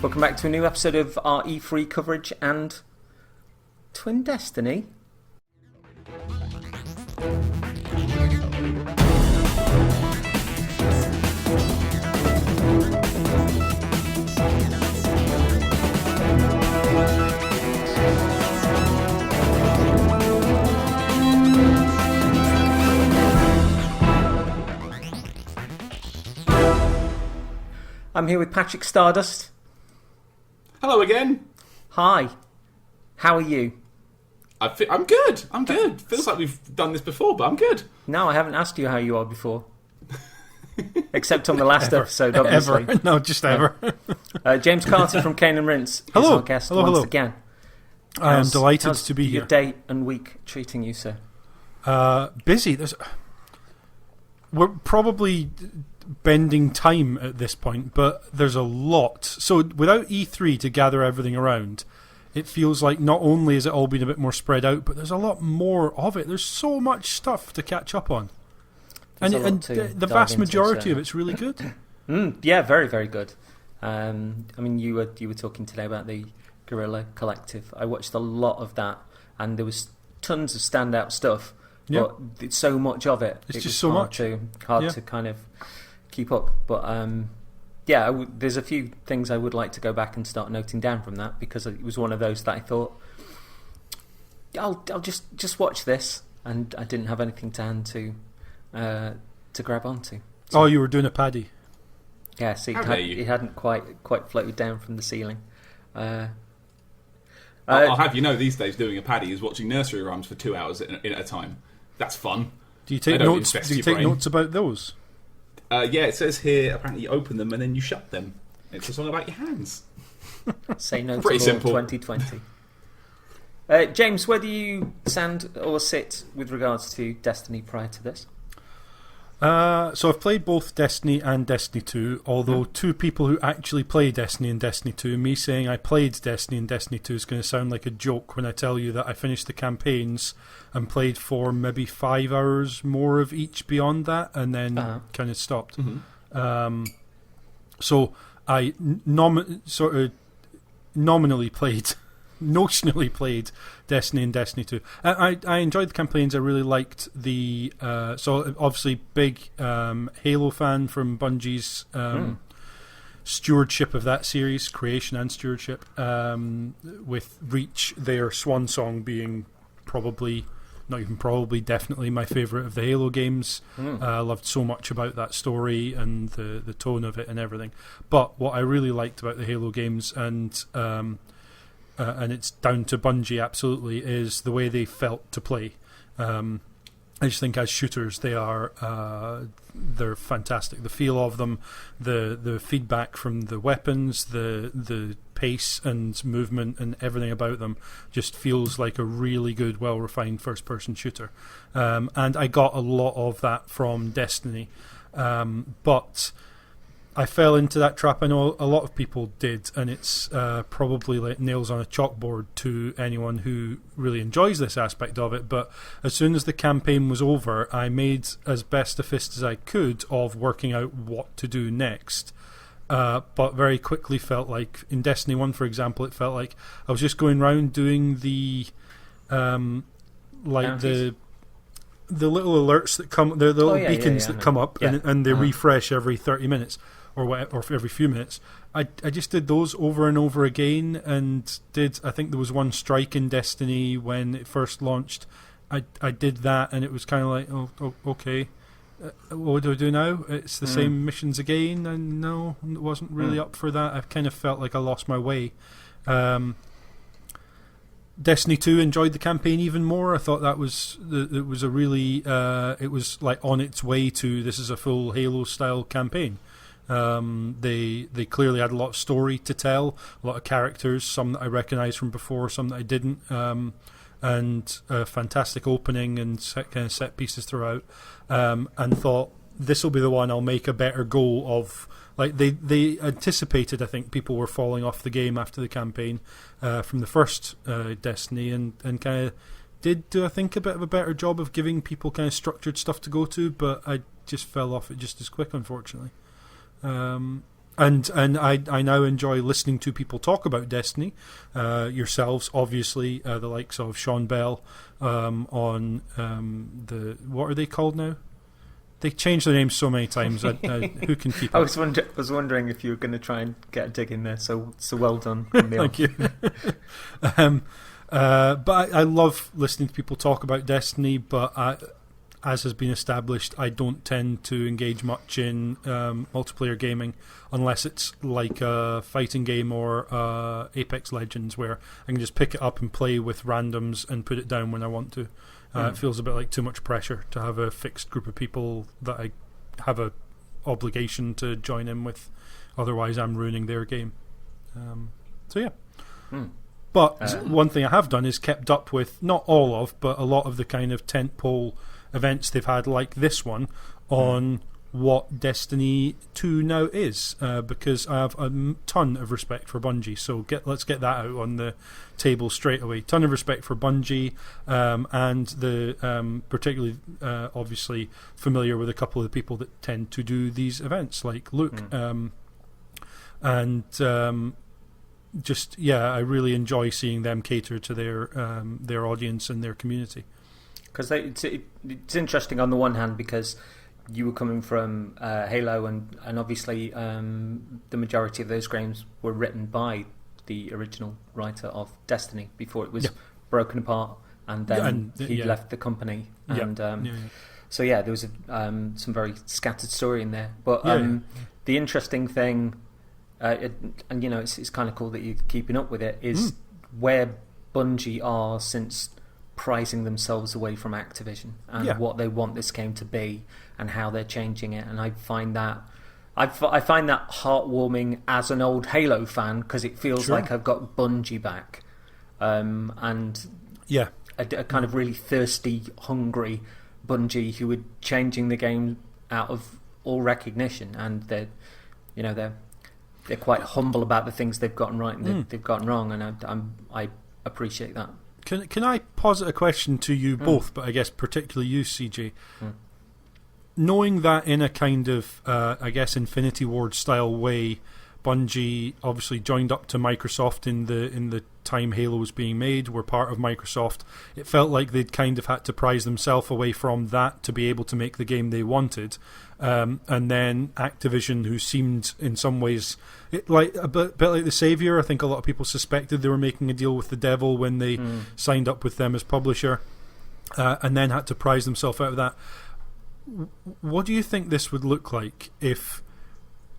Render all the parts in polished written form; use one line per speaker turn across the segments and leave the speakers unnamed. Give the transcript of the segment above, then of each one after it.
Welcome back to a new episode of our E3 coverage and Twin Destiny. I'm here with Patrick Stardust.
Hello again.
Hi. How are you?
I'm good. I'm good. Feels like we've done this before, but I'm good.
No, I haven't asked you how you are before. Except on the last episode, obviously.
Ever. No, just ever.
James Carter from Kane and Rince is
Hello.
our guest
Hello,
once
hello.
again.
I am delighted
how's
to be
your
here.
day and week treating you, sir?
Busy. We're probably bending time at this point, but there's a lot. So without E3 to gather everything around, it feels like not only has it all been a bit more spread out, but there's a lot more of it. There's so much stuff to catch up on. And the vast majority of it's really good.
Yeah, very, very good. I mean, you were talking today about the Guerrilla Collective. I watched a lot of that, and there was tons of standout stuff.
Yeah.
But it's so much of it.
It's
it
just
was
so
hard
much.
to kind of keep up. But there's a few things I would like to go back and start noting down from that, because it was one of those that I thought I'll just watch this, and I didn't have anything to hand to grab onto. So,
Oh, you were doing a paddy.
yeah, see, it hadn't quite floated down from the ceiling.
I'll have you know, these days doing a paddy is watching nursery rhymes for 2 hours at a time. That's fun.
Do you take
They don't
notes?
infest
Do you
your
take
brain.
notes about those?
Yeah, it says here, apparently you open them and then you shut them. It's a song about your hands.
Say no to
Pretty
more
simple.
2020. James, where do you stand or sit with regards to Destiny prior to this?
So I've played both Destiny and Destiny 2, although two people who actually play Destiny and Destiny 2, me saying I played Destiny and Destiny 2 is going to sound like a joke when I tell you that I finished the campaigns and played for maybe 5 hours more of each beyond that, and then kind of stopped. So I notionally played Destiny and Destiny 2. I enjoyed the campaigns. I really liked the so obviously big Halo fan from Bungie's stewardship of that series, creation and stewardship, with Reach, their swan song, being definitely my favourite of the Halo games. I loved so much about that story and the tone of it and everything. But what I really liked about the Halo games, and it's down to Bungie absolutely, is the way they felt to play. I just think as shooters they're fantastic. The feel of them, the feedback from the weapons, the pace and movement and everything about them just feels like a really good, well refined first person shooter. And I got a lot of that from Destiny. But I fell into that trap. I know a lot of people did, and it's probably like nails on a chalkboard to anyone who really enjoys this aspect of it. But as soon as the campaign was over, I made as best a fist as I could of working out what to do next. But very quickly felt like, in Destiny 1, for example, it felt like I was just going around doing the the little alerts that come, the little beacons that come up, and they refresh every 30 minutes. Or every few minutes. I just did those over and over again, and I think there was one strike in Destiny when it first launched. I did that, and it was kind of like, oh okay, what do I do now? It's the same missions again, and no, it wasn't really up for that. I kind of felt like I lost my way. Destiny 2 enjoyed the campaign even more. I thought that it was a really it was like on its way to, this is a full Halo style campaign. They clearly had a lot of story to tell, a lot of characters, some that I recognised from before, some that I didn't, and a fantastic opening and kind of set pieces throughout, and thought this will be the one I'll make a better go of. Like they anticipated, I think people were falling off the game after the campaign from the first Destiny, and kind of did do, I think, a bit of a better job of giving people kind of structured stuff to go to, but I just fell off it just as quick, unfortunately. And I now enjoy listening to people talk about Destiny. Yourselves, obviously, the likes of Sean Bell on the... What are they called now? They changed their names so many times. Who can keep up?
I was wondering if you were going to try and get a dig in there, so well done.
Thank you. But I love listening to people talk about Destiny, but as has been established, I don't tend to engage much in multiplayer gaming unless it's like a fighting game or Apex Legends, where I can just pick it up and play with randoms and put it down when I want to. It feels a bit like too much pressure to have a fixed group of people that I have a obligation to join in with. Otherwise, I'm ruining their game. So yeah. But one thing I have done is kept up with, not all of, but a lot of the kind of tentpole events they've had, like this one, on what Destiny 2 now is, because I have a ton of respect for Bungie. So let's get that out on the table straight away. Ton of respect for Bungie, and the particularly obviously familiar with a couple of the people that tend to do these events, like Luke, and just I really enjoy seeing them cater to their audience and their community.
Because it's interesting on the one hand because you were coming from Halo, and obviously the majority of those games were written by the original writer of Destiny before it was broken apart, and then he left the company. And so there was some very scattered story in there. But the interesting thing, and it's kind of cool that you're keeping up with it, is where Bungie are since pricing themselves away from Activision and what they want this game to be and how they're changing it. And I find that heartwarming as an old Halo fan, because it feels like I've got Bungie back, and a kind of really thirsty, hungry Bungie who are changing the game out of all recognition, and they're quite humble about the things they've gotten right and they've gotten wrong, and I appreciate that.
Can I posit a question to you both, but I guess particularly you, CJ? Knowing that in a kind of, I guess, Infinity Ward style way, Bungie obviously joined up to Microsoft in the time Halo was being made, were part of Microsoft. It felt like they'd kind of had to prize themselves away from that to be able to make the game they wanted. And then Activision, who seemed in some ways like a bit like the savior. I think a lot of people suspected they were making a deal with the devil when they signed up with them as publisher, and then had to prize themselves out of that. What do you think this would look like if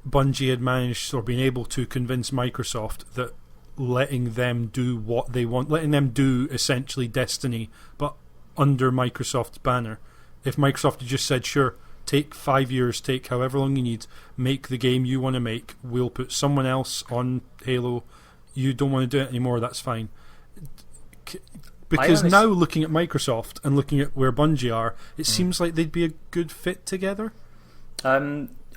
Bungie had managed or been able to convince Microsoft that letting them do what they want, letting them do essentially Destiny, but under Microsoft's banner? If Microsoft had just said, sure, take 5 years, take however long you need, make the game you want to make, we'll put someone else on Halo, you don't want to do it anymore, that's fine. Because now looking at Microsoft and looking at where Bungie are, it seems like they'd be a good fit together.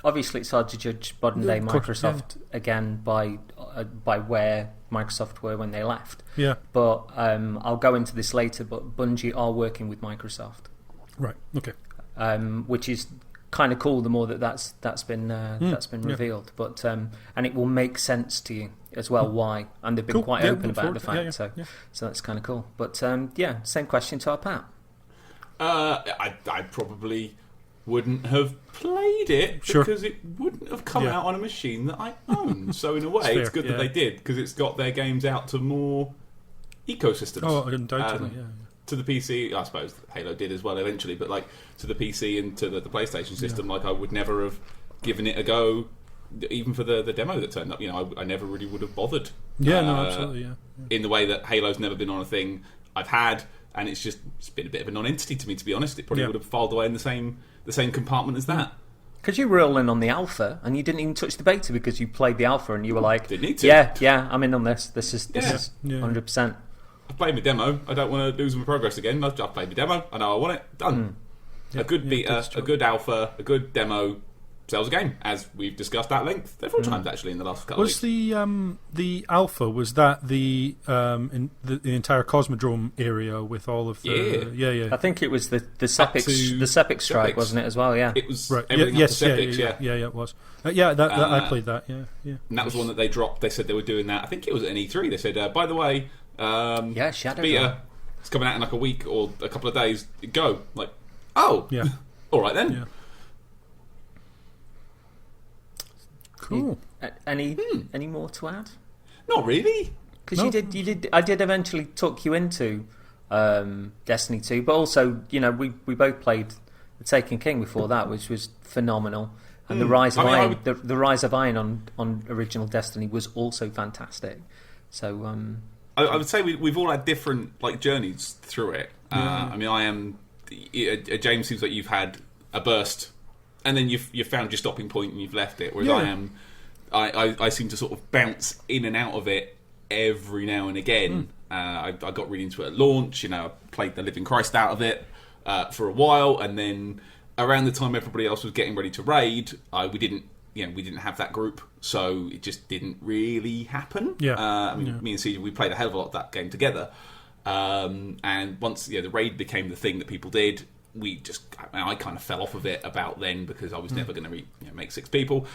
Obviously it's hard to judge modern day Microsoft again by where Microsoft were when they left. But I'll go into this later, but Bungie are working with Microsoft.
Right, okay.
Which is kind of cool. The more that's been revealed, but and it will make sense to you as well why, and they've been quite open about the fact. So that's kind of cool. But same question to our Pat.
I probably wouldn't have played it because it wouldn't have come out on a machine that I own. So in a way, it's good that they did, because it's got their games out to more ecosystems.
Oh, undoubtedly,
To the PC, I suppose Halo did as well eventually, but like to the PC and to the PlayStation system, like I would never have given it a go, even for the demo that turned up. I never really would have bothered.
Absolutely,
in the way that Halo's never been on a thing I've had, and it's been a bit of a non-entity to me, to be honest. It probably would have filed away in the same compartment as that.
Because you were all in on the alpha, and you didn't even touch the beta because you played the alpha, and you were like,
didn't need to.
Yeah, I'm in on this. This is 100%.
I've played my demo. I don't want to lose my progress again. I've played my demo. I know I want it. Done. A good beta, a good alpha, a good demo. sells a game, as we've discussed at length several times actually in the last couple of weeks.
Was the alpha, was that the entire Cosmodrome area with all of the... Yeah.
I think it was the Sepik strike, wasn't it, as well? Yeah.
It was
right.
everything up to Sepix,
yeah, it was. I played that, yeah.
And that was one that they dropped. They said they were doing that. I think it was at an E3. They said, by the way,
Shadow
beta, it's coming out in like a week or a couple of days. Go. Like, oh.
Yeah.
All right then.
Yeah. Cool.
Any more to add?
Not really.
Because you did. I did eventually talk you into Destiny 2, but also, we both played The Taken King before that, which was phenomenal, and the Rise of Iron. The Rise of Iron on original Destiny was also fantastic. So
I would say we've all had different journeys through it. I mean, I am. James, seems like you've had a burst, and then you've found your stopping point and you've left it. Whereas I seem to sort of bounce in and out of it every now and again. I got really into it at launch. I played the living Christ out of it for a while, and then around the time everybody else was getting ready to raid, we didn't have that group, so it just didn't really happen. Me and CJ, we played a hell of a lot of that game together. And once the raid became the thing that people did, I kind of fell off of it about then, because I was never going to make 6 people.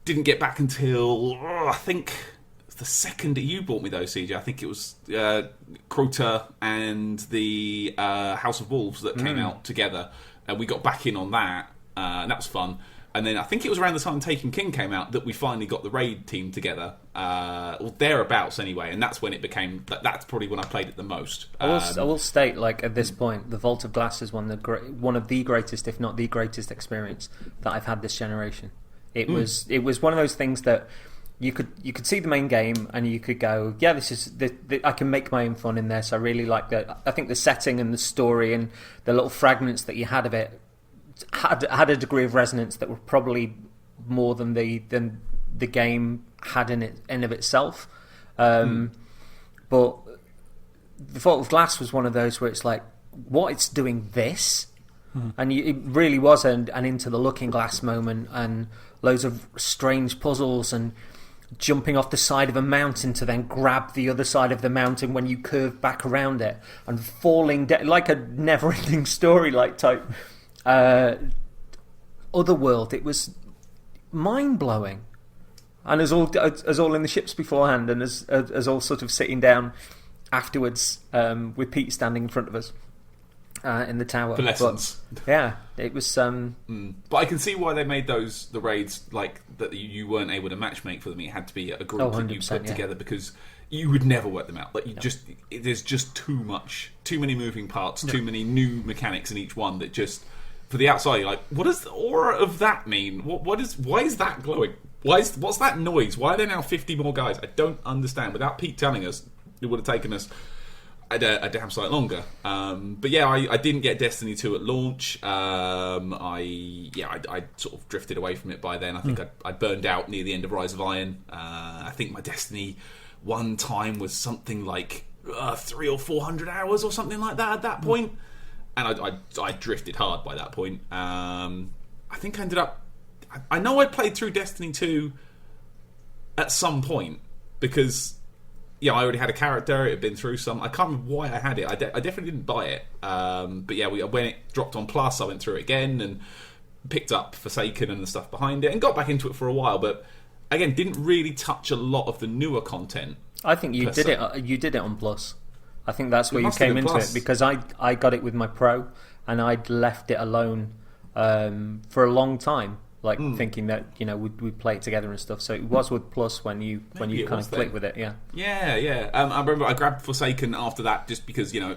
Didn't get back until I think the second that you bought me though, CJ. I think it was Crota and the House of Wolves that came out together, and we got back in on that, and that was fun. And then I think it was around the time Taken King came out that we finally got the raid team together, or thereabouts anyway, and that's when it became. That's probably when I played it the most.
I will state, at this point, the Vault of Glass is one of the greatest, if not the greatest, experience that I've had this generation. It was one of those things that you could see the main game and you could go, yeah, this is I can make my own fun in this. I really like that. I think the setting and the story and the little fragments that you had of it had a degree of resonance that were probably more than the game had in of itself. But the Vault of Glass was one of those where it's like, what, it's doing this? And it really was an Into the Looking Glass moment, and loads of strange puzzles and jumping off the side of a mountain to then grab the other side of the mountain when you curve back around it, and falling down like a never-ending story type Otherworld. It was mind-blowing, and as all in the ships beforehand, and as all sort of sitting down afterwards, with Pete standing in front of us in the tower
for lessons.
But, it was
but I can see why they made the raids that you weren't able to matchmake for them. It had to be a group that you put together, because you would never work them out. There's just too many moving parts, too many new mechanics in each one that just, for the outside, you're like, what does the aura of that mean? Why is that glowing? What's that noise? Why are there now 50 more guys? I don't understand. Without Pete telling us, it would have taken us a damn sight longer. But I didn't get Destiny 2 at launch. I sort of drifted away from it by then. I think I burned out near the end of Rise of Iron. I think my Destiny 1 time was something like 300 or 400 hours or something like that at that point. And I drifted hard by that point. I think I ended up... I know I played through Destiny 2 at some point, because I already had a character. It had been through some... I can't remember why I had it. I definitely didn't buy it. But when it dropped on Plus, I went through it again and picked up Forsaken and the stuff behind it and got back into it for a while. But again, didn't really touch a lot of the newer content.
I think you did it. You did it on Plus. I think that's where you came into it, because I got it with my Pro, and I'd left it alone for a long time, thinking that we'd play it together and stuff. So it was with Plus when you kind of clicked with it.
Yeah. I remember I grabbed Forsaken after that, just because I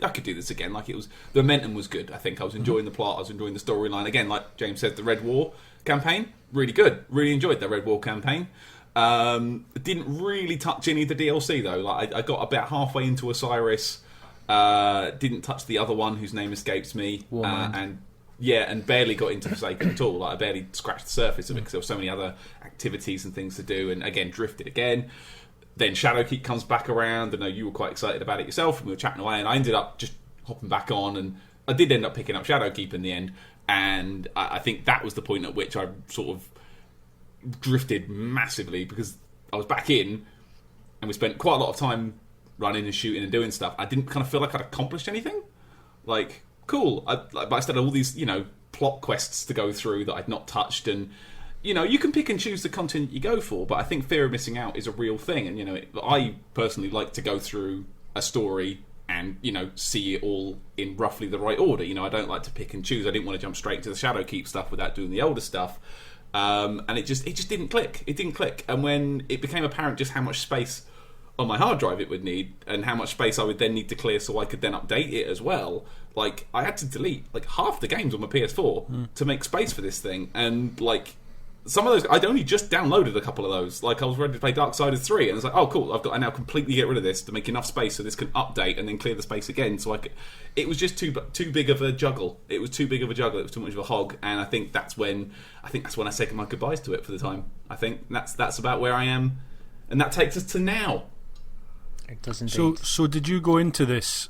could do this again. It was, the momentum was good. I think I was enjoying the plot. I was enjoying the storyline. Again, like James said, the Red War campaign, really good. Really enjoyed the Red War campaign. Didn't really touch any of the DLC though. I got about halfway into Osiris, didn't touch the other one whose name escapes me, and barely got into Forsaken at all. I barely scratched the surface of it, because there were so many other activities and things to do, and again drifted again. Then Shadowkeep comes back around. I know you were quite excited about it yourself, and we were chatting away, and I ended up just hopping back on, and I did end up picking up Shadowkeep in the end. And I think that was the point at which I sort of drifted massively, because I was back in and we spent quite a lot of time running and shooting and doing stuff. I didn't kind of feel like I'd accomplished anything. Like, cool. But I still had all these, plot quests to go through that I'd not touched, and you can pick and choose the content you go for, but I think fear of missing out is a real thing. And I personally like to go through a story and see it all in roughly the right order. I don't like to pick and choose. I didn't want to jump straight to the Shadowkeep stuff without doing the older stuff, and it just didn't click. It didn't click. And when it became apparent just how much space on my hard drive it would need, and how much space I would then need to clear so I could then update it as well, like, I had to delete like half the games on my PS4 to make space for this thing. And like, some of those, I'd only just downloaded a couple of those. Like, I was ready to play Darksiders 3, and I was like, oh cool, I've got to now completely get rid of this to make enough space so this can update and then clear the space again. So it was just too big of a juggle. It was too big of a juggle. It was too much of a hog. And I think that's when I said my goodbyes to it for the time. I think that's about where I am, and that takes us to now.
It does indeed.
So did you go into this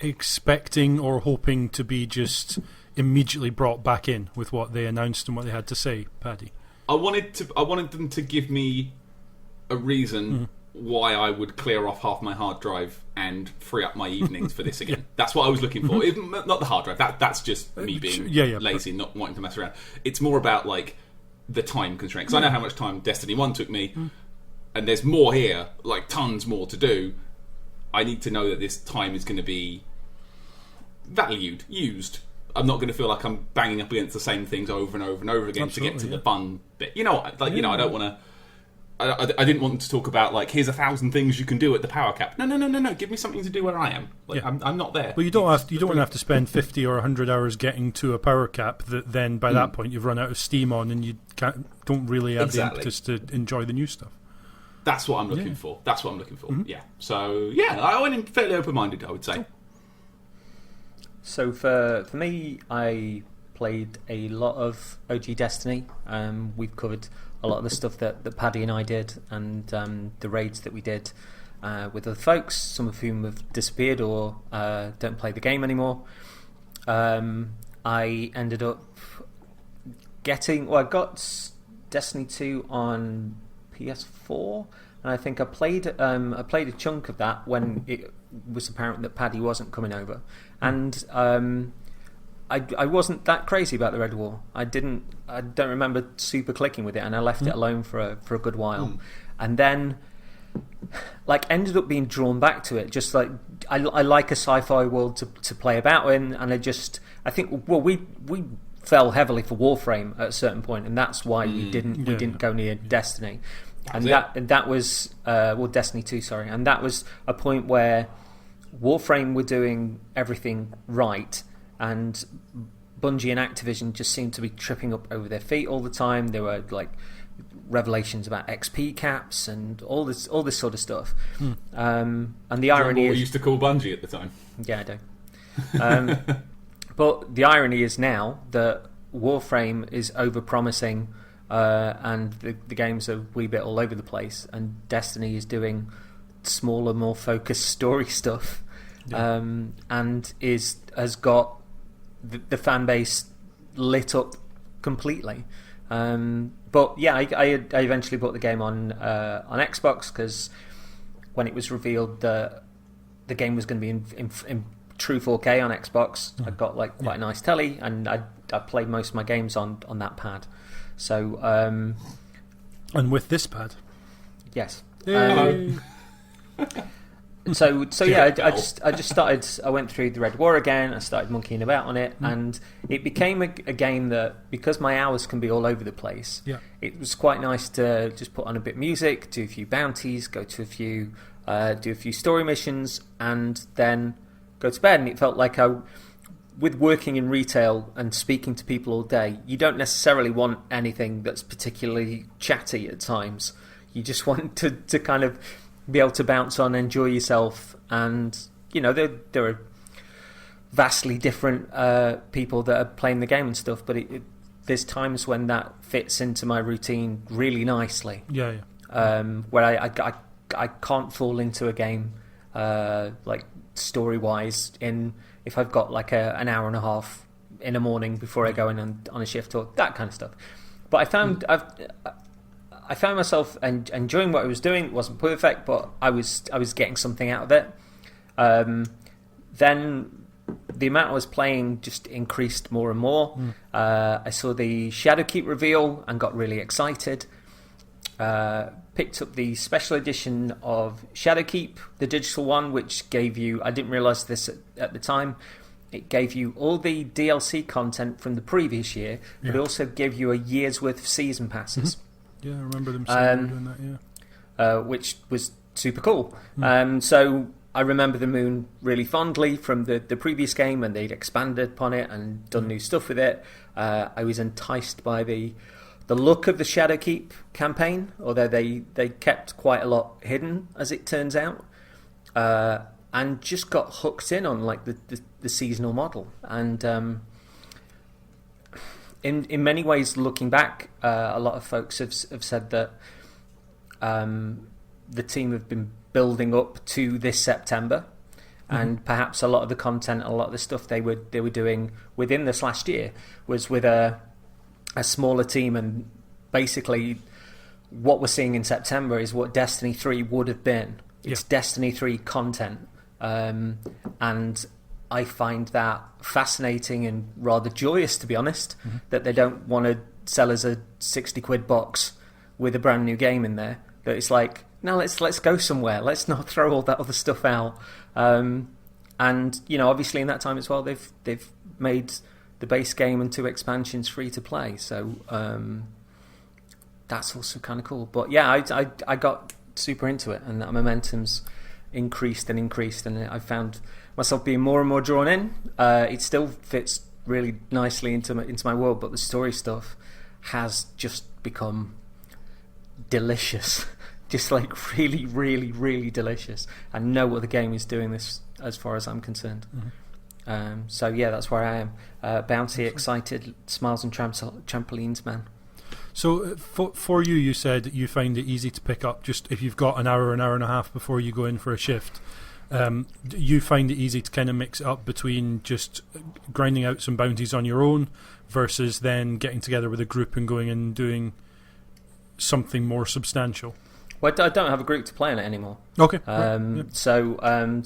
expecting or hoping to be just immediately brought back in with what they announced and what they had to say, Paddy?
I wanted them to give me a reason why I would clear off half my hard drive and free up my evenings for this again. That's what I was looking for. Not the hard drive. That's just me being lazy, not wanting to mess around. It's more about like the time constraint, because I know how much time Destiny 1 took me, and there's more here, like tons more to do. I need to know that this time is going to be used. I'm not going to feel like I'm banging up against the same things over and over and over again to get to the fun bit. I don't want to. I didn't want to talk about like, here's 1,000 things you can do at the power cap. No. Give me something to do where I am. Like, I'm not there.
Well, you don't have to spend 50 or 100 hours getting to a power cap that then by that point you've run out of steam on, and you don't really have the impetus to enjoy the new stuff.
That's what I'm looking for. Yeah. So I went in fairly open-minded, I would say. Cool.
So for me, I played a lot of OG Destiny. We've covered a lot of the stuff that Paddy and I did, and the raids that we did with other folks, some of whom have disappeared or don't play the game anymore. I ended up I got Destiny 2 on PS4, and I think I played a chunk of that when it was apparent that Paddy wasn't coming over, and I wasn't that crazy about the Red War. I don't remember super clicking with it, and I left it alone for a good while, and then like ended up being drawn back to it. Just like I like a sci-fi world to play about in, and I think we fell heavily for Warframe at a certain point, and that's why we didn't go near Destiny. And that was Destiny 2, sorry, and that was a point where Warframe were doing everything right, and Bungie and Activision just seemed to be tripping up over their feet all the time. There were like revelations about XP caps and all this sort of stuff. And the irony is,
we used to call Bungie at the time.
Yeah, I do. But the irony is now that Warframe is over-promising, and the games are a wee bit all over the place, and Destiny is doing smaller, more focused story stuff, and has got the fan base lit up completely. But yeah, I eventually bought the game on Xbox, because when it was revealed that the game was going to be in true 4K on Xbox, I got like quite a nice telly, and I played most of my games on that pad. So
and with this pad,
yes. So yeah, I just started. I went through the Red War again. I started monkeying about on it, and it became a game that, because my hours can be all over the place, it was quite nice to just put on a bit of music, do a few bounties, go to do a few story missions, and then go to bed. And it felt like with working in retail and speaking to people all day, you don't necessarily want anything that's particularly chatty at times. You just want to kind of be able to bounce on, enjoy yourself, and there are vastly different people that are playing the game and stuff, but there's times when that fits into my routine really nicely. Where I can't fall into a game like story wise if I've got like an hour and a half in the morning before I go in on a shift or that kind of stuff. But I found I found myself enjoying what I was doing. It wasn't perfect, but I was getting something out of it. Then the amount I was playing just increased more and more. I saw the Shadowkeep reveal and got really excited. Picked up the special edition of Shadowkeep, the digital one, which gave you, I didn't realise this at the time, it gave you all the DLC content from the previous year, but it also gave you a year's worth of season passes.
Yeah, I remember them saying doing that,
which was super cool. So I remember the Moon really fondly from the previous game, and they'd expanded upon it and done new stuff with it. I was enticed by the look of the Shadowkeep campaign, although they kept quite a lot hidden, as it turns out, and just got hooked in on like the seasonal model. And in many ways, looking back, a lot of folks have said that the team have been building up to this September, and perhaps a lot of the content, a lot of the stuff they were doing within this last year was with a smaller team, and basically what we're seeing in September is what Destiny 3 would have been. It's Destiny 3 content, and I find that fascinating and rather joyous, to be honest, that they don't want to sell us a 60 quid box with a brand new game in there. That it's like, no, let's go somewhere. Let's not throw all that other stuff out. And obviously in that time as well, they've made the base game and 2 expansions free to play. So that's also kind of cool. But yeah, I got super into it, and that momentum's increased, and I found myself being more and more drawn in. It still fits really nicely into my world, but the story stuff has just become delicious. Just like really, really, really delicious. And no other game is doing this as far as I'm concerned. So yeah, that's where I am. Bouncy, excited, smiles and trampolines, man.
So for you, you said you find it easy to pick up just if you've got an hour and a half before you go in for a shift. You find it easy to kind of mix it up between just grinding out some bounties on your own versus then getting together with a group and going and doing something more substantial?
Well, I don't have a group to play on it anymore.
Okay.
So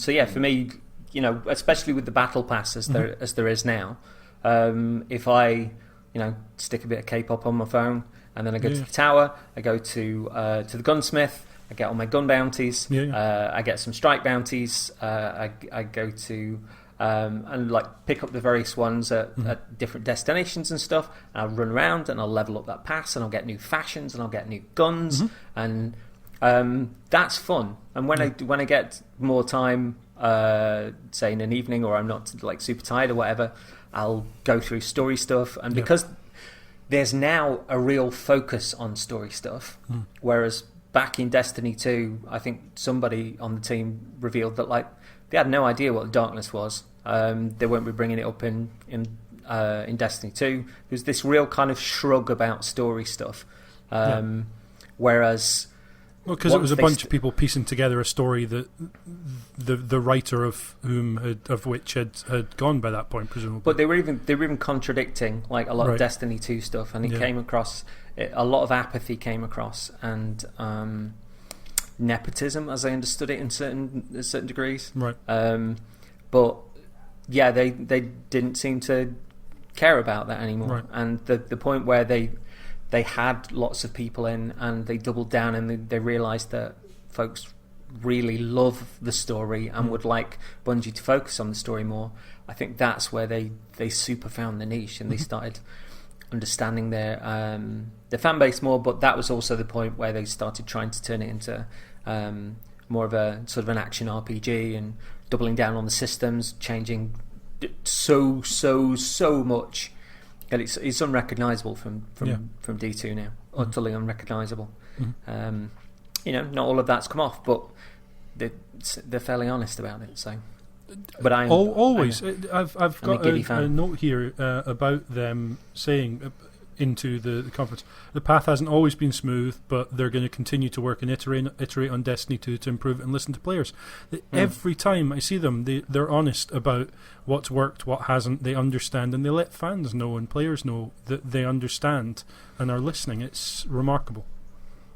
yeah, for me, especially with the battle pass as there is now, if I stick a bit of K-pop on my phone and then I go to the tower, I go to the gunsmith, I get all my gun bounties, I get some strike bounties, I go to and like pick up the various ones at different destinations and stuff, and I'll run around and I'll level up that pass, and I'll get new fashions and I'll get new guns, and that's fun. And when I get more time, say in an evening, or I'm not like super tired or whatever, I'll go through story stuff. And because there's now a real focus on story stuff, whereas back in Destiny 2, I think somebody on the team revealed that like they had no idea what the darkness was. They won't be bringing it up in Destiny 2. There's this real kind of shrug about story stuff, whereas.
Well, because it was a bunch of people piecing together a story that the writer of which had gone by that point, presumably.
But they were even contradicting like a lot of Destiny 2 stuff, and it came across a lot of apathy came across, and nepotism, as I understood it, in certain degrees.
Right.
But yeah, they didn't seem to care about that anymore,
right.
And the point where they had lots of people in, and they doubled down, and they realised that folks really love the story and would like Bungie to focus on the story more. I think that's where they super found the niche, and they started understanding their fan base more. But that was also the point where they started trying to turn it into more of a sort of an action RPG, and doubling down on the systems, changing so much. And it's unrecognisable from D2 now, utterly unrecognisable. Not all of that's come off, but they're fairly honest about it. So, but
I've got a note here about them saying into the conference. The path hasn't always been smooth, but they're going to continue to work and iterate on Destiny 2 to improve it and listen to players. Every time I see them, they're honest about what's worked, what hasn't. They understand, and they let fans know and players know that they understand and are listening. It's remarkable.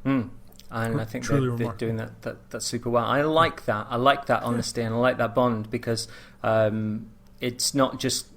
And I think they're doing that super well. I like that. I like that honesty, and I like that bond, because it's not just,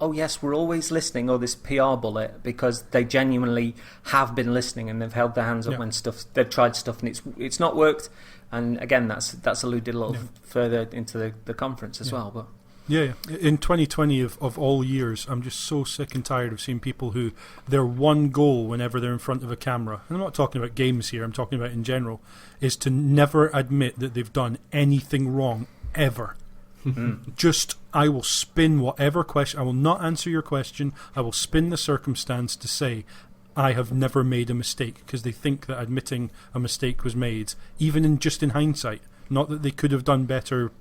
oh yes, we're always listening, or this PR bullet, because they genuinely have been listening and they've held their hands up when they've tried stuff and it's not worked. And again, that's alluded a little further into the conference as well. But
in 2020 of all years, I'm just so sick and tired of seeing people who their one goal whenever they're in front of a camera, and I'm not talking about games here, I'm talking about in general, is to never admit that they've done anything wrong ever. Just, I will spin whatever question, I will not answer your question, I will spin the circumstance to say I have never made a mistake, because they think that admitting a mistake was made, even in hindsight, not that they could have done better,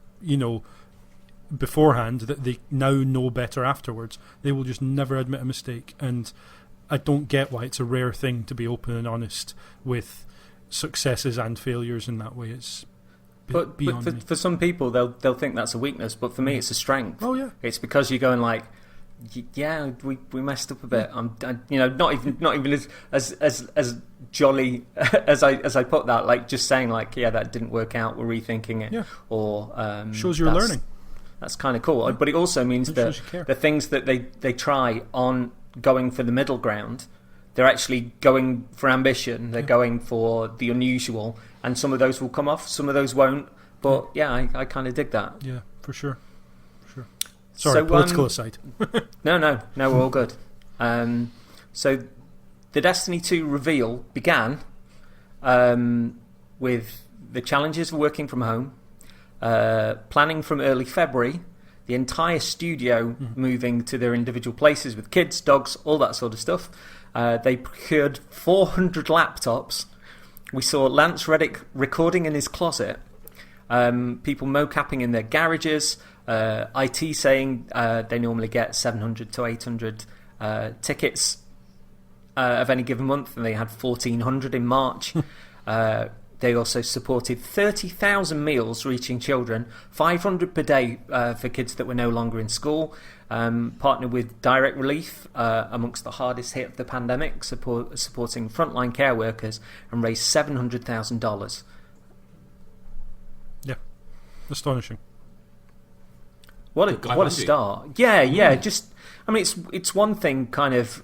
beforehand, that they now know better afterwards. They will just never admit a mistake, and I don't get why it's a rare thing to be open and honest with successes and failures in that way. It's
But for some people, they'll think that's a weakness. But for me, it's a strength.
Oh yeah,
it's because you're going like, yeah, we messed up a bit. I'm not even as jolly as I put that. Like just saying like, yeah, that didn't work out. We're rethinking it.
Yeah.
Or
shows you're learning.
That's kind of cool. Yeah. But it also means that the things that they try on going for the middle ground, they're actually going for ambition. They're going for the unusual. And some of those will come off, some of those won't. But yeah, I kind of dig that.
Yeah, for sure. Sorry, political aside.
No, we're all good. So the Destiny 2 reveal began with the challenges of working from home, planning from early February, the entire studio moving to their individual places with kids, dogs, all that sort of stuff. They procured 400 laptops. We saw Lance Reddick recording in his closet, people mocapping in their garages, IT saying they normally get 700 to 800 tickets of any given month, and they had 1,400 in March. They also supported 30,000 meals reaching children, 500 per day for kids that were no longer in school. Partnered with Direct Relief amongst the hardest hit of the pandemic, supporting frontline care workers, and raised $700,000.
Yeah, astonishing.
What a start! Yeah. Just, I mean, it's one thing kind of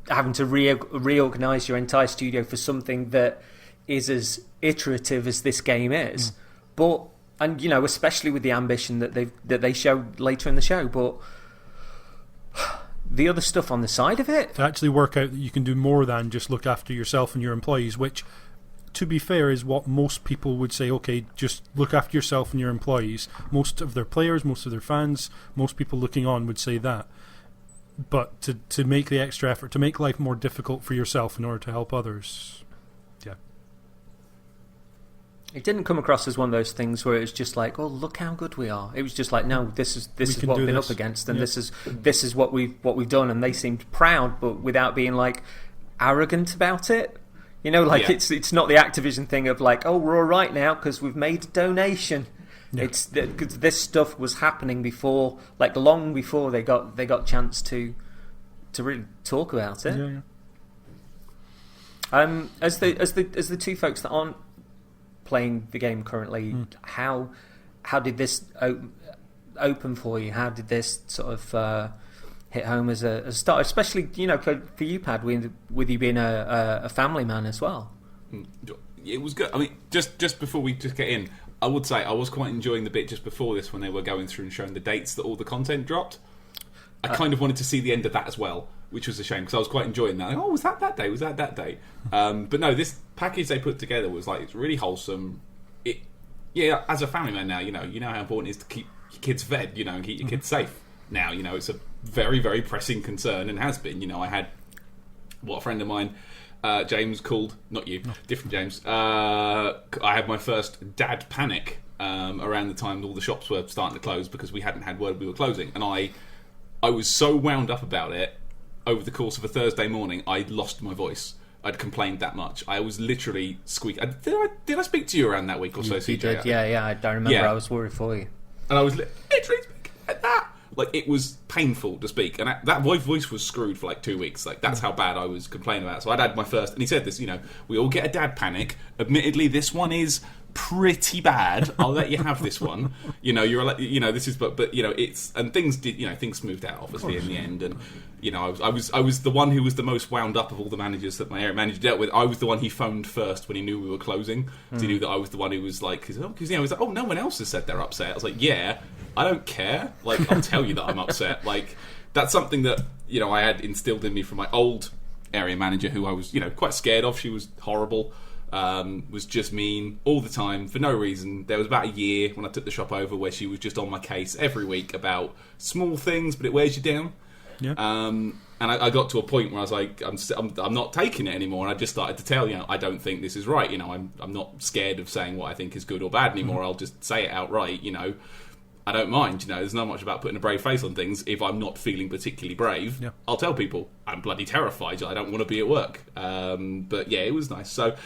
having to reorganize your entire studio for something that is as iterative as this game is, but especially with the ambition that they show later in the show, but the other stuff on the side of it,
to actually work out that you can do more than just look after yourself and your employees, which, to be fair, is what most people would say. Okay, just look after yourself and your employees. Most of their players, most of their fans, most people looking on would say that. But to make the extra effort, to make life more difficult for yourself in order to help others,
it didn't come across as one of those things where it was just like, oh, look how good we are. It was just like, no, this is what we've been up against, and this is what we've done. And they seemed proud, but without being like arrogant about it. It's not the Activision thing of like, oh, we're all right now because we've made a donation. Yeah. It's because this stuff was happening before, like long before they got chance to really talk about it.
Yeah.
As the two folks that aren't playing the game currently, how did this open for you? How did this sort of hit home as a start, especially for you, Pad, with you being a family man as well?
It was good. I mean, just before we just get in, I would say I was quite enjoying the bit just before this when they were going through and showing the dates that all the content dropped. I kind of wanted to see the end of that as well, which was a shame because I was quite enjoying that. Like, oh, was that day? Was that day? But no, this package they put together was like, it's really wholesome. As a family man now, you know how important it is to keep your kids fed, and keep your kids safe. Now, it's a very, very pressing concern and has been. I had what a friend of mine, James, called, not you, different James. I had my first dad panic around the time all the shops were starting to close because we hadn't had word we were closing, and I was so wound up about it over the course of a Thursday morning, I'd lost my voice. I'd complained that much. I was literally squeaking. Did I speak to you around that week or so, CJ?
You did, yeah. I don't remember. Yeah. I was worried for you.
And I was literally speaking like that. Like, it was painful to speak. And that voice was screwed for like 2 weeks. Like, that's how bad I was complaining about it. So I'd had my first... And he said this, we all get a dad panic. Admittedly, this one is pretty bad. I'll let you have this one. This is... But it's... And things did... things smoothed out, obviously, in the end. And, I was the one who was the most wound up of all the managers that my area manager dealt with. I was the one he phoned first when he knew we were closing. Because he knew that I was the one who was like... Because, he was like, oh, no one else has said they're upset. I was like, yeah... I don't care. Like, I'll tell you that I'm upset. Like, that's something that, I had instilled in me from my old area manager, who I was, quite scared of. She was horrible, was just mean all the time for no reason. There was about a year when I took the shop over where she was just on my case every week about small things, but it wears you down.
Yeah.
And I got to a point where I was like, I'm not taking it anymore, and I just started to tell, I don't think this is right. I'm not scared of saying what I think is good or bad anymore. I'll just say it outright. I don't mind, there's not much about putting a brave face on things. If I'm not feeling particularly brave, I'll tell people I'm bloody terrified. I don't want to be at work. But yeah, it was nice. So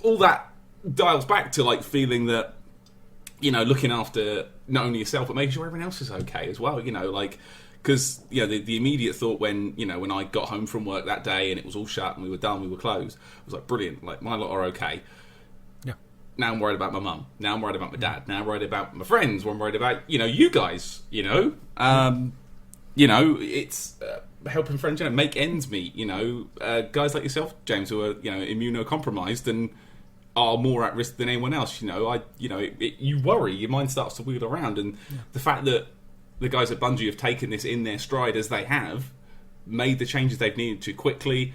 all that dials back to like feeling that, looking after not only yourself, but making sure everyone else is okay as well. Because the immediate thought when I got home from work that day and it was all shut and we were done, we were closed, I was like, brilliant, like my lot are okay. Now I'm worried about my mum. Now I'm worried about my dad. Now I'm worried about my friends. I'm worried about, you guys, it's helping friends, make ends meet, guys like yourself, James, who are, immunocompromised and are more at risk than anyone else. You worry, your mind starts to wheel around. And the fact that the guys at Bungie have taken this in their stride as they have, made the changes they've needed to quickly,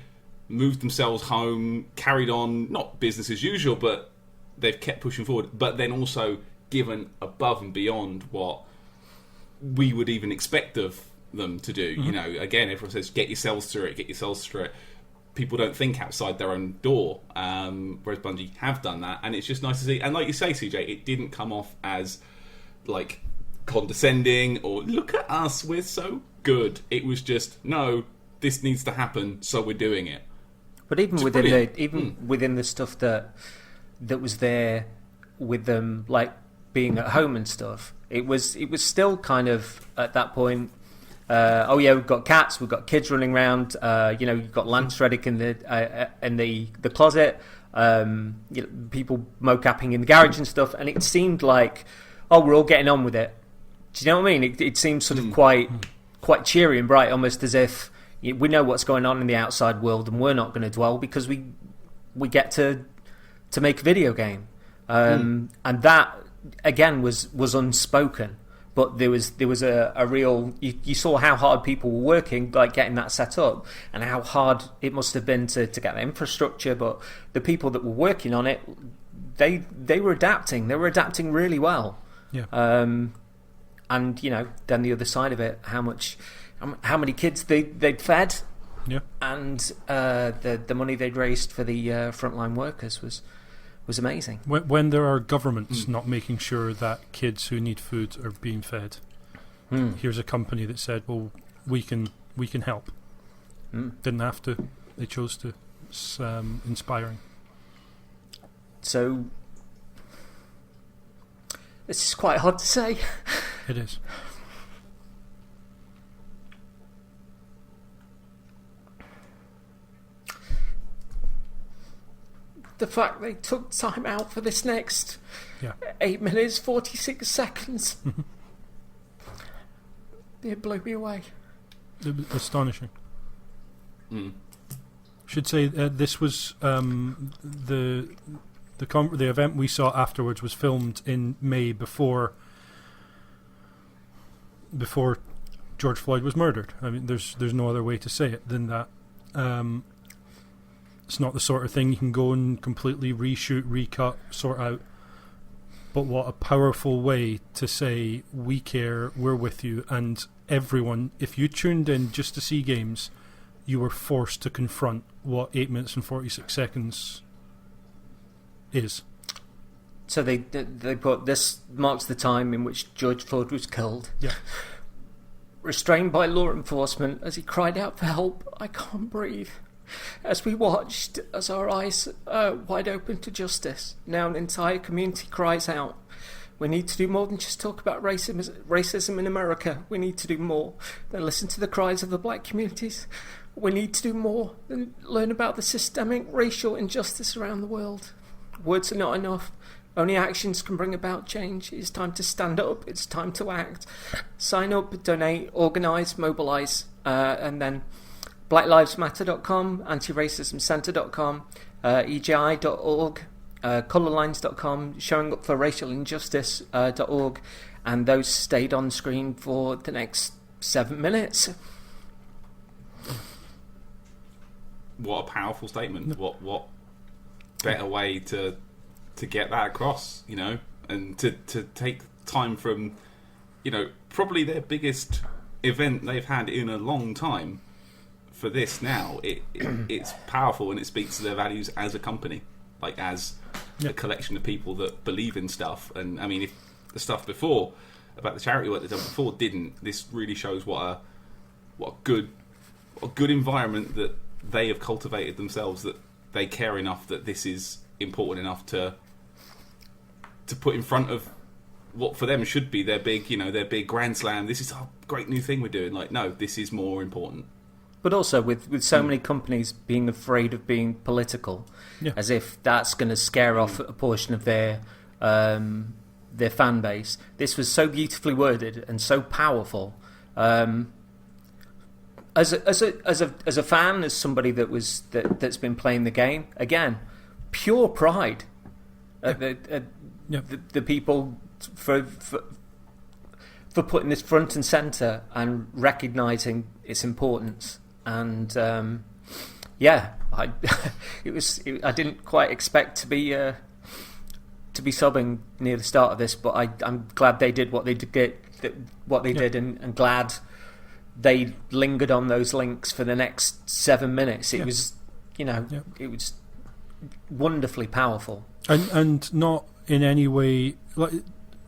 moved themselves home, carried on, not business as usual, but they've kept pushing forward, but then also given above and beyond what we would even expect of them to do. Again, everyone says, get yourselves through it. People don't think outside their own door, whereas Bungie have done that, and it's just nice to see. And like you say, CJ, it didn't come off as like condescending or look at us, we're so good. It was just, no, this needs to happen, so we're doing it.
But even within the stuff that was there with them, like being at home and stuff, it was still kind of at that point. We've got cats, we've got kids running around. You've got Lance Reddick in the closet. People mocapping in the garage and stuff, and it seemed like, we're all getting on with it. Do you know what I mean? It seemed sort of quite cheery and bright, almost as if we know what's going on in the outside world, and we're not going to dwell because we get to make a video game, and that again was unspoken, but there was a real. You saw how hard people were working, like getting that set up, and how hard it must have been to get the infrastructure. But the people that were working on it, they were adapting. They were adapting really well.
Yeah.
And then the other side of it, how many kids they'd fed.
Yeah.
And the money they'd raised for the frontline workers was amazing.
When there are governments not making sure that kids who need food are being fed, here's a company that said, well, we can help. Didn't have to. They chose to. It's inspiring.
So this is quite hard to say.
It is.
The fact they took time out for this next 8 minutes 46 seconds, it blew me away.
Astonishing. Should say this was the event we saw afterwards was filmed in May before George Floyd was murdered. I mean, there's no other way to say it than that. It's not the sort of thing you can go and completely reshoot, recut, sort out. But what a powerful way to say, we care, we're with you, and everyone, if you tuned in just to see games, you were forced to confront what 8 minutes and 46 seconds is.
So they put, this marks the time in which George Floyd was killed.
Yeah.
restrained by law enforcement as he cried out for help. I can't breathe. As we watched, as our eyes wide open to justice, now an entire community cries out. We need to do more than just talk about racism in America. We need to do more than listen to the cries of the black communities. We need to do more than learn about the systemic racial injustice around the world. Words are not enough. Only actions can bring about change. It's time to stand up. It's time to act. Sign up, donate, organise, mobilise, and then blacklivesmatter.com, antiracismcentre.com, EGI.org, colourlines.com, showingupforracialinjustice.org, and those stayed on screen for the next 7 minutes.
What a powerful statement. What better way to get that across, you know, and to take time from, you know, probably their biggest event they've had in a long time for this now. It's powerful, and it speaks to their values as a company, like as a collection of people that believe in stuff. And I mean, if the stuff before about the charity work they've done before didn't, this really shows what a good environment that they have cultivated themselves, that they care enough that this is important enough to put in front of what for them should be their big, you know, their big grand slam. This is a great new thing we're doing. Like, no, this is more important.
But also with so many companies being afraid of being political, as if that's going to scare off a portion of their fan base. This was so beautifully worded and so powerful. As a fan, as somebody that's been playing the game, again, pure pride at the people for putting this front and centre and recognising its importance. And I didn't quite expect to be sobbing near the start of this, but I'm glad they did what they did, and glad they lingered on those links for the next 7 minutes. It was, you know, it was wonderfully powerful,
and not in any way like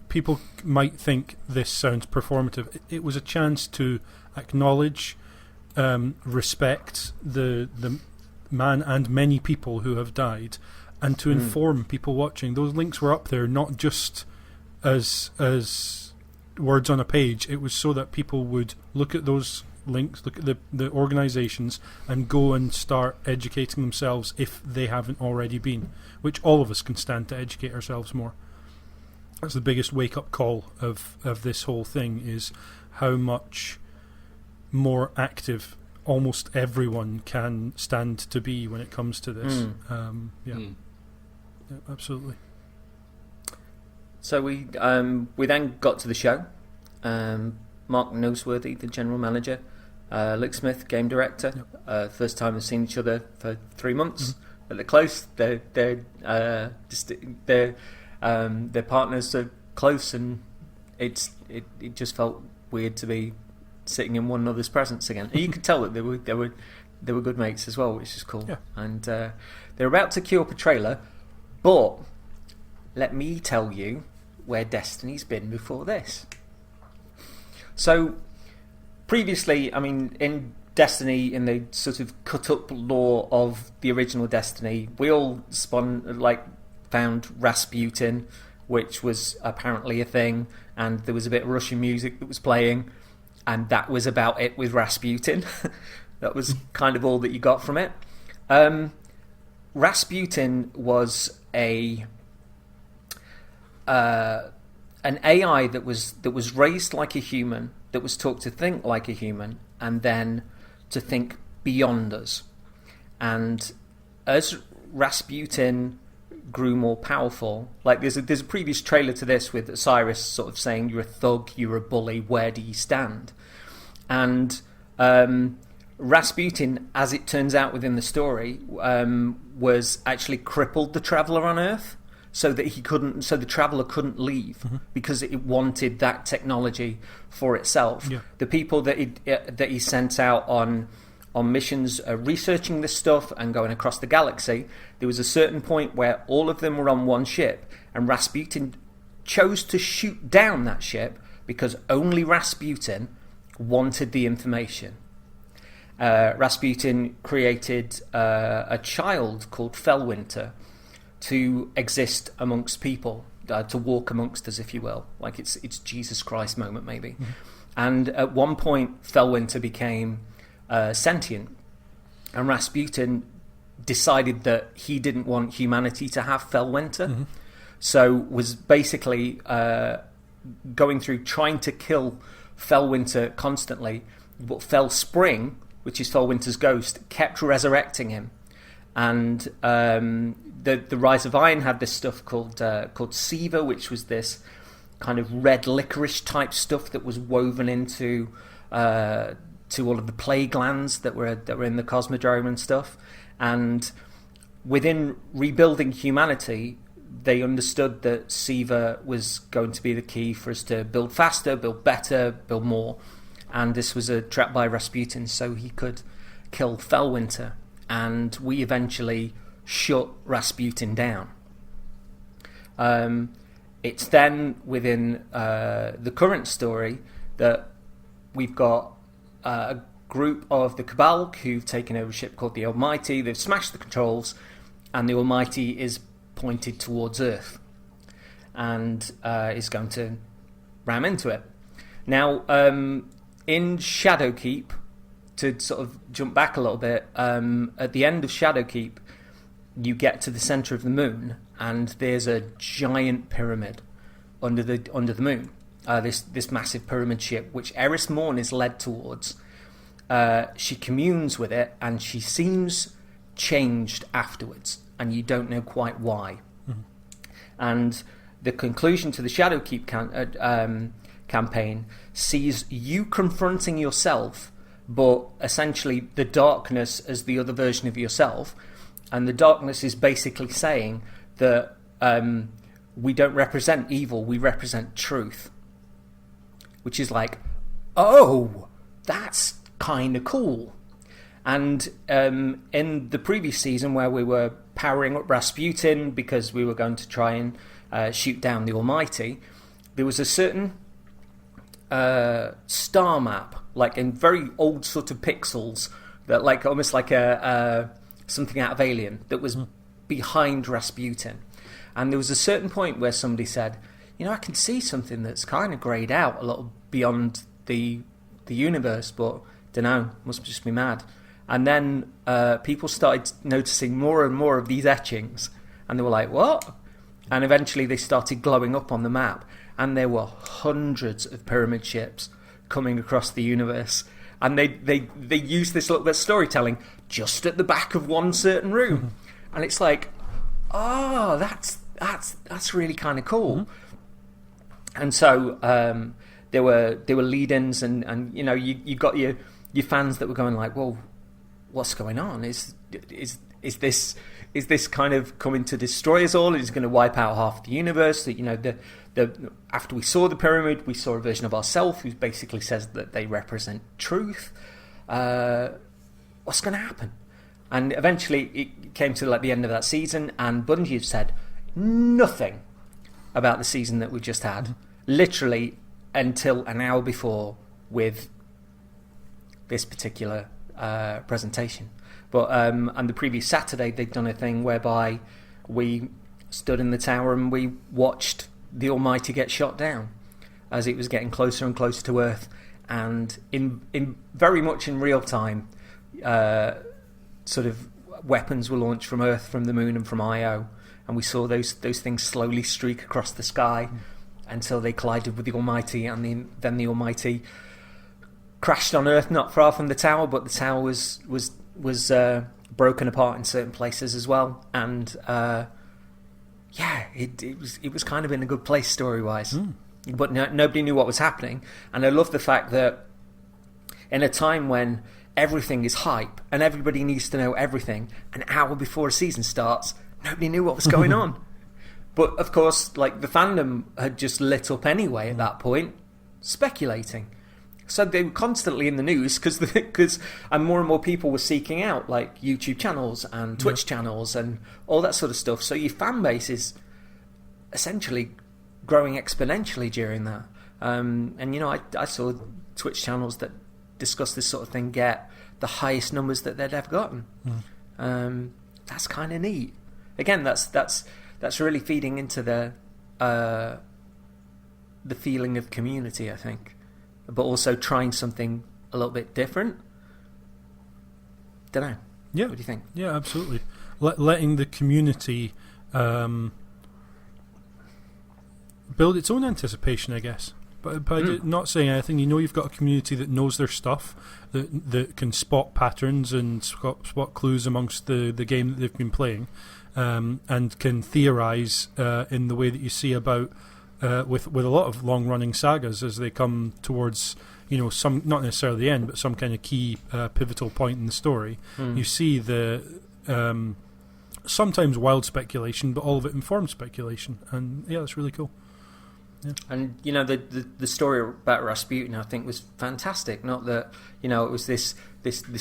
people might think this sounds performative. It was a chance to acknowledge, respect the man and many people who have died, and to inform people watching. Those links were up there not just as words on a page. It was so that people would look at those links, look at the organisations, and go and start educating themselves if they haven't already been, which all of us can stand to educate ourselves more. That's the biggest wake-up call of this whole thing, is how much more active almost everyone can stand to be when it comes to this. Yeah, absolutely.
So we then got to the show. Mark Noseworthy, the general manager, Luke Smith, game director. First time they've seen each other for 3 months. But they're close. Their partners are close, and it just felt weird to be sitting in one another's presence again. And you could tell that they were good mates as well, which is cool. Yeah. And they're about to queue up a trailer, but let me tell you where Destiny's been before this. So previously, I mean, in Destiny, in the sort of cut-up lore of the original Destiny, we all found Rasputin, which was apparently a thing, and there was a bit of Russian music that was playing, and that was about it with Rasputin. That was kind of all that you got from it. Rasputin was an AI that was raised like a human, that was taught to think like a human, and then to think beyond us. And as Rasputin grew more powerful, like there's a previous trailer to this with Osiris sort of saying, "You're a thug, you're a bully, where do you stand?" And Rasputin, as it turns out within the story, was actually crippled the Traveller on Earth, so that the Traveller couldn't leave, because it wanted that technology for itself. Yeah. The people that he sent out on missions researching this stuff and going across the galaxy, there was a certain point where all of them were on one ship, and Rasputin chose to shoot down that ship because only Rasputin wanted the information. Rasputin created a child called Felwinter to exist amongst people, to walk amongst us, if you will. Like it's Jesus Christ moment, maybe. Mm-hmm. And at one point, Felwinter became sentient. And Rasputin decided that he didn't want humanity to have Felwinter. Mm-hmm. So was basically going through trying to kill Felwinter constantly. But Felspring, which is Felwinter's ghost, kept resurrecting him. And the Rise of Iron had this stuff called Siva, which was this kind of red licorice type stuff that was woven into to all of the plague lands that were in the Cosmodrome and stuff. And within rebuilding humanity, they understood that Siva was going to be the key for us to build faster, build better, build more. And this was a trap by Rasputin so he could kill Felwinter. And we eventually shut Rasputin down. It's then within the current story that we've got a group of the Cabal who've taken over a ship called the Almighty. They've smashed the controls, and the Almighty is pointed towards Earth and is going to ram into it. Now, in Shadowkeep, to sort of jump back a little bit, at the end of Shadowkeep, you get to the centre of the moon, and there's a giant pyramid under the moon. This massive pyramid ship, which Eris Morn is led towards. She communes with it, and she seems changed afterwards, and you don't know quite why. Mm-hmm. And the conclusion to the Shadowkeep campaign sees you confronting yourself, but essentially the darkness as the other version of yourself. And the darkness is basically saying that we don't represent evil, we represent truth. Which is like, oh, that's kind of cool. And in the previous season, where we were powering up Rasputin because we were going to try and shoot down the Almighty, there was a certain star map, like in very old sort of pixels, that like almost like a something out of Alien, that was behind Rasputin. And there was a certain point where somebody said, you know, I can see something that's kind of greyed out a little beyond the universe, but don't know, must just be mad. And then people started noticing more and more of these etchings, and they were like, what? And eventually they started glowing up on the map, and there were hundreds of pyramid ships coming across the universe. And they used this little bit of storytelling just at the back of one certain room. Mm-hmm. And it's like, oh, that's really kind of cool. Mm-hmm. And so there were lead-ins, and you know, you got your fans that were going like, well, what's going on? Is this kind of coming to destroy us all? Is it going to wipe out half the universe? That, you know, after we saw the pyramid, we saw a version of ourselves who basically says that they represent truth. What's going to happen? And eventually it came to like the end of that season, and Bungie have said nothing about the season that we just had, literally until an hour before with this particular presentation. But and the previous Saturday they'd done a thing whereby we stood in the tower and we watched the Almighty get shot down as it was getting closer and closer to Earth, and in very much in real time, sort of weapons were launched from Earth, from the Moon, and from Io, and we saw those things slowly streak across the sky until they collided with the Almighty, and then the Almighty crashed on Earth not far from the tower, but the tower was broken apart in certain places as well, and it was kind of in a good place story-wise. But nobody knew what was happening. And I love the fact that in a time when everything is hype and everybody needs to know everything, an hour before a season starts, nobody knew what was going on. But of course, like, the fandom had just lit up anyway at that point, speculating. So they were constantly in the news because and more people were seeking out like YouTube channels and Twitch channels and all that sort of stuff. So your fan base is essentially growing exponentially during that. And I saw Twitch channels that discuss this sort of thing get the highest numbers that they'd ever gotten. That's kind of neat. Again, that's really feeding into the feeling of community, I think, but also trying something a little bit different. Don't know.
Yeah.
What do you think?
Yeah, absolutely. Letting the community build its own anticipation, I guess. But by not saying anything, you've got a community that knows their stuff, that can spot patterns and spot clues amongst the game that they've been playing, and can theorize in the way that you see about with a lot of long running sagas as they come towards some, not necessarily the end, but some kind of key pivotal point in the story. You see the sometimes wild speculation, but all of it informed speculation, and yeah, that's really cool. Yeah. And
the story about Rasputin, I think, was fantastic. Not that it was this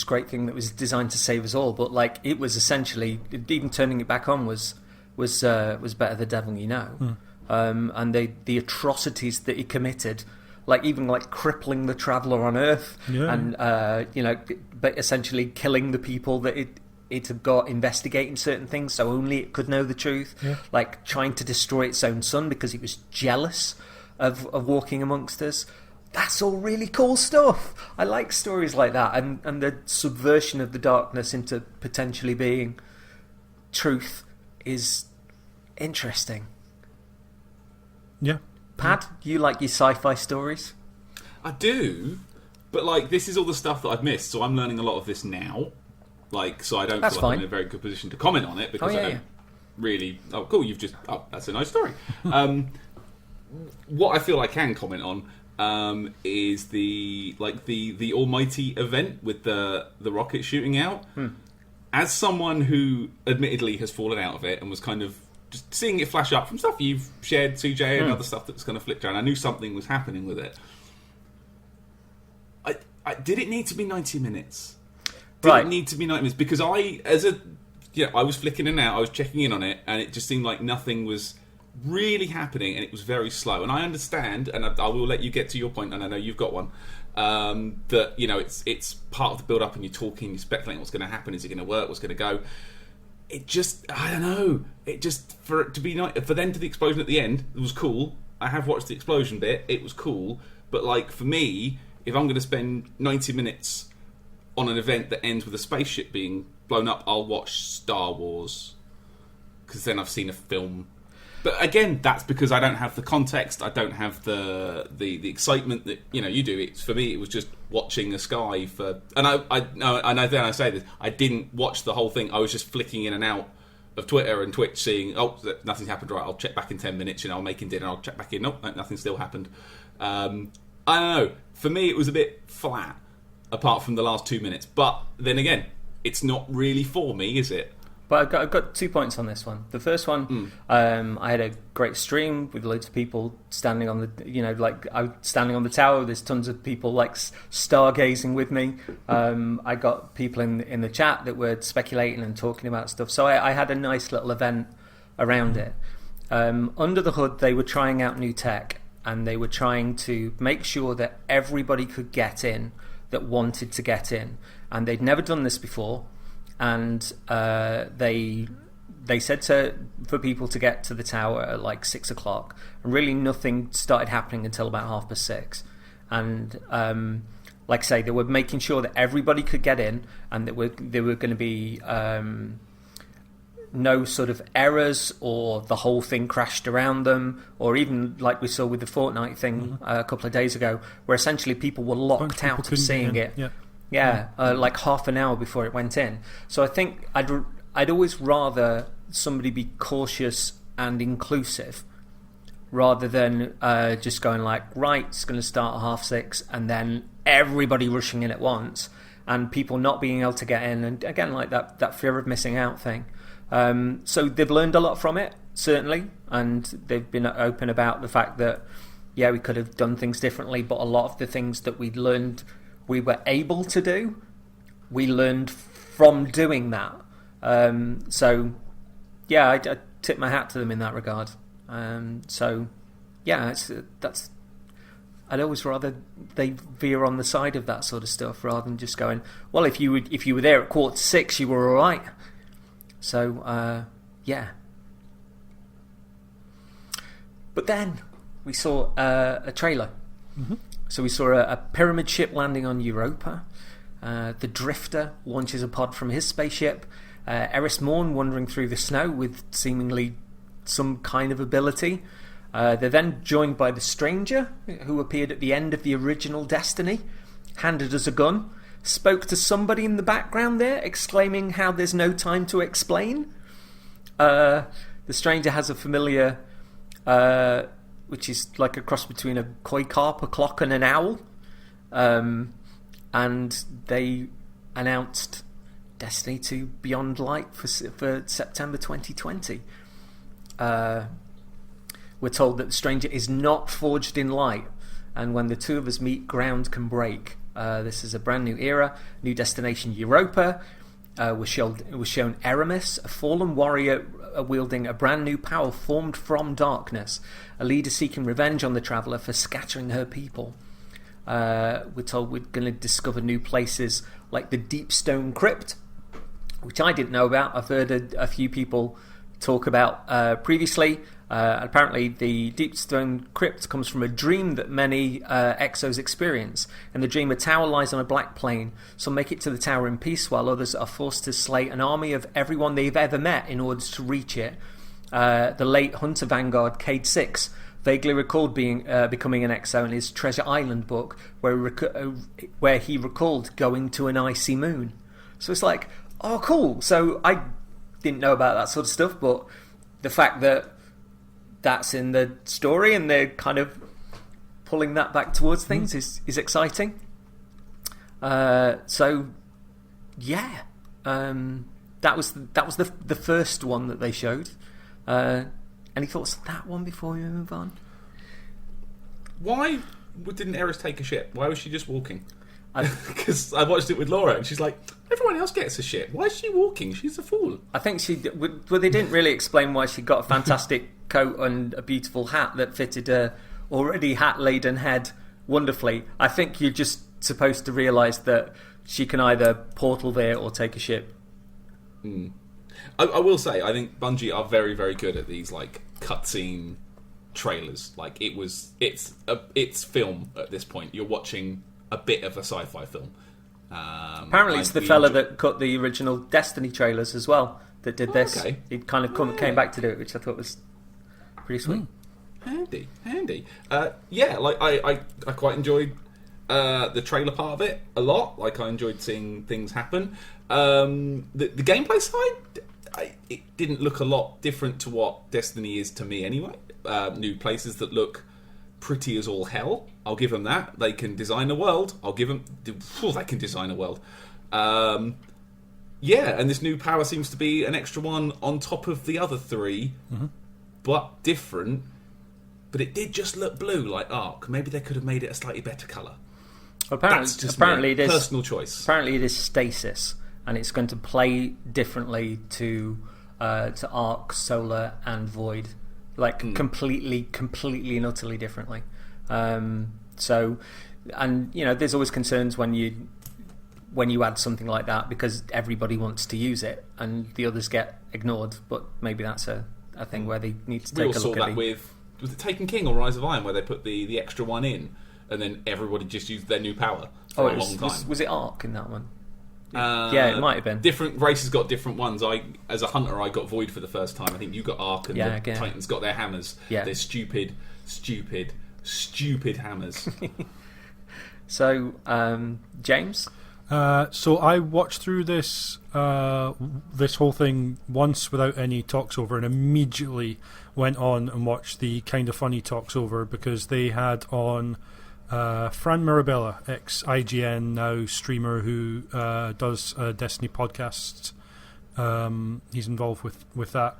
great thing that was designed to save us all, but like it was essentially, even turning it back on was better the devil you know. And the atrocities that he committed, like even like crippling the traveller on Earth, and but essentially killing the people that it had got investigating certain things, so only it could know the truth. Like trying to destroy its own son because he was jealous of walking amongst us. That's all really cool stuff. I like stories like that, and the subversion of the darkness into potentially being truth is interesting.
Yeah.
Pat, you like your sci-fi stories?
I do, but like this is all the stuff that I've missed, so I'm learning a lot of this now. So I don't feel like I'm in a very good position to comment on it because I don't really. Oh, cool! That's a nice story. What I feel I can comment on is the almighty event with the rocket shooting out. As someone who admittedly has fallen out of it and was kind of just seeing it flash up from stuff you've shared, CJ, and other stuff that's kind of flicked around, I knew something was happening with it. I did it need to be 90 minutes? Didn't need to be 90 minutes because I was flicking in and out, I was checking in on it, and it just seemed like nothing was really happening, and it was very slow. And I understand, and I will let you get to your point, and I know you've got one, that it's part of the build up, and you're talking, you're speculating what's going to happen, is it going to work, what's going to go. It just, I don't know. It just for then to the explosion at the end, it was cool. I have watched the explosion bit, it was cool, but like for me, if I'm going to spend 90 minutes on an event that ends with a spaceship being blown up, I'll watch Star Wars because then I've seen a film. But again, that's because I don't have the context. I don't have the excitement that you do. It's for me. It was just watching the sky for. And I say this. I didn't watch the whole thing. I was just flicking in and out of Twitter and Twitch, seeing nothing's happened. Right, I'll check back in 10 minutes. I'm making dinner. I'll check back in. Nope, nothing still happened. I don't know. For me, it was a bit flat. Apart from the last 2 minutes, but then again, it's not really for me, is it?
But I've got 2 points on this one. The first one, I had a great stream with loads of people standing on the, I was standing on the tower. There's tons of people like stargazing with me. I got people in the chat that were speculating and talking about stuff. So I had a nice little event around it. Under the hood, they were trying out new tech, and they were trying to make sure that everybody could get in that wanted to get in, and they'd never done this before, and they said for people to get to the tower at like 6 o'clock, and really nothing started happening until about 6:30. And like I say, they were making sure that everybody could get in, and that there were going to be no sort of errors, or the whole thing crashed around them, or even like we saw with the Fortnite thing a couple of days ago, where essentially people were locked out of seeing it. Like half an hour before it went in. So I think I'd always rather somebody be cautious and inclusive, rather than just going like, right, it's going to start at 6:30, and then everybody rushing in at once, and people not being able to get in, and again, like that fear of missing out thing. So they've learned a lot from it, certainly, and they've been open about the fact that, we could have done things differently, but a lot of the things that we'd learned we were able to do, we learned from doing that. I tip my hat to them in that regard. That's I'd always rather they veer on the side of that sort of stuff rather than just going, well, if you were there at 5:45, you were all right. So yeah. But then we saw a trailer.
Mm-hmm.
So we saw a pyramid ship landing on Europa. The Drifter launches a pod from his spaceship. Eris Morn wandering through the snow with seemingly some kind of ability. They're then joined by the Stranger, who appeared at the end of the original Destiny, handed us a gun, spoke to somebody in the background there, exclaiming how there's no time to explain. The Stranger has a familiar, which is like a cross between a koi carp, a clock, and an owl. And they announced Destiny 2 Beyond Light for September 2020. We're told that the Stranger is not forged in light, and when the two of us meet, ground can break. This is a brand new era, new destination Europa. Was shown Eramis, a fallen warrior wielding a brand new power formed from darkness, a leader seeking revenge on the Traveller for scattering her people. We're told we're going to discover new places like the Deep Stone Crypt, which I didn't know about. I've heard a few people talk about previously. Apparently the Deep Stone Crypt comes from a dream that many Exos experience. In the dream, a tower lies on a black plain. Some make it to the tower in peace, while others are forced to slay an army of everyone they've ever met in order to reach it. The late Hunter Vanguard Cade 6 vaguely recalled becoming an Exo in his Treasure Island book, where he recalled going to an icy moon. So it's like, oh, cool. So I didn't know about that sort of stuff, but the fact that that's in the story and they're kind of pulling that back towards things is exciting. So yeah, that was the first one that they showed. Any thoughts on that one before we move on?
Why didn't Eris take a shit? Why was she just walking? Because I watched it with Laura and she's like, everyone else gets a shit. Why is she walking? She's a fool.
I think well, they didn't really explain why she got a fantastic coat and a beautiful hat that fitted her already hat-laden head wonderfully. I think you're just supposed to realise that she can either portal there or take a ship.
I will say, I think Bungie are very, very good at these like cutscene trailers. Like it's film at this point. You're watching a bit of a sci-fi film.
Apparently, it's the fella that cut the original Destiny trailers as well that did this. Okay. He kind of came back to do it, which I thought was pretty sweet.
Handy. Yeah, like I quite enjoyed the trailer part of it a lot. Like I enjoyed seeing things happen. The gameplay side, it didn't look a lot different to what Destiny is to me anyway. New places that look pretty as all hell. I'll give them that. They can design a world. I'll give them... they can design a world. Yeah, and this new power seems to be an extra one on top of the other three, but different. But it did just look blue, like Arc. Maybe they could have made it a slightly better colour.
Apparently it is
personal choice.
Apparently it is stasis, and it's going to play differently to Arc, Solar, and Void. Like completely and utterly differently. So, and you know, there's always concerns when you add something like that because everybody wants to use it and the others get ignored. But maybe that's a thing where they need to take a look at it. We all saw that
with was it Taken King or Rise of Iron, where they put the extra one in and then everybody just used their new power for a long time.
Was it Arc in that one? Yeah, it might have been.
Different races got different ones. As a hunter, I got Void for the first time. I think you got Arc, and the Titans got their hammers.
Yeah.
They're stupid hammers.
So, James?
So I watched through this whole thing once without any talks over, and immediately went on and watched the Kind of Funny talks over because they had on Fran Mirabella, ex-IGN now streamer who does Destiny podcasts. He's involved with that.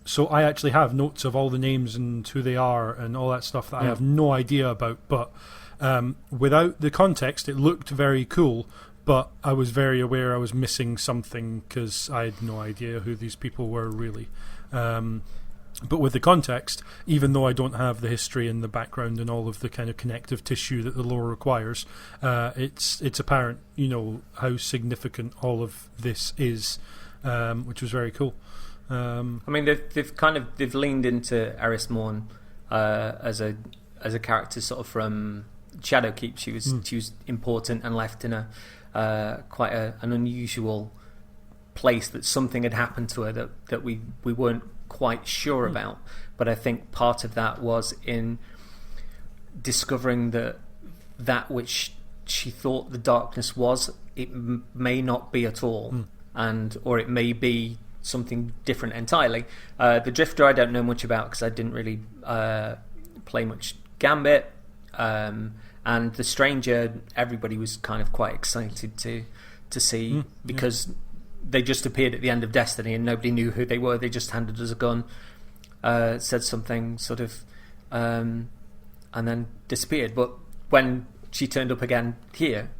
So I actually have notes of all the names and who they are and all that stuff that I have no idea about. But without the context, it looked very cool. But I was very aware I was missing something because I had no idea who these people were really. But with the context, even though I don't have the history and the background and all of the kind of connective tissue that the lore requires, it's apparent, how significant all of this is, which was very cool.
I mean, they've leaned into Eris Morn as a character sort of from Shadowkeep. She was important and left in a quite an unusual place, that something had happened to her that we weren't quite sure about. But I think part of that was in discovering that which she thought the darkness was, it may not be at all, or it may be something different entirely. The Drifter I don't know much about because I didn't really play much Gambit, and the Stranger everybody was kind of quite excited to see, because they just appeared at the end of Destiny and nobody knew who they were. They just handed us a gun, said something sort of, and then disappeared. But when she turned up again here,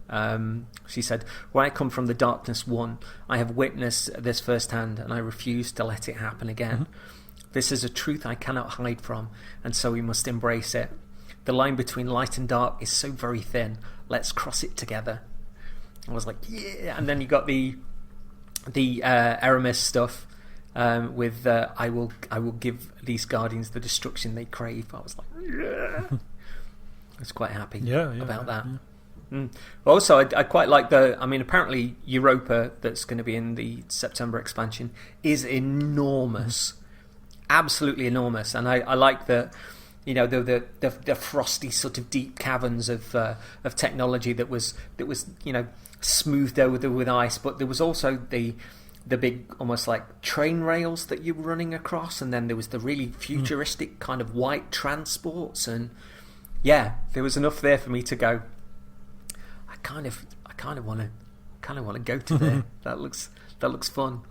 she said, "Where I come from, the Darkness won. I have witnessed this firsthand, and I refuse to let it happen again. This is a truth I cannot hide from, and so we must embrace it. The line between light and dark is so very thin. Let's cross it together." I was like, yeah. And then you got the Aramis stuff with I will give these Guardians the destruction they crave. I was like, yeah. I was quite happy about that. Yeah. Also, I quite like apparently Europa, that's going to be in the September expansion, is enormous, absolutely enormous, and I like the frosty sort of deep caverns of technology that was smoothed over with ice, but there was also the big almost like train rails that you were running across, and then there was the really futuristic kind of white transports, and there was enough there for me to go, I kind of want to go to there. that looks fun.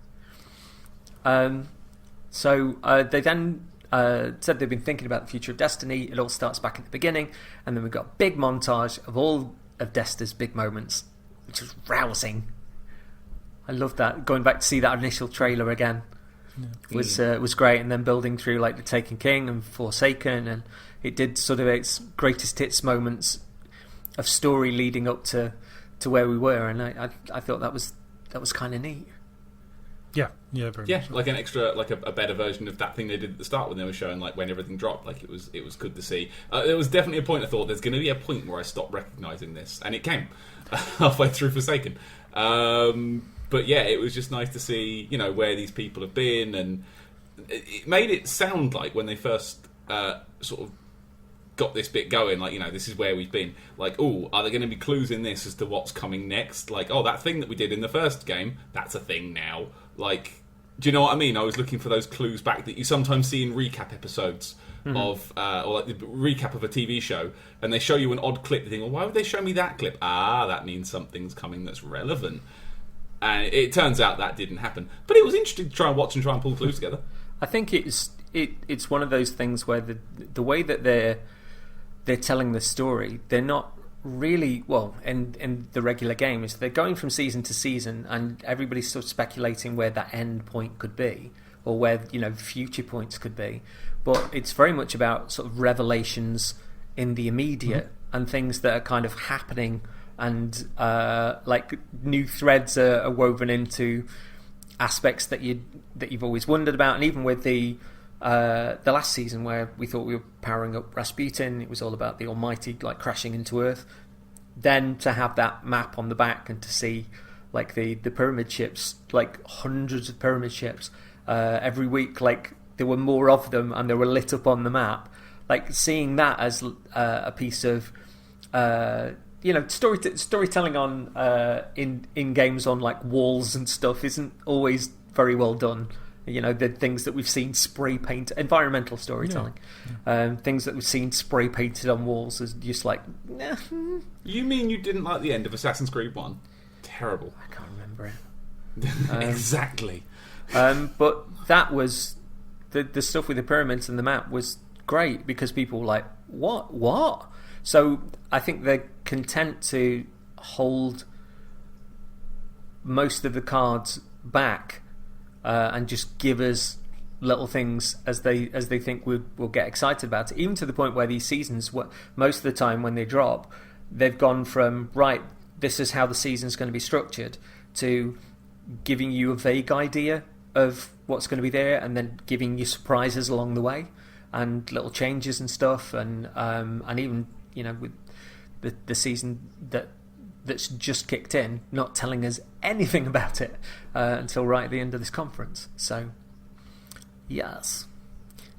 So they then said they've been thinking about the future of Destiny. It all starts back at the beginning, and then we've got a big montage of all of Desta's big moments, which was rousing. I loved that. Going back to see that initial trailer again was great, and then building through like the Taken King and Forsaken, and it did sort of its greatest hits moments of story leading up to where we were, and I thought that was kind of neat.
Yeah, very much so.
Like an extra, like a better version of that thing they did at the start when they were showing like when everything dropped. Like it was good to see. There was definitely a point I thought there's going to be a point where I stopped recognising this, and it came halfway through Forsaken. But yeah, it was just nice to see where these people have been, and it made it sound like when they first sort of got this bit going, like this is where we've been. Like, oh, are there going to be clues in this as to what's coming next? Like, oh, that thing that we did in the first game, that's a thing now. Like, do you know what I mean? I was looking for those clues back that you sometimes see in recap episodes of, or like the recap of a TV show, and they show you an odd clip. You think, well, why would they show me that clip? That means something's coming that's relevant. And it turns out that didn't happen. But it was interesting to try and watch and try and pull clues together.
I think it's one of those things where the way that they're telling the story, they're not really, well, in the regular game, is they're going from season to season, and everybody's sort of speculating where that end point could be, or where future points could be. But it's very much about sort of revelations in the immediate and things that are kind of happening, and like new threads are woven into aspects that you've always wondered about. And even with the last season, where we thought we were powering up Rasputin, it was all about the Almighty like crashing into Earth. Then to have that map on the back and to see like the pyramid ships, like hundreds of pyramid ships every week, like there were more of them and they were lit up on the map. Like seeing that as a piece of storytelling on in games on like walls and stuff isn't always very well done. The things that we've seen spray paint, environmental storytelling, things that we've seen spray painted on walls is just like, nah.
You mean you didn't like the end of Assassin's Creed 1? Terrible.
I can't remember it.
Exactly.
But that was the stuff with the pyramids and the map was great, because people were like, what? So I think they're content to hold most of the cards back and just give us little things as they think we'll get excited about it. Even to the point where these seasons, most of the time when they drop, they've gone from right, this is how the season's going to be structured, to giving you a vague idea of what's going to be there, and then giving you surprises along the way and little changes and stuff, and even with the season that's just kicked in, not telling us anything about it until right at the end of this conference. So yes,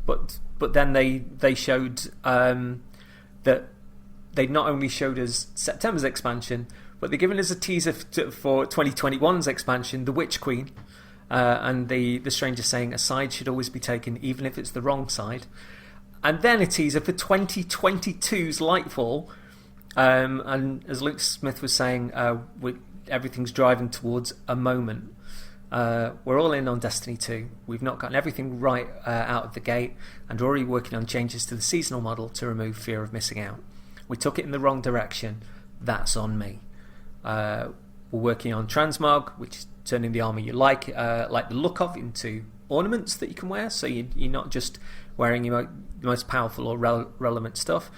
but then they showed that they not only showed us September's expansion, but they're giving us a teaser for 2021's expansion, The Witch Queen. And the stranger saying a side should always be taken, even if it's the wrong side. And then a teaser for 2022's Lightfall. And as Luke Smith was saying, everything's driving towards a moment. We're all in on Destiny 2. We've not gotten everything right out of the gate, and we're already working on changes to the seasonal model to remove fear of missing out. We took it in the wrong direction. That's on me. We're working on transmog, which is turning the armour you like the look of into ornaments that you can wear, so you're not just wearing the most powerful or relevant stuff.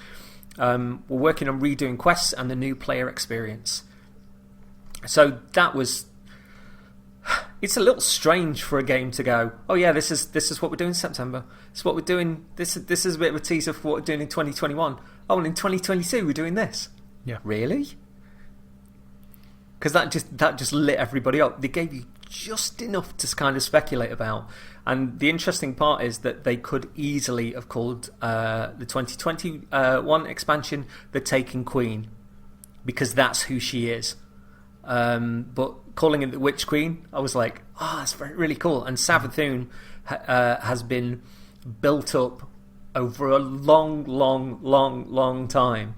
We're working on redoing quests and the new player experience. So that was... It's a little strange for a game to go, oh yeah, this is what we're doing in September. This is what we're doing. This is a bit of a teaser for what we're doing in 2021. Oh, and in 2022 we're doing this.
Yeah.
Really? Because that just lit everybody up. They gave you just enough to kind of speculate about. And the interesting part is that they could easily have called the 2021 expansion The Taken Queen, because that's who she is. But calling it The Witch Queen, I was like, that's really cool. And Savathûn has been built up over a long, long, long, long time.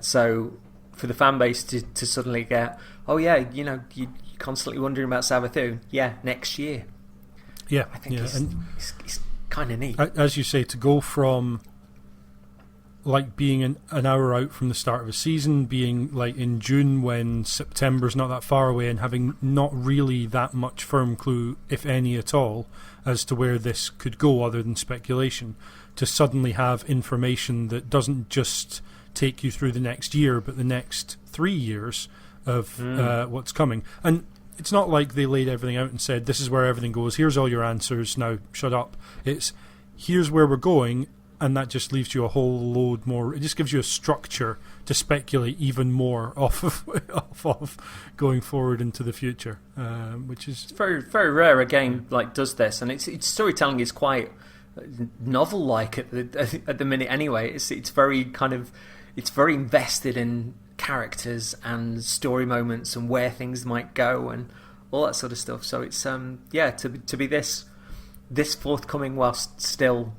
So for the fan base to suddenly get, oh yeah, you're constantly wondering about Savathûn. Yeah, next year.
Yeah,
I think it's kind of neat.
As you say, to go from like being an hour out from the start of a season, being like in June when September's not that far away, and having not really that much firm clue, if any at all, as to where this could go other than speculation, to suddenly have information that doesn't just take you through the next year, but the next 3 years of what's coming. And it's not like they laid everything out and said, this is where everything goes, here's all your answers, now shut up. It's, here's where we're going, and that just leaves you a whole load more. It just gives you a structure to speculate even more off of going forward into the future, which is...
It's very, very rare a game does this, and its storytelling is quite novel-like at the minute anyway. It's very kind of... It's very invested in characters and story moments and where things might go and all that sort of stuff. So it's to be this forthcoming whilst still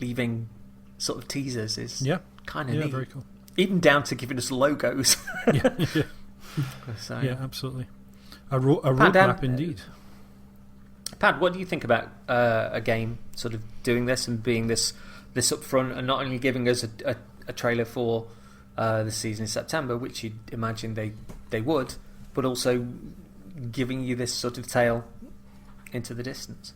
leaving sort of teasers is kind of neat.
Very cool.
Even down to giving us logos.
Yeah.
So,
yeah, absolutely. A roadmap indeed.
Pat, what do you think about a game sort of doing this and being this upfront, and not only giving us a trailer for the season in September, which you'd imagine they would, but also giving you this sort of tale into the distance?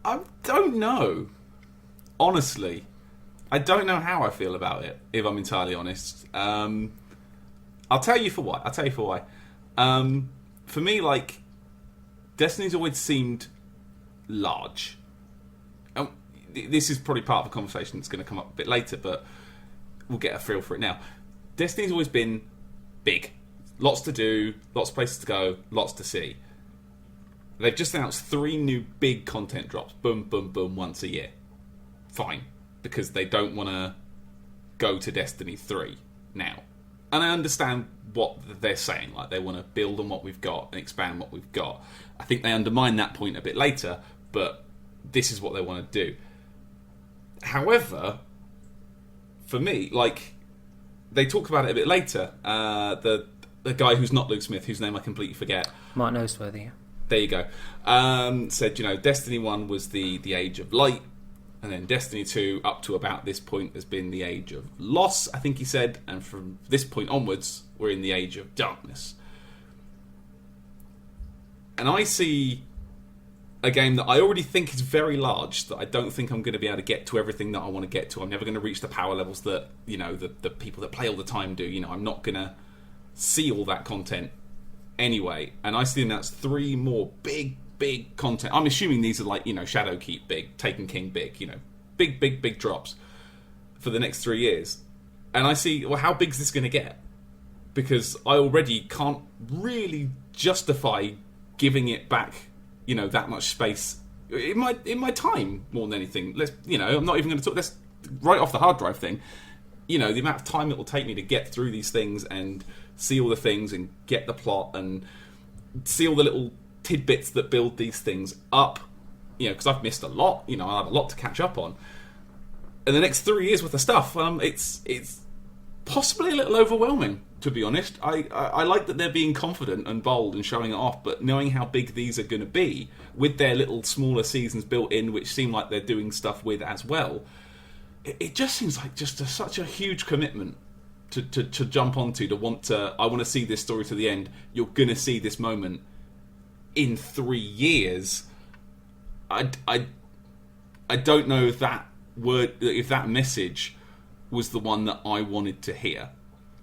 I don't know. Honestly, I don't know how I feel about it, if I'm entirely honest. I'll tell you for why. For me, Destiny's always seemed large. This is probably part of a conversation that's going to come up a bit later, but we'll get a feel for it now. Destiny's always been big. Lots to do, lots of places to go, lots to see. They've just announced 3 new big content drops. Boom, boom, boom, once a year. Fine. Because they don't want to go to Destiny 3 now. And I understand what they're saying. They want to build on what we've got and expand what we've got. I think they undermine that point a bit later, but this is what they want to do. However, for me, they talk about it a bit later. The guy who's not Luke Smith, whose name I completely forget.
Martin Oastworthy.
There you go. Said, Destiny 1 was the age of light, and then Destiny 2, up to about this point, has been the age of loss, I think he said, and from this point onwards, we're in the age of darkness. And I see a game that I already think is very large, that I don't think I'm going to be able to get to everything that I want to get to. I'm never going to reach the power levels that, the people that play all the time do. I'm not going to see all that content anyway. And I see them as 3 more big content. I'm assuming these are like, Shadowkeep big, Taken King big, big drops for the next 3 years. And I see, well, how big is this going to get? Because I already can't really justify giving it back, that much space in my time more than anything. I'm not even going to talk. Let's right off the hard drive thing. The amount of time it will take me to get through these things and see all the things and get the plot and see all the little tidbits that build these things up. Because I've missed a lot. I have a lot to catch up on. And the next 3 years worth of stuff, it's possibly a little overwhelming, to be honest. I like that they're being confident and bold and showing it off, but knowing how big these are going to be, with their little smaller seasons built in, which seem like they're doing stuff with as well, it just seems like such a huge commitment to jump onto, I want to see this story to the end. You're going to see this moment in 3 years. I don't know if that message was the one that I wanted to hear.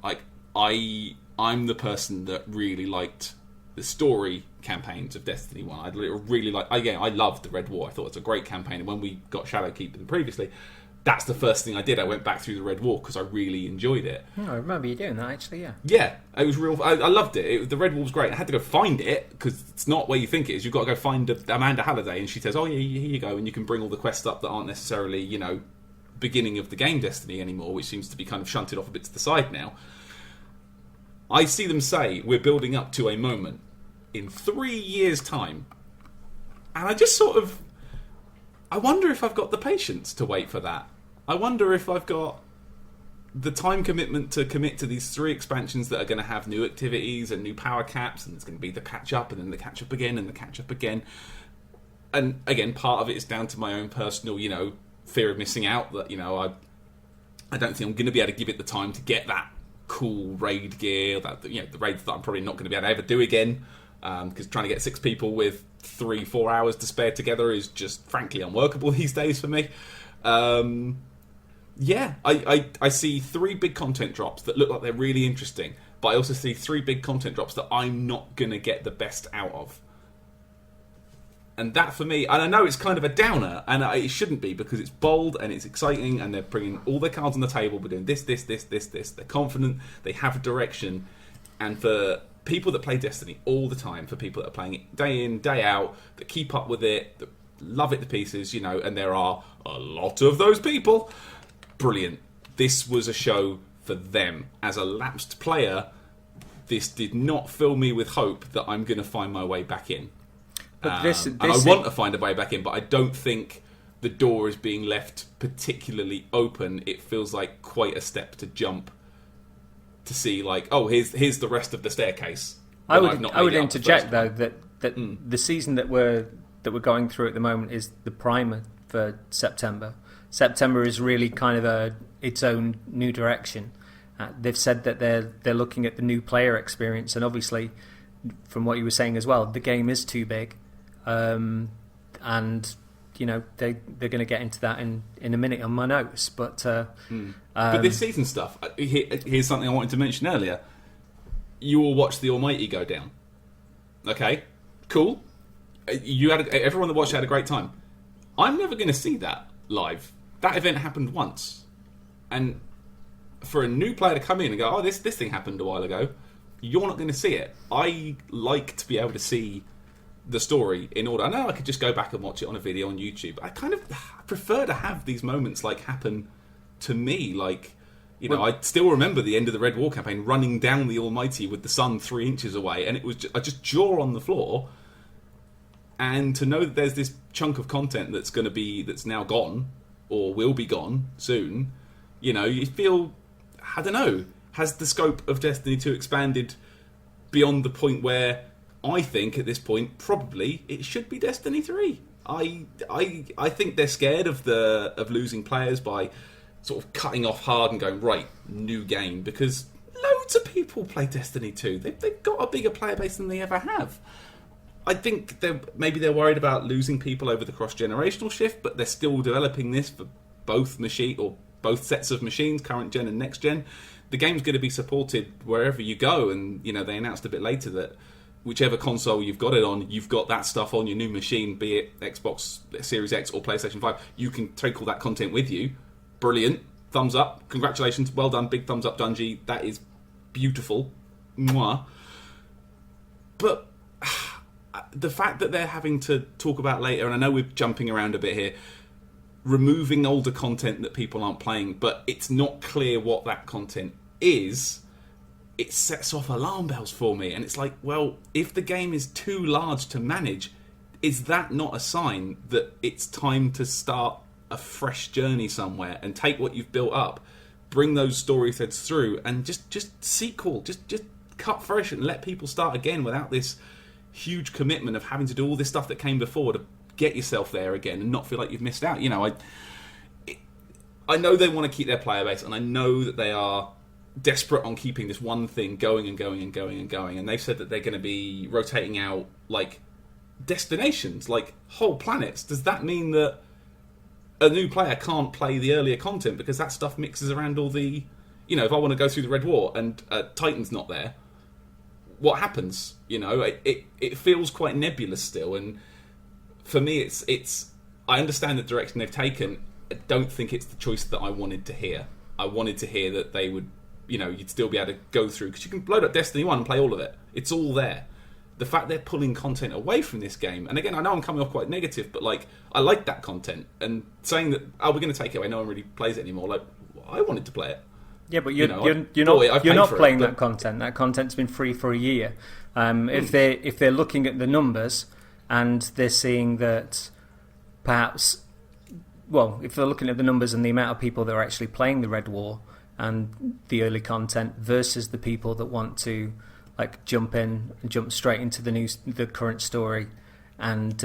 Like, I'm the person that really liked the story campaigns of Destiny 1. I really I loved the Red War. I thought it was a great campaign, and when we got Shadowkeep previously, that's the first thing I did. I went back through the Red War because I really enjoyed it.
Oh, I remember you doing that, actually, yeah.
Yeah, it was real. I loved it. The Red War was great. I had to go find it, because it's not where you think it is. You've got to go find Amanda Halliday, and she says, oh, yeah, here you go, and you can bring all the quests up that aren't necessarily, beginning of the game Destiny anymore, which seems to be kind of shunted off a bit to the side now. I see them say, we're building up to a moment in 3 years' time. And I just I wonder if I've got the patience to wait for that. I wonder if I've got the time commitment to commit to these 3 expansions that are going to have new activities and new power caps, and it's going to be the catch up, and then the catch up again, and the catch up again. And again, part of it is down to my own personal, fear of missing out, that I don't think I'm going to be able to give it the time to get that cool raid gear, that the raids that I'm probably not going to be able to ever do again, because trying to get 6 people with 3-4 hours to spare together is just frankly unworkable these days for me. I see 3 big content drops that look like they're really interesting, but I also see 3 big content drops that I'm not going to get the best out of. And that for me, and I know it's kind of a downer, and it shouldn't be, because it's bold and it's exciting, and they're bringing all their cards on the table. We're doing this. They're confident. They have a direction. And for people that play Destiny all the time, for people that are playing it day in, day out, that keep up with it, that love it to pieces, and there are a lot of those people, brilliant. This was a show for them. As a lapsed player, this did not fill me with hope that I'm going to find my way back in. But and I want to find a way back in, but I don't think the door is being left particularly open. It feels like quite a step to jump to see, like, oh, here's the rest of the staircase.
I would interject though that the season that we're going through at the moment is the primer for September. September is really kind of its own new direction. They've said that they're looking at the new player experience, and obviously, from what you were saying as well, the game is too big. And they're going to get into that in a minute on my notes, but
this season stuff, here's something I wanted to mention earlier. You all watched the Almighty go down. Okay, cool. Everyone that watched had a great time. I'm never going to see that live. That event happened once, and for a new player to come in and go, oh, this thing happened a while ago, you're not going to see it. I like to be able to see the story in order. I know I could just go back and watch it on a video on YouTube. I kind of prefer to have these moments happen to me. I still remember the end of the Red War campaign, running down the Almighty with the sun 3 inches away, and it was I just jaw on the floor. And to know that there's this chunk of content that's now gone or will be gone soon, you feel, I don't know, has the scope of Destiny 2 expanded beyond the point where I think at this point probably it should be Destiny 3. I think they're scared of losing players by sort of cutting off hard and going, right, new game, because loads of people play Destiny 2. They've got a bigger player base than they ever have. I think maybe they're worried about losing people over the cross-generational shift, but they're still developing this for both sets of machines, current gen and next gen. The game's going to be supported wherever you go, and they announced a bit later that whichever console you've got it on, you've got that stuff on your new machine, be it Xbox Series X or PlayStation 5. You can take all that content with you. Brilliant. Thumbs up. Congratulations. Well done. Big thumbs up, Bungie. That is beautiful. Mwah. But the fact that they're having to talk about later, and I know we're jumping around a bit here, removing older content that people aren't playing, but it's not clear what that content is, it sets off alarm bells for me. And it's like, well, if the game is too large to manage, is that not a sign that it's time to start a fresh journey somewhere and take what you've built up, bring those story threads through, and just sequel, just cut fresh and let people start again without this huge commitment of having to do all this stuff that came before to get yourself there again and not feel like you've missed out. I know they want to keep their player base, and I know that they are desperate on keeping this one thing going and going and going and going, and they've said that they're going to be rotating out like destinations, like whole planets. Does that mean that a new player can't play the earlier content because that stuff mixes around all the... if I want to go through the Red War and Titan's not there, what happens? It feels quite nebulous still, and for me it's I understand the direction they've taken. I don't think it's the choice that I wanted to hear. I wanted to hear that they would, you'd still be able to go through, because you can load up Destiny 1 and play all of it. It's all there. The fact they're pulling content away from this game, and again, I know I'm coming off quite negative, but I like that content, and saying that, we're going to take it away, no one really plays it anymore, I wanted to play it.
Yeah, but you're not playing that content. That content's been free for a year. If they're looking at the numbers and they're seeing that perhaps, if they're looking at the numbers and the amount of people that are actually playing the Red War and the early content versus the people that want to jump straight into the current story and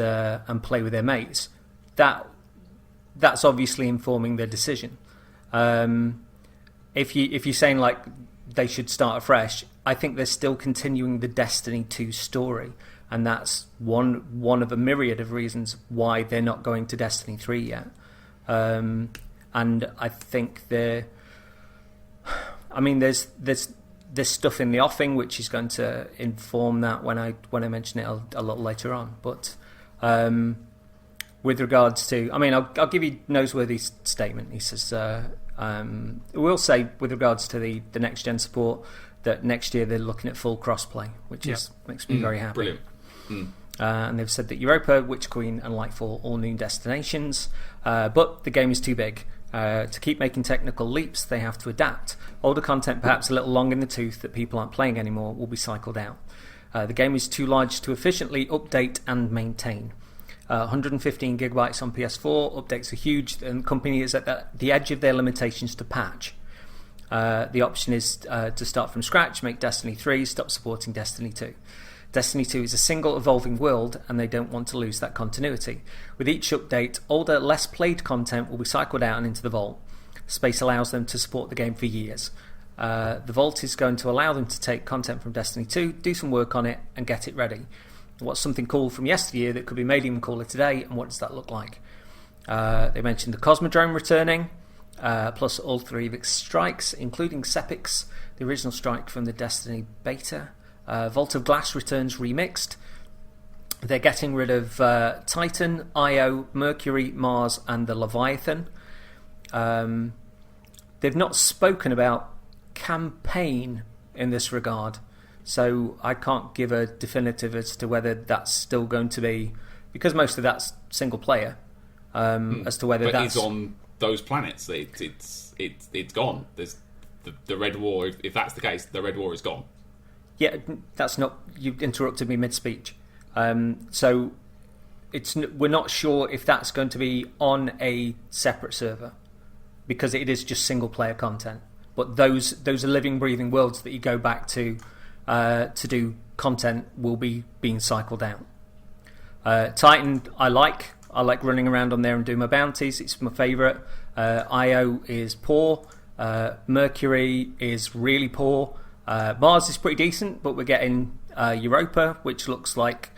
play with their mates, that's obviously informing their decision. If you're saying they should start afresh, I think they're still continuing the Destiny 2 story, and that's one of a myriad of reasons why they're not going to Destiny 3 yet. And I think there's stuff in the offing which is going to inform that when I mention it a little later on. But with regards to, I'll give you Noseworthy's statement. He says, we'll say with regards to the next gen support that next year they're looking at full crossplay, which makes me very happy.
Brilliant.
And they've said that Europa, Witch Queen, and Lightfall all new destinations, but the game is too big. To keep making technical leaps, they have to adapt. Older content, perhaps a little long in the tooth that people aren't playing anymore, will be cycled out. The game is too large to efficiently update and maintain. 115 gigabytes on PS4, updates are huge, and the company is at the edge of their limitations to patch. The option is to start from scratch, make Destiny 3, stop supporting Destiny 2. Destiny 2 is a single evolving world, and they don't want to lose that continuity. With each update, older, less played content will be cycled out and into the vault. Space allows them to support the game for years. The vault is going to allow them to take content from Destiny 2, do some work on it, and get it ready. What's something cool from yesteryear that could be made even cooler today, and what does that look like? They mentioned the Cosmodrome returning, plus all 3 of its strikes, including Sepix, the original strike from the Destiny beta. Vault of Glass returns remixed. They're getting rid of Titan, Io, Mercury, Mars, and the Leviathan. They've not spoken about campaign in this regard, so I can't give a definitive as to whether that's still going to be, because most of that's single player, as to whether
that's... But it's on those planets. It's gone. There's the Red War. If that's the case, the Red War is gone.
Yeah, that's not... You interrupted me mid-speech. So we're not sure if that's going to be on a separate server, because it is just single-player content. But those are living, breathing worlds that you go back to do content will be being cycled out. Titan, I like running around on there and doing my bounties. It's my favourite. Io is poor. Mercury is really poor. Mars is pretty decent, but we're getting Europa, which looks like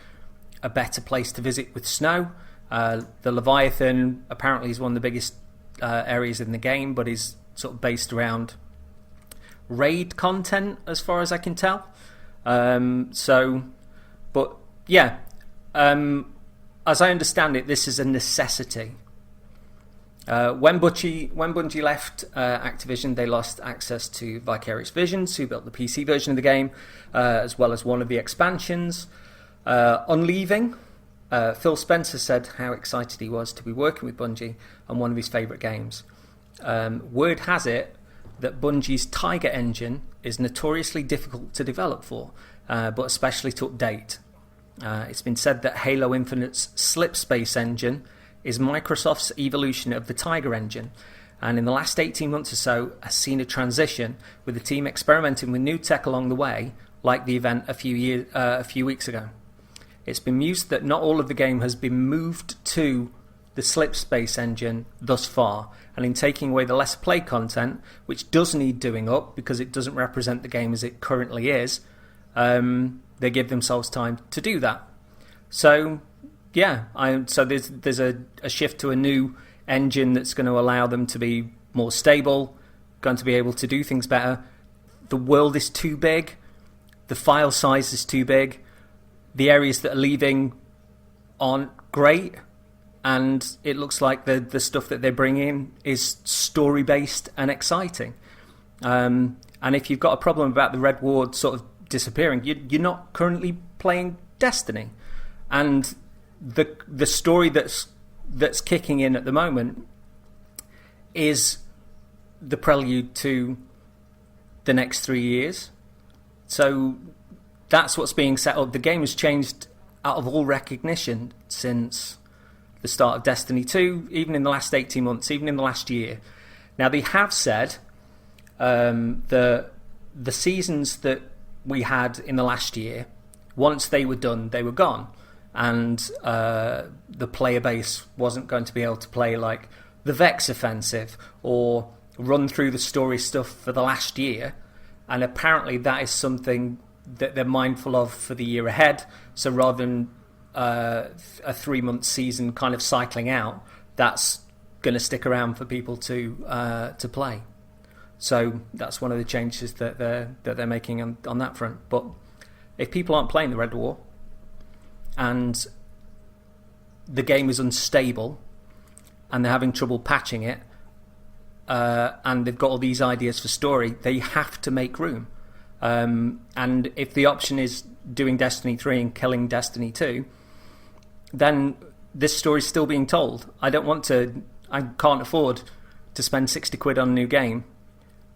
a better place to visit with snow. The Leviathan apparently is one of the biggest areas in the game, but is sort of based around raid content as far as I can tell. But yeah, as I understand it, this is a necessity. When Bungie left Activision, they lost access to Vicarious Visions, who built the PC version of the game, as well as one of the expansions. On leaving, Phil Spencer said how excited he was to be working with Bungie on one of his favourite games. Word has it that Bungie's Tiger engine is notoriously difficult to develop for, but especially to update. It's been said that Halo Infinite's Slipspace engine is Microsoft's evolution of the Tiger engine, and in the last 18 months or so has seen a transition, with the team experimenting with new tech along the way, like the event a few weeks ago. It's been mused that not all of the game has been moved to the Slipspace engine thus far, and in taking away the lesser play content, which does need doing up because it doesn't represent the game as it currently is, they give themselves time to do that. So yeah, so there's a shift to a new engine that's going to allow them to be more stable, going to be able to do things better. The world is too big, the file size is too big, the areas that are leaving aren't great, and it looks like the stuff that they bring in is story-based and exciting. And if you've got a problem about the Red Ward sort of disappearing, you're not currently playing Destiny. And the story that's kicking in at the moment is the prelude to the next 3 years. So that's what's being set up. The game has changed out of all recognition since the start of Destiny 2, even in the last 18 months, even in the last year. Now, they have said the seasons that we had in the last year, once they were done, they were gone. And the player base wasn't going to be able to play like the Vex Offensive or run through the story stuff for the last year. And apparently that is something that they're mindful of for the year ahead. So rather than a 3-month season kind of cycling out, that's going to stick around for people to play. So that's one of the changes that they're making on that front. But if people aren't playing the Red War and the game is unstable and they're having trouble patching it, and they've got all these ideas for story, they have to make room. And if the option is doing Destiny 3 and killing Destiny 2, then this story's still being told. I can't afford to spend 60 quid on a new game,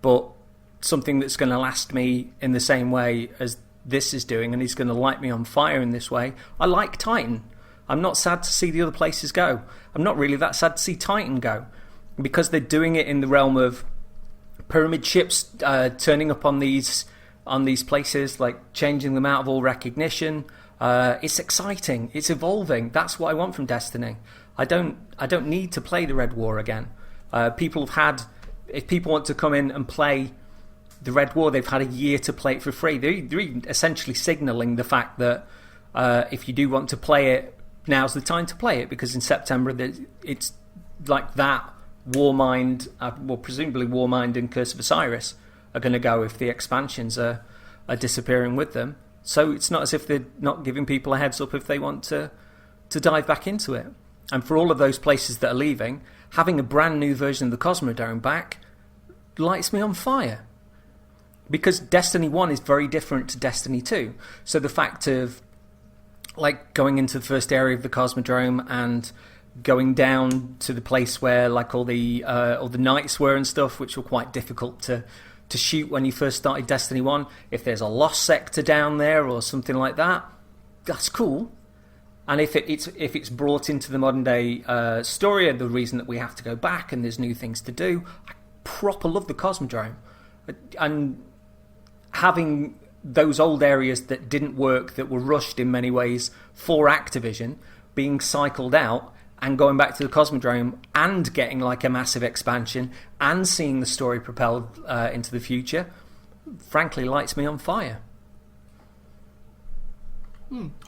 but something that's going to last me in the same way as this is doing, and is going to light me on fire in this way. I like Titan. I'm not sad to see the other places go. I'm not really that sad to see Titan go, because they're doing it in the realm of pyramid ships turning up on these places, like changing them out of all recognition. It's exciting. It's evolving. That's what I want from Destiny. I don't need to play the Red War again. If people want to come in and play the Red War, they've had a year to play it for free. They're essentially signalling the fact that if you do want to play it, now's the time to play it, because in September it's like that Warmind, presumably Warmind and Curse of Osiris are going to go if the expansions are disappearing with them. So it's not as if they're not giving people a heads up if they want to dive back into it. And for all of those places that are leaving, having a brand new version of the Cosmodrome back lights me on fire. Because Destiny 1 is very different to Destiny 2. So the fact of like going into the first area of the Cosmodrome and going down to the place where like all the knights were and stuff, which were quite difficult to shoot when you first started Destiny 1. If there's a lost sector down there or something like that, that's cool. And if it's brought into the modern day story, and the reason that we have to go back and there's new things to do, I proper love the Cosmodrome. And having those old areas that didn't work, that were rushed in many ways for Activision, being cycled out and going back to the Cosmodrome and getting like a massive expansion and seeing the story propelled into the future, frankly lights me on fire.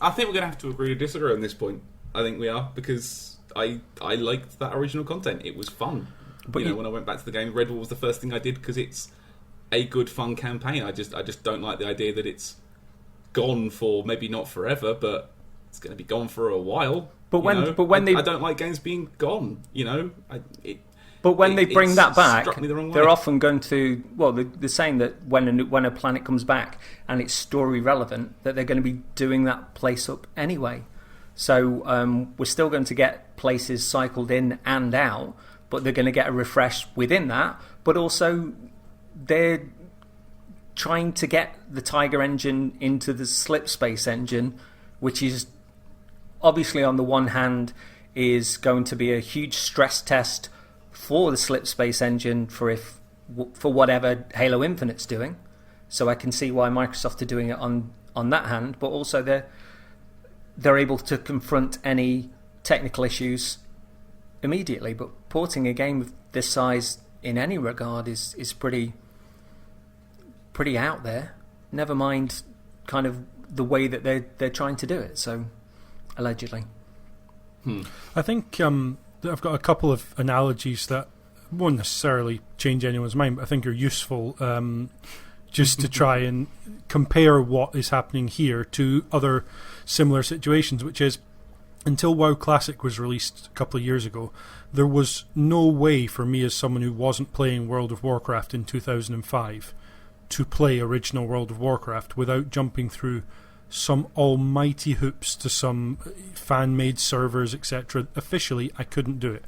I think we're going to have to agree to disagree on this point. I think we are, because I liked that original content. It was fun. But when I went back to the game, Redwall was the first thing I did because it's a good, fun campaign. I just don't like the idea that it's gone for, maybe not forever, but it's going to be gone for a while.
But I
don't like games being gone.
But when they bring that back,
the
they're often going to... Well, they're saying that when a planet comes back and it's story relevant, that they're going to be doing that place up anyway. So we're still going to get places cycled in and out, but they're going to get a refresh within that. But also, they're trying to get the Tiger engine into the Slipspace engine, which is obviously, on the one hand, is going to be a huge stress test for the Slipspace engine for whatever Halo Infinite's doing. So I can see why Microsoft are doing it on that hand, but also they're able to confront any technical issues immediately. But porting a game of this size in any regard is pretty out there. Never mind kind of the way that they're trying to do it. So allegedly.
I think I've got a couple of analogies that won't necessarily change anyone's mind, but I think are useful just to try and compare what is happening here to other similar situations, which is, until WoW Classic was released a couple of years ago, there was no way for me, as someone who wasn't playing World of Warcraft in 2005, to play original World of Warcraft without jumping through some almighty hoops to some fan-made servers, etc. Officially, I couldn't do it.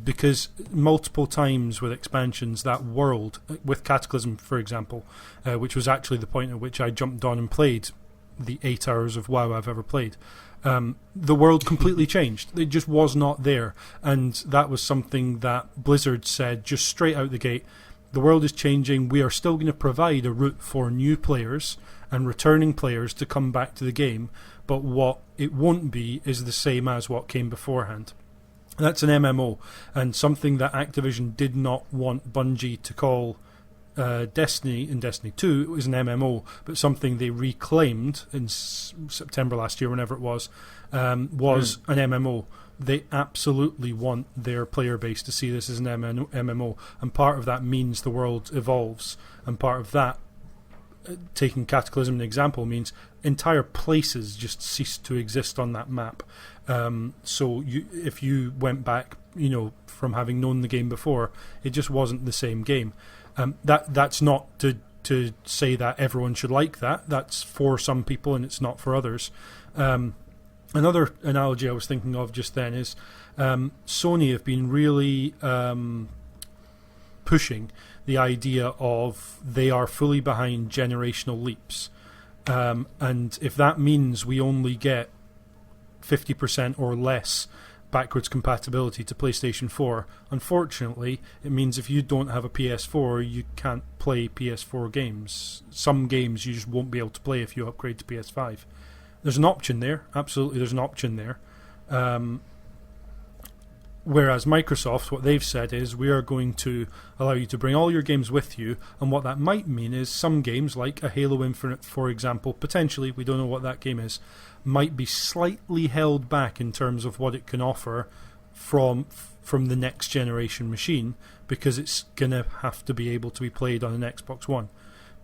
Because multiple times with expansions, that world, with Cataclysm, for example, which was actually the point at which I jumped on and played the 8 hours of WoW I've ever played, the world completely changed. It just was not there. And that was something that Blizzard said just straight out the gate. The world is changing. We are still going to provide a route for new players and returning players to come back to the game, but what it won't be is the same as what came beforehand. That's an MMO, and something that Activision did not want Bungie to call Destiny in Destiny 2. It was an MMO, but something they reclaimed in September last year, whenever it was an MMO. They absolutely want their player base to see this as an MMO, and part of that means the world evolves, and part of that, taking Cataclysm as an example, means entire places just cease to exist on that map. So if you went back, from having known the game before, it just wasn't the same game. That's not to say that everyone should like that. That's for some people and it's not for others. Another analogy I was thinking of just then is Sony have been really pushing the idea of they are fully behind generational leaps. And if that means we only get 50% or less backwards compatibility to PlayStation 4, unfortunately, it means if you don't have a PS4, you can't play PS4 games. Some games you just won't be able to play if you upgrade to PS5. There's an option there. Absolutely, there's an option there. Whereas Microsoft, what they've said is, we are going to allow you to bring all your games with you, and what that might mean is some games, like a Halo Infinite, for example, potentially, we don't know what that game is, might be slightly held back in terms of what it can offer from the next generation machine, because it's going to have to be able to be played on an Xbox One,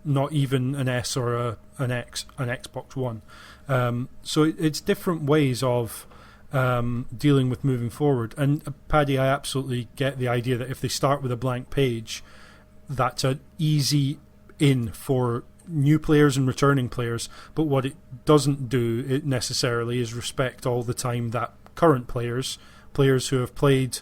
not even an S or an Xbox One. So it's different ways of dealing with moving forward. And Paddy, I absolutely get the idea that if they start with a blank page, that's an easy in for new players and returning players, but what it doesn't do it necessarily is respect all the time that current players who have played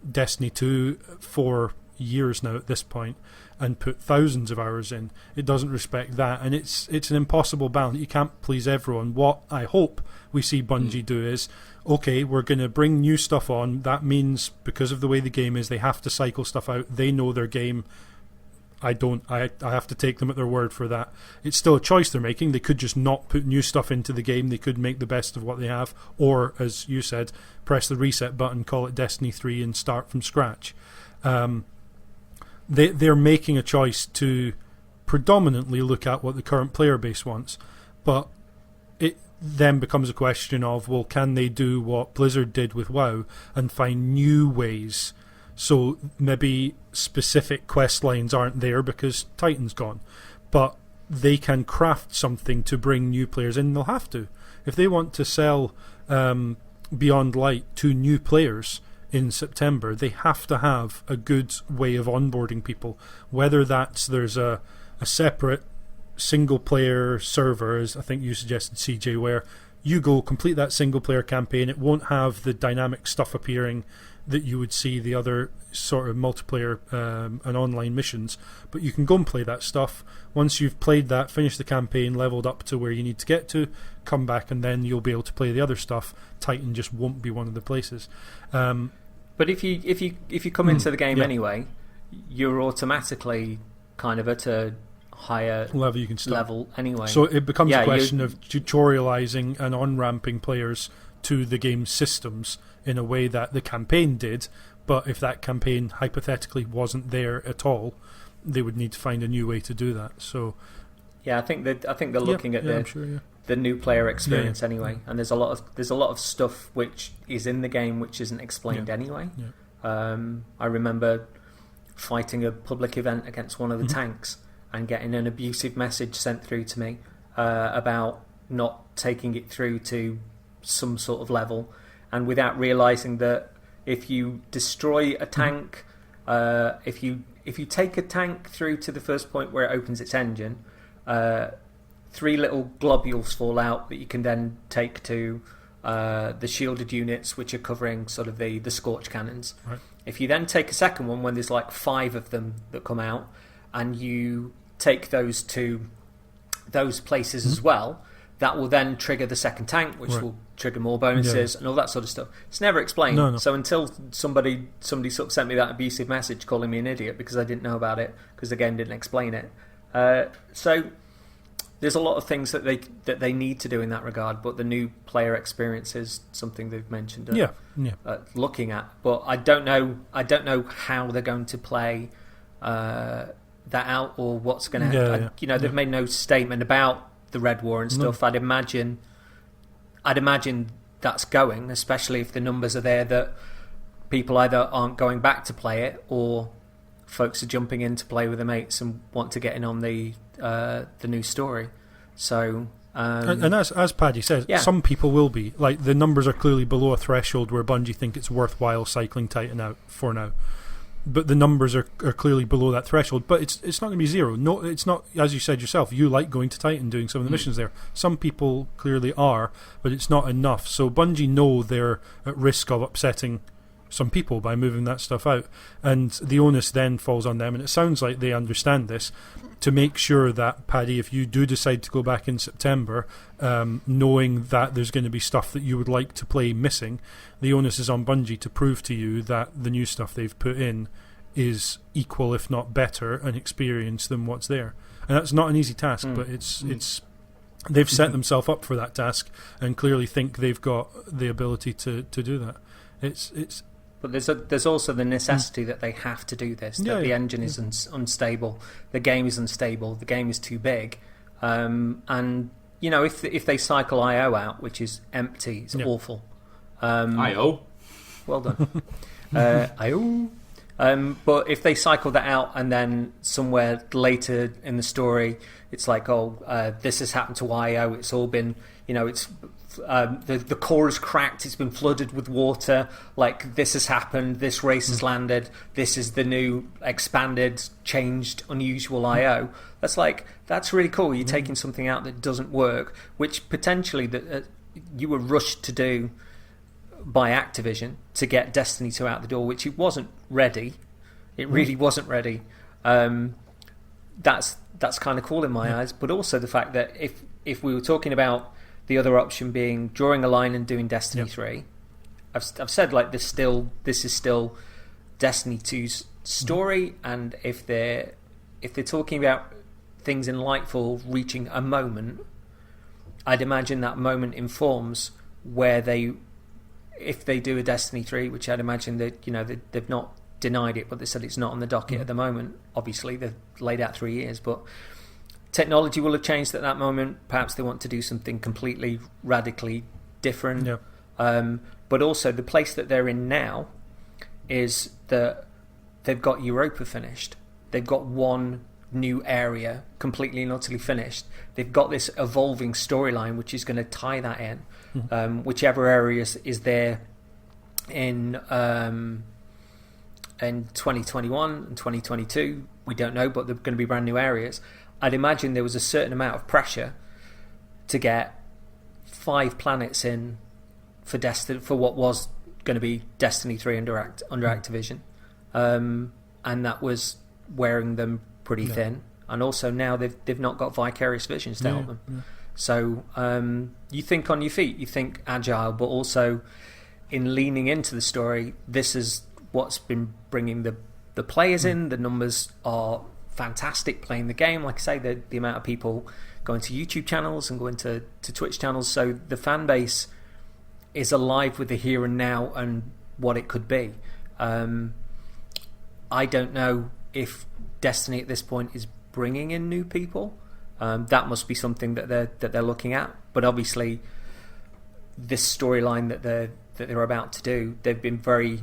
Destiny 2 for years now at this point and put thousands of hours in, it doesn't respect that, and it's an impossible balance. You can't please everyone. What I hope we see Bungie do is, okay, we're going to bring new stuff on. That means because of the way the game is, they have to cycle stuff out. They know their game. I don't. I have to take them at their word for that. It's still a choice they're making. They could just not put new stuff into the game. They could make the best of what they have, or, as you said, press the reset button, call it Destiny 3 and start from scratch. They're making a choice to predominantly look at what the current player base wants, but then becomes a question of, well, can they do what Blizzard did with WoW and find new ways? So maybe specific quest lines aren't there because Titan's gone, but they can craft something to bring new players in. They'll have to. If they want to sell Beyond Light to new players in September, they have to have a good way of onboarding people, whether that's there's a separate single player server, as I think you suggested, CJ, where you go complete that single player campaign. It won't have the dynamic stuff appearing that you would see the other sort of multiplayer and online missions, but you can go and play that stuff. Once you've played that, finished the campaign, leveled up to where you need to get to, come back, and then you'll be able to play the other stuff. Titan just won't be one of the places.
But if you come into the game anyway, you're automatically kind of at a higher
level you can start.
Level anyway.
So it becomes a question of tutorializing and on-ramping players to the game's systems in a way that the campaign did. But if that campaign hypothetically wasn't there at all, they would need to find a new way to do that. So
yeah, I think they're looking at the new player experience anyway, and there's a lot of stuff which is in the game which isn't explained anyway. I remember fighting a public event against one of the tanks and getting an abusive message sent through to me about not taking it through to some sort of level, and without realising that if you destroy a tank, if you take a tank through to the first point where it opens its engine, 3 little globules fall out that you can then take to the shielded units which are covering sort of the scorch cannons.
Right.
If you then take a second one when there's like 5 of them that come out, and you take those to those places as well, that will then trigger the second tank, which will trigger more bonuses and all that sort of stuff. It's never explained.
No.
So until somebody sort of sent me that abusive message calling me an idiot because I didn't know about it, because the game didn't explain it. So there's a lot of things that they need to do in that regard, but the new player experience is something they've mentioned looking at. But I don't know how they're going to play that out, or what's going to they've made no statement about the Red War and stuff. I'd imagine that's going, especially if the numbers are there that people either aren't going back to play it, or folks are jumping in to play with their mates and want to get in on the new story. So
and as Paddy says, some people will be like, the numbers are clearly below a threshold where Bungie think it's worthwhile cycling Titan out for now. But the numbers are clearly below that threshold. But it's not going to be zero. No, it's not. As you said yourself, you like going to Titan, doing some of the missions there. Some people clearly are, but it's not enough. So Bungie know they're at risk of upsetting some people by moving that stuff out, and the onus then falls on them. And it sounds like they understand this, to make sure that, Paddy, if you do decide to go back in September, knowing that there's going to be stuff that you would like to play missing, the onus is on Bungie to prove to you that the new stuff they've put in is equal, if not better, an experience than what's there. And that's not an easy task, but it's they've set themselves up for that task, and clearly think they've got the ability to do that. It's
But there's also the necessity that they have to do this. That the engine is unstable, the game is unstable, the game is too big, and if they cycle IO out, which is empty, it's awful.
IO,
well done, IO. But if they cycle that out and then somewhere later in the story, it's like, this has happened to IO. It's all been, it's. The core is cracked, it's been flooded with water, like this has happened, this race has landed, this is the new expanded, changed, unusual IO. That's really cool. You're taking something out that doesn't work, which potentially you were rushed to do by Activision to get Destiny 2 out the door, which it wasn't ready. It really wasn't ready. That's kind of cool in my eyes, but also the fact that if we were talking about the other option being drawing a line and doing Destiny 3, I've said like this is still Destiny 2's story, and if they're talking about things in Lightfall reaching a moment, I'd imagine that moment informs where if they do a Destiny 3, which I'd imagine that they've not denied it, but they said it's not on the docket at the moment. Obviously they've laid out 3 years, but technology will have changed at that moment. Perhaps they want to do something completely, radically different.
Yeah.
But also the place that they're in now is that they've got Europa finished. They've got one new area completely and utterly finished. They've got this evolving storyline which is going to tie that in. Whichever area is there in 2021 and 2022, we don't know, but they're going to be brand new areas. I'd imagine there was a certain amount of pressure to get 5 planets in for what was going to be Destiny 3 under Activision, and that was wearing them pretty thin. And also now they've not got Vicarious Visions to help them. Yeah. So you think on your feet, you think agile, but also in leaning into the story, this is what's been bringing the players in. The numbers are fantastic playing the game. Like I say, the amount of people going to YouTube channels and going to Twitch channels. So the fan base is alive with the here and now and what it could be. I don't know if Destiny at this point is bringing in new people. That must be something that they're looking at. But obviously, this storyline that they're about to do, they've been very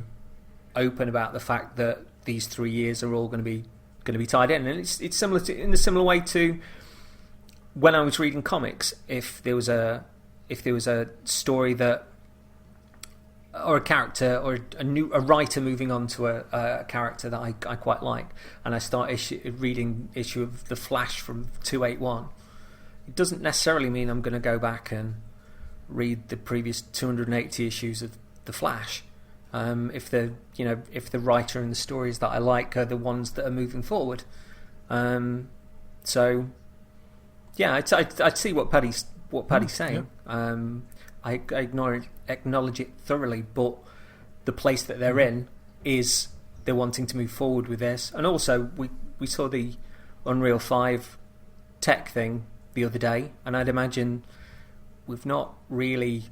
open about the fact that these 3 years are all going to be tied in, and it's similar to, in a similar way to when I was reading comics. If there was a story that, or a character, or a writer moving on to a character that I quite like, and I start reading issue of The Flash from 281, it doesn't necessarily mean I'm going to go back and read the previous 280 issues of The Flash. If the writer and the stories that I like are the ones that are moving forward. So yeah, I'd see what Paddy's saying. Yeah. I acknowledge it thoroughly, but the place that they're in is they're wanting to move forward with this. And also we saw the Unreal 5 tech thing the other day, and I'd imagine we've not really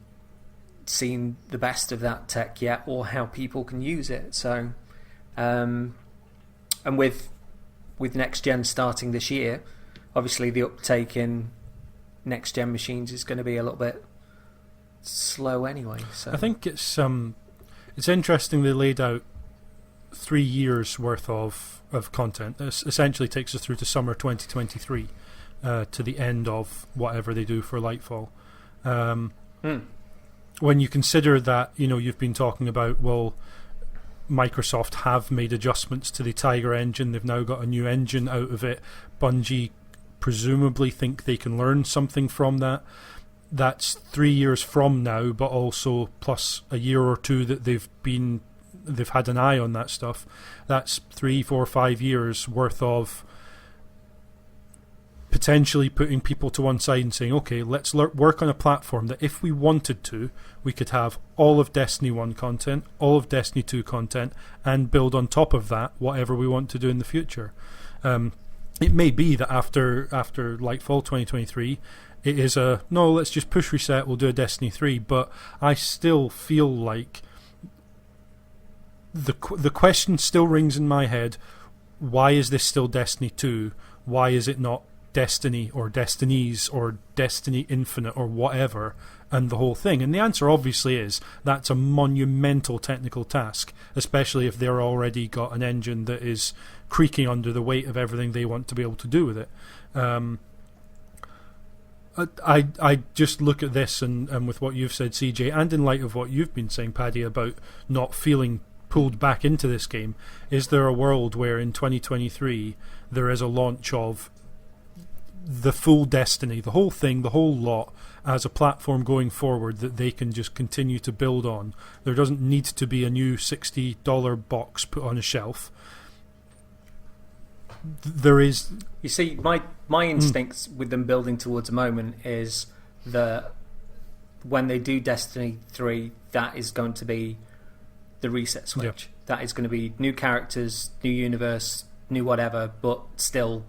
seen the best of that tech yet, or how people can use it. So and with next gen starting this year, obviously the uptake in next gen machines is going to be a little bit slow anyway. So
I think it's interesting they laid out 3 years worth of content. This essentially takes us through to summer 2023, to the end of whatever they do for Lightfall. When you consider that, you've been talking about, well, Microsoft have made adjustments to the Tiger engine. They've now got a new engine out of it. Bungie presumably think they can learn something from that. That's 3 years from now, but also plus a year or two that they've had an eye on that stuff. That's 3, 4, 5 years worth of potentially putting people to one side and saying, okay, let's work on a platform that if we wanted to, we could have all of Destiny 1 content, all of Destiny 2 content, and build on top of that whatever we want to do in the future. It may be that after Lightfall 2023, it is no, let's just push reset, we'll do a Destiny 3, but I still feel like the question still rings in my head, why is this still Destiny 2? Why is it not Destiny or Destinies or Destiny Infinite or whatever, and the whole thing? And the answer obviously is that's a monumental technical task, especially if they're already got an engine that is creaking under the weight of everything they want to be able to do with it. I just look at this and with what you've said, CJ, and in light of what you've been saying, Paddy, about not feeling pulled back into this game, is there a world where in 2023 there is a launch of the full Destiny, the whole thing, the whole lot, as a platform going forward that they can just continue to build on? There doesn't need to be a new $60 box put on a shelf. There is...
You see, my instincts with them building towards a moment is that when they do Destiny 3, that is going to be the reset switch. Yep. That is going to be new characters, new universe, new whatever, but still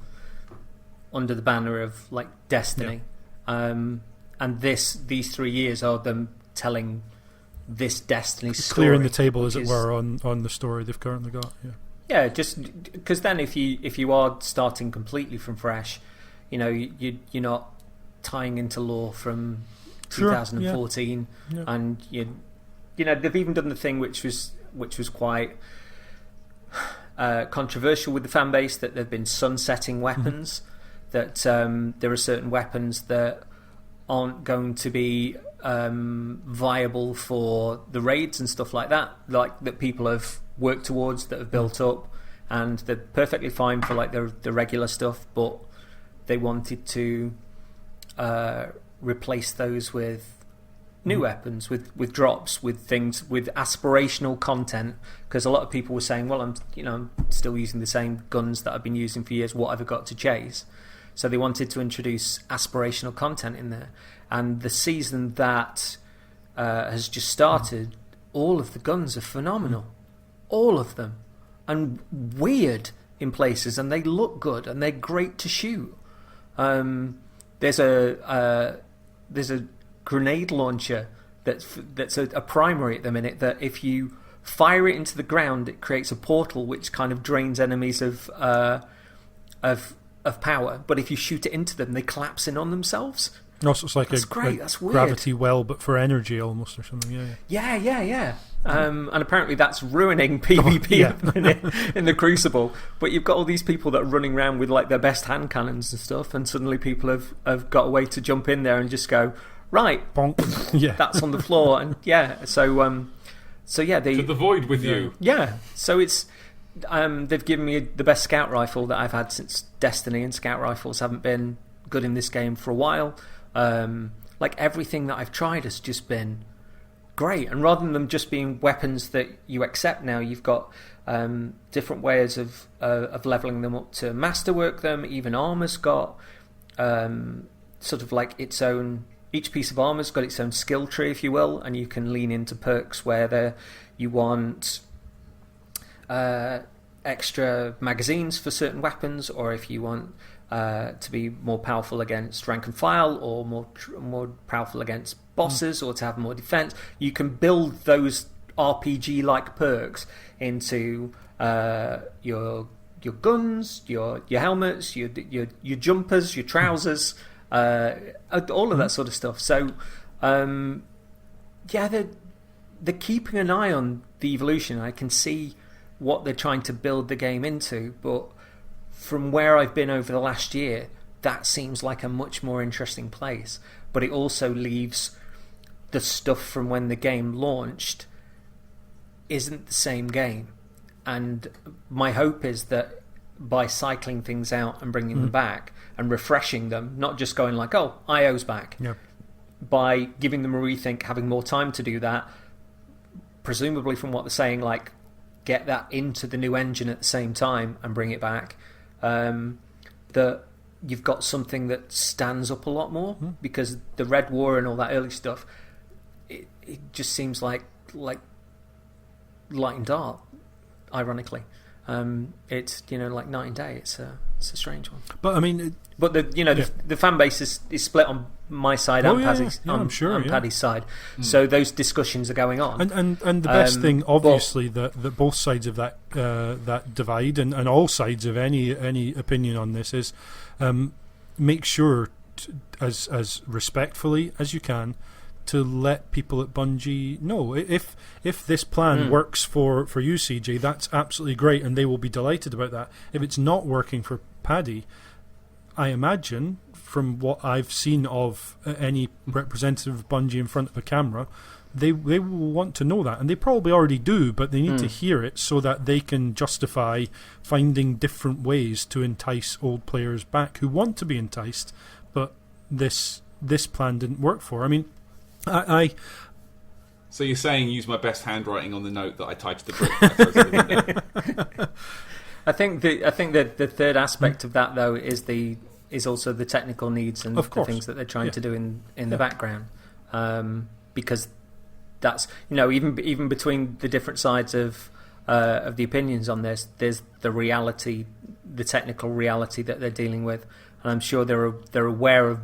under the banner of like Destiny. Yep. And these 3 years are them telling this Destiny story,
clearing the table, as it were, on the story they've currently got. Yeah,
just because then if you are starting completely from fresh, you're not tying into lore from 2014, and they've even done the thing which was quite controversial with the fan base, that they've been sunsetting weapons. That there are certain weapons that aren't going to be viable for the raids and stuff like that, that people have worked towards, that have built up, and they're perfectly fine for the regular stuff, but they wanted to replace those with new weapons, with drops, with things, with aspirational content, because a lot of people were saying, well, I'm still using the same guns that I've been using for years, what have I got to chase? So they wanted to introduce aspirational content in there. And the season that has just started, all of the guns are phenomenal. All of them. And weird in places, and they look good, and they're great to shoot. There's a grenade launcher that's a primary at the minute, that if you fire it into the ground, it creates a portal which kind of drains enemies of power, but if you shoot it into them, they collapse in on themselves.
Also, it's like
that's great. That's weird.
Gravity well, but for energy almost, or something.
Yeah. And apparently that's ruining PvP at the minute in the Crucible. But you've got all these people that are running around with their best hand cannons and stuff, and suddenly people have got a way to jump in there and just go, right,
bonk.
That's on the floor, and so
to the void with you.
Yeah, so it's. They've given me the best scout rifle that I've had since Destiny, and scout rifles haven't been good in this game for a while. Everything that I've tried has just been great, and rather than them just being weapons that you accept now, you've got different ways of leveling them up to masterwork them. Even armor's got sort of its own. Each piece of armor's got its own skill tree, if you will, and you can lean into perks where you want extra magazines for certain weapons, or if you want to be more powerful against rank and file, or more powerful against bosses, or to have more defense, you can build those RPG-like perks into your guns, your helmets, your jumpers, your trousers, all of that sort of stuff. So they're keeping an eye on the evolution. I can see what they're trying to build the game into, but from where I've been over the last year, that seems like a much more interesting place. But it also leaves the stuff from when the game launched isn't the same game. And my hope is that by cycling things out and bringing them back and refreshing them, not just going IO's back, by giving them a rethink, having more time to do that, presumably from what they're saying, get that into the new engine at the same time and bring it back, that you've got something that stands up a lot more, because the Red War and all that early stuff, it just seems like light and dark, ironically. It's like night and day. It's a strange one.
But I mean,
the fan base is split on my side and Paddy's, Paddy's side. So those discussions are going on.
And the best thing, obviously, that both sides of that divide, and all sides of any opinion on this is, make sure as respectfully as you can to let people at Bungie know. If this plan works for you, CJ, that's absolutely great, and they will be delighted about that. If it's not working for Paddy, I imagine, from what I've seen of any representative of Bungie in front of a camera, they will want to know that, and they probably already do, but they need to hear it so that they can justify finding different ways to entice old players back who want to be enticed, but this plan didn't work for. I mean,
So you're saying use my best handwriting on the note that I tied to the brick?
I think that the third aspect of that, though, is also the technical needs and the things that they're trying to do in the background, because that's even between the different sides of the opinions on this, there's the reality, the technical reality that they're dealing with, and I'm sure they're aware of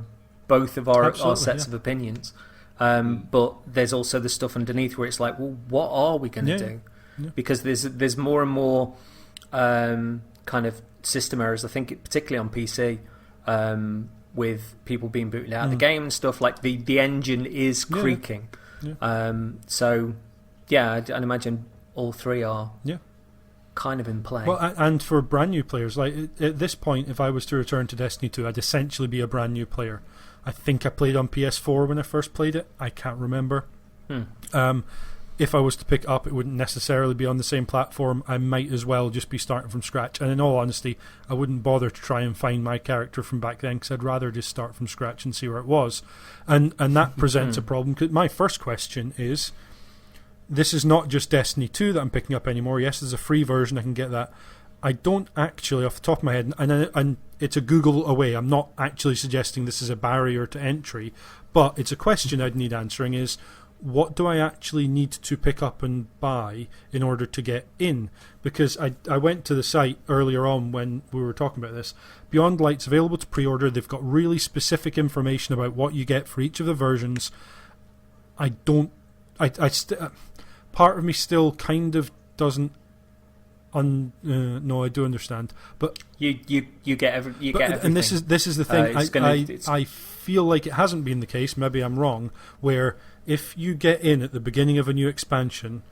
both of our sets of opinions. But there's also the stuff underneath where it's like, well, what are we going to do? Yeah. Because there's more and more kind of system errors. I think particularly on PC, with people being booted out of the game and stuff. Like the engine is creaking. So yeah, I'd imagine all three are kind of in play.
Well, and for brand new players, like at this point, if I was to return to Destiny 2, I'd essentially be a brand new player. I think I played on PS4 when I first played it. I can't remember. If I was to pick it up, it wouldn't necessarily be on the same platform. I might as well just be starting from scratch. And in all honesty, I wouldn't bother to try and find my character from back then, because I'd rather just start from scratch and see where it was. And that presents a problem. 'Cause my first question is, this is not just Destiny 2 that I'm picking up anymore. Yes, there's a free version. I can get that. I don't actually, off the top of my head, and it's a Google away. I'm not actually suggesting this is a barrier to entry, but it's a question I'd need answering is, what do I actually need to pick up and buy in order to get in? Because I went to the site earlier on when we were talking about this. Beyond Light's available to pre-order. They've got really specific information about what you get for each of the versions. Part of me still kind of doesn't. No, I do understand, but
you get everything.
And this is the thing. I feel like it hasn't been the case. Maybe I'm wrong. Where if you get in at the beginning of a new expansion,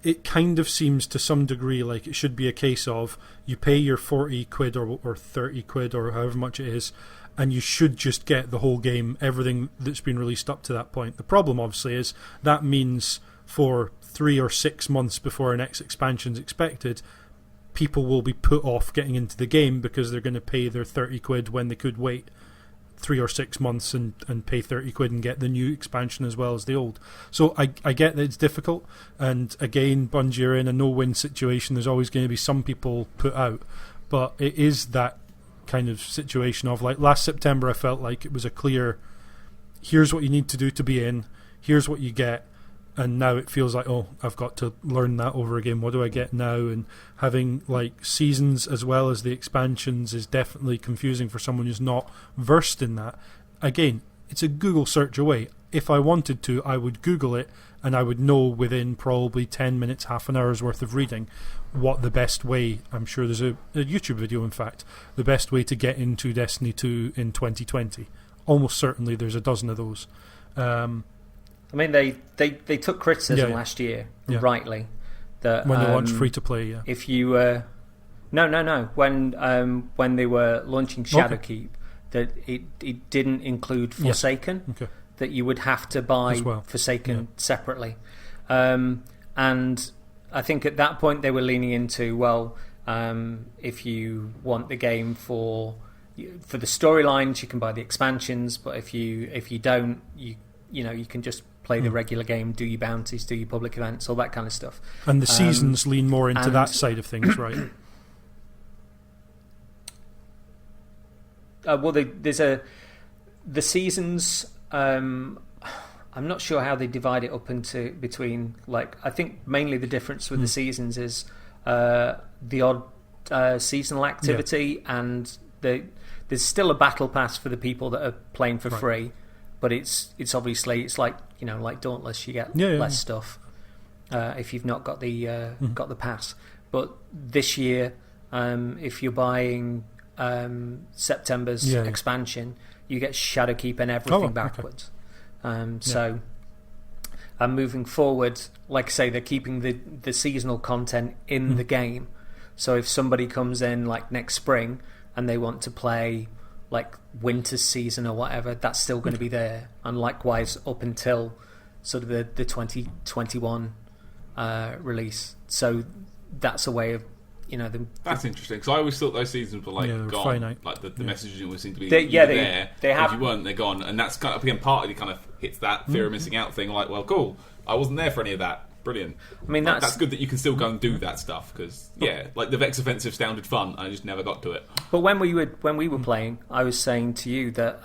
it kind of seems to some degree like it should be a case of you pay your 40 quid or 30 quid or however much it is, and you should just get the whole game, everything that's been released up to that point. The problem, obviously, is that means for 3 or 6 months before our next expansion is expected, people will be put off getting into the game because they're going to pay their 30 quid when they could wait 3 or 6 months and pay 30 quid and get the new expansion as well as the old. So I get that it's difficult, and again, Bungie are in a no-win situation. There's always going to be some people put out, but it is that kind of situation of, like, last September I felt like it was a clear, here's what you need to do to be in, here's what you get. And now it feels like, oh, I've got to learn that over again. What do I get now? And having like seasons as well as the expansions is definitely confusing for someone who's not versed in that. Again, it's a Google search away. If I wanted to, I would Google it, and I would know within probably 10 minutes, half an hour's worth of reading, what the best way, I'm sure there's a YouTube video, in fact, the best way to get into Destiny 2 in 2020. Almost certainly there's a dozen of those.
I mean, they took criticism last year, rightly, that
when they launched free to play. Yeah.
If you no, when they were launching Shadowkeep, that it didn't include Forsaken.
Okay.
That you would have to buy Forsaken separately, and I think at that point they were leaning into if you want the game for the storylines, you can buy the expansions, but if you don't, you can just play the regular game, do your bounties, do your public events, all that kind of stuff.
And the seasons lean more into that side of things, right?
Well, there's the seasons. I'm not sure how they divide it up into between. Like, I think mainly the difference with the seasons is the odd seasonal activity, and there's still a battle pass for the people that are playing for free. But it's obviously like like Dauntless, you get less stuff if you've not got the pass. But this year, if you're buying September's expansion, you get Shadowkeep and everything backwards. So moving forward, like I say, they're keeping the seasonal content in the game. So if somebody comes in like next spring and they want to play like winter season or whatever, that's still going to be there, and likewise up until sort of the 2021 release. So that's a way of
that's interesting, because I always thought those seasons were gone, finite. Like the messages always seem to be there.
They have.
If you weren't, they're gone, and that's kind of, again, partly kind of hits that fear of missing out thing. Like, well, cool, I wasn't there for any of that. Brilliant.
I mean,
that's good that you can still go and do that stuff, because like the Vex offensive sounded fun. I just never got to it.
But when we were playing, I was saying to you that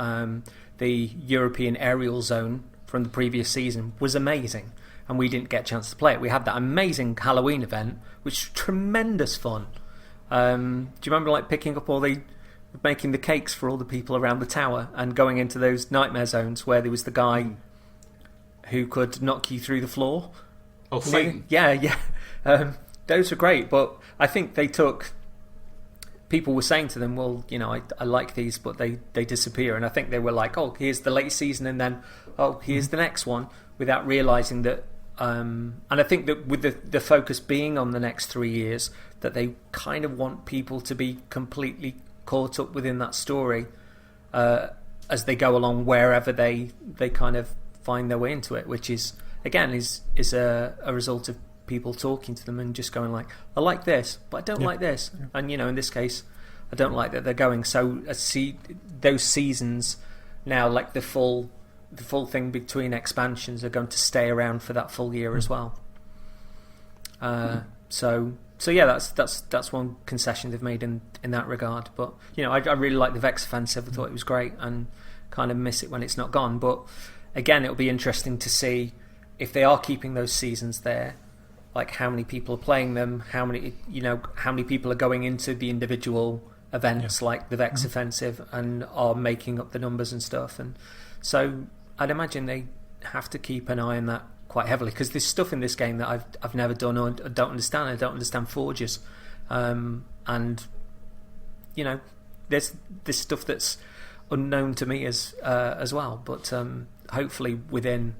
the European aerial zone from the previous season was amazing, and we didn't get a chance to play it. We had that amazing Halloween event, which was tremendous fun. Do you remember like picking up making the cakes for all the people around the tower and going into those nightmare zones where there was the guy who could knock you through the floor?
Oh, Satan.
Yeah. Those were great, but I think they took people were saying to them, well, I like these, but they disappear. And I think they were like, oh, here's the late season, and then, oh, here's the next one, without realising that. And I think that with the focus being on the next 3 years, that they kind of want people to be completely caught up within that story as they go along, wherever they kind of find their way into it, which is, again, is a result of people talking to them and just going like, I like this, but I don't like this. And in this case, I don't like that they're going. So I see those seasons now, like the full thing between expansions, are going to stay around for that full year as well. So yeah, that's one concession they've made in that regard. But I really like the Vex offensive. I thought it was great, and kind of miss it when it's not gone. But again, it'll be interesting to see if they are keeping those seasons there, like how many people are playing them, how many people are going into the individual events like the Vex offensive and are making up the numbers and stuff. And so I'd imagine they have to keep an eye on that quite heavily, because there's stuff in this game that I've never done or don't understand. I don't understand forges, and there's this stuff that's unknown to me as well. But hopefully, within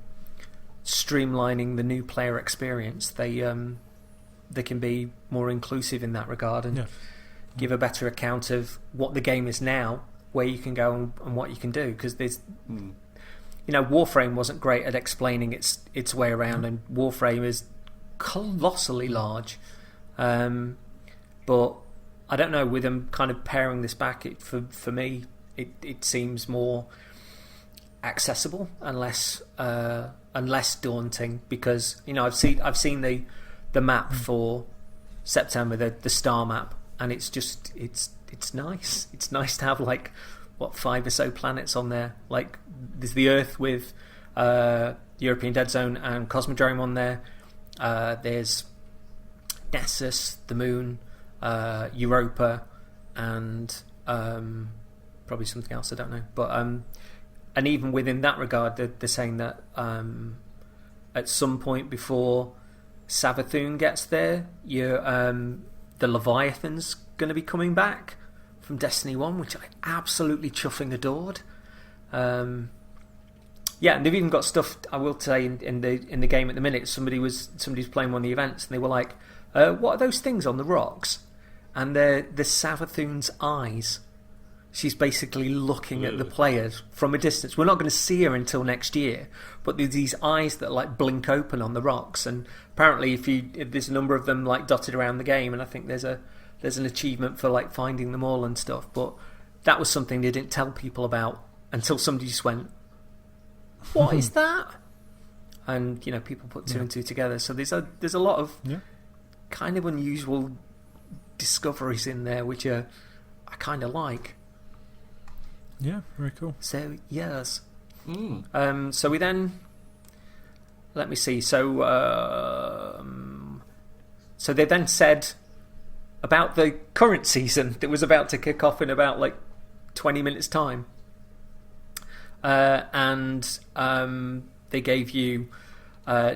streamlining the new player experience, they can be more inclusive in that regard and give a better account of what the game is now, where you can go and what you can do. Because there's Warframe wasn't great at explaining its way around, and Warframe is colossally large. But I don't know, with them kind of paring this back, for me, it seems more accessible and less daunting, because I've seen the map for September, the star map, and it's nice. It's nice to have like 5 or so planets on there. Like there's the Earth with European Dead Zone and Cosmodrome on there. There's Nessus, the Moon, Europa, and probably something else I don't know. But and even within that regard, they're saying that at some point before Savathûn gets there, the Leviathan's going to be coming back from Destiny 1, which I absolutely chuffing adored. And they've even got stuff, I will say, in the game at the minute. Somebody's playing one of the events, and they were like, what are those things on the rocks? And they're the Savathûn's eyes. She's basically looking at the players from a distance. We're not going to see her until next year, but there's these eyes that like blink open on the rocks, and apparently if there's a number of them like dotted around the game, and I think there's an achievement for like finding them all and stuff. But that was something they didn't tell people about until somebody just went, what is that? And people put two and two together. So there's a lot of kind of unusual discoveries in there, which I kind of like.
Yeah, very cool.
So yes. So we then, let me see. So they then said about the current season that was about to kick off in about like 20 minutes time, and they gave you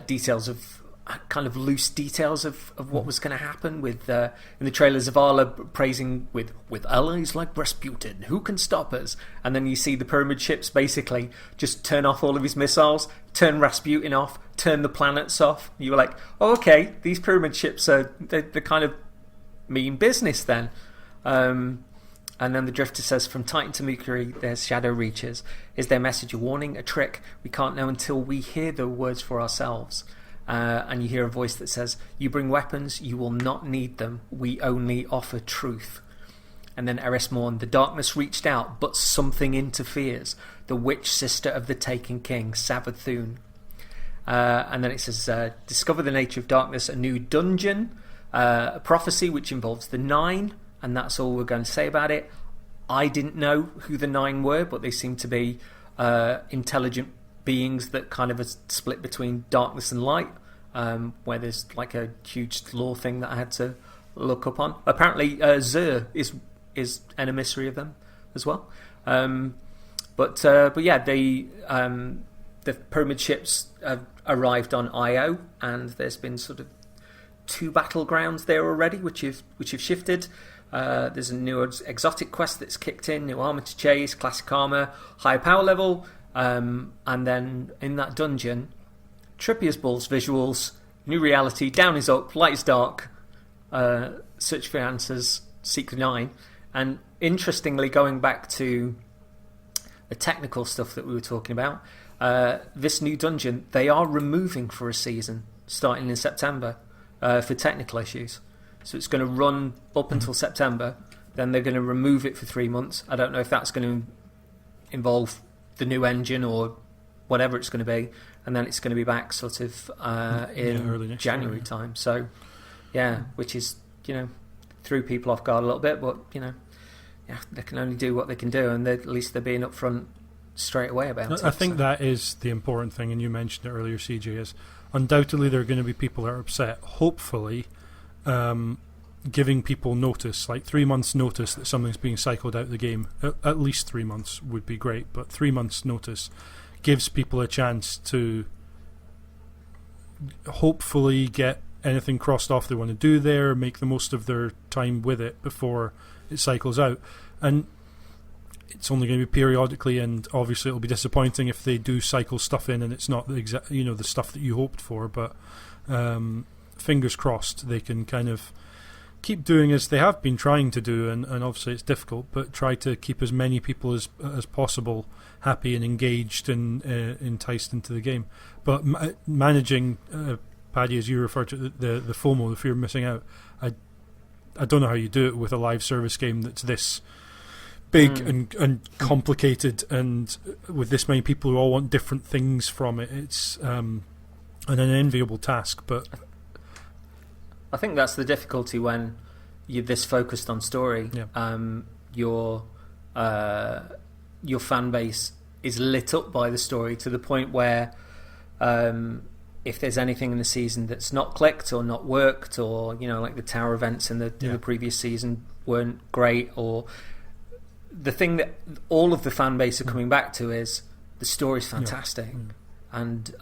details of kind of loose details of what was going to happen with in the trailer, Zavala praising with allies like Rasputin, who can stop us? And then you see the pyramid ships basically just turn off all of his missiles, turn Rasputin off, turn the planets off. You were like, oh, okay, these pyramid ships they're kind of mean business then. And then the Drifter says, from Titan to Mercury, there's shadow reaches. Is their message a warning, a trick? We can't know until we hear the words for ourselves. And you hear a voice that says, you bring weapons, you will not need them. We only offer truth. And then Eris Morn, the darkness reached out, but something interferes. The witch sister of the Taken King, Savathûn. And then it says, discover the nature of darkness, a new dungeon, a prophecy which involves the 9. And that's all we're going to say about it. I didn't know who the 9 were, but they seem to be intelligent beings that kind of are split between darkness and light, where there's like a huge lore thing that I had to look up on. Apparently Zur is an emissary of them as well. But yeah, the pyramid ships have arrived on Io, and there's been sort of 2 battlegrounds there already, which have shifted. There's a new exotic quest that's kicked in, new armor to chase, classic armor, high power level, and then in that dungeon, trippy as balls visuals, new reality, down is up, light is dark, search for answers, seek the 9. And interestingly, going back to the technical stuff that we were talking about, this new dungeon, they are removing for a season, starting in September, for technical issues. So it's going to run up until September, then they're going to remove it for 3 months. I don't know if that's going to involve the new engine or whatever it's going to be, and then it's going to be back sort of in January time. So, yeah, which is, threw people off guard a little bit, but, they can only do what they can do, and at least they're being upfront straight away about it.
I think that is the important thing, and you mentioned it earlier, CJ, is undoubtedly there are going to be people that are upset. Hopefully, giving people notice, like 3 months notice that something's being cycled out of the game, at least 3 months would be great, but 3 months notice gives people a chance to hopefully get anything crossed off they want to do there, make the most of their time with it before it cycles out. And it's only going to be periodically, and obviously it'll be disappointing if they do cycle stuff in and it's not the exact, the stuff that you hoped for, but fingers crossed they can kind of keep doing as they have been trying to do, and obviously it's difficult, but try to keep as many people as possible happy and engaged and enticed into the game. But managing, Paddy, as you referred to the FOMO, the fear of missing out, I don't know how you do it with a live service game that's this big and complicated, and with this many people who all want different things from it. It's an unenviable task, but
I think that's the difficulty when you're this focused on story.
Yeah.
Your fan base is lit up by the story to the point where if there's anything in the season that's not clicked or not worked, or like the tower events in the previous season weren't great, or the thing that all of the fan base are coming back to is the story's fantastic. And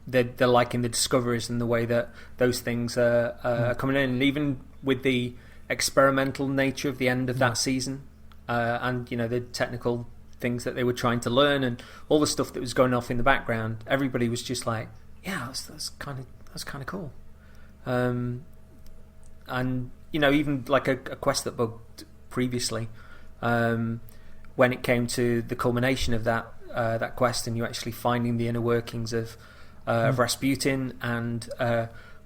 they're liking the discoveries and the way that those things are coming in, and even with the experimental nature of the end of that season, and the technical things that they were trying to learn and all the stuff that was going off in the background, everybody was just like, yeah, that's kind of cool. And even like a quest that bugged previously, when it came to the culmination of that quest, and you actually finding the inner workings of Rasputin and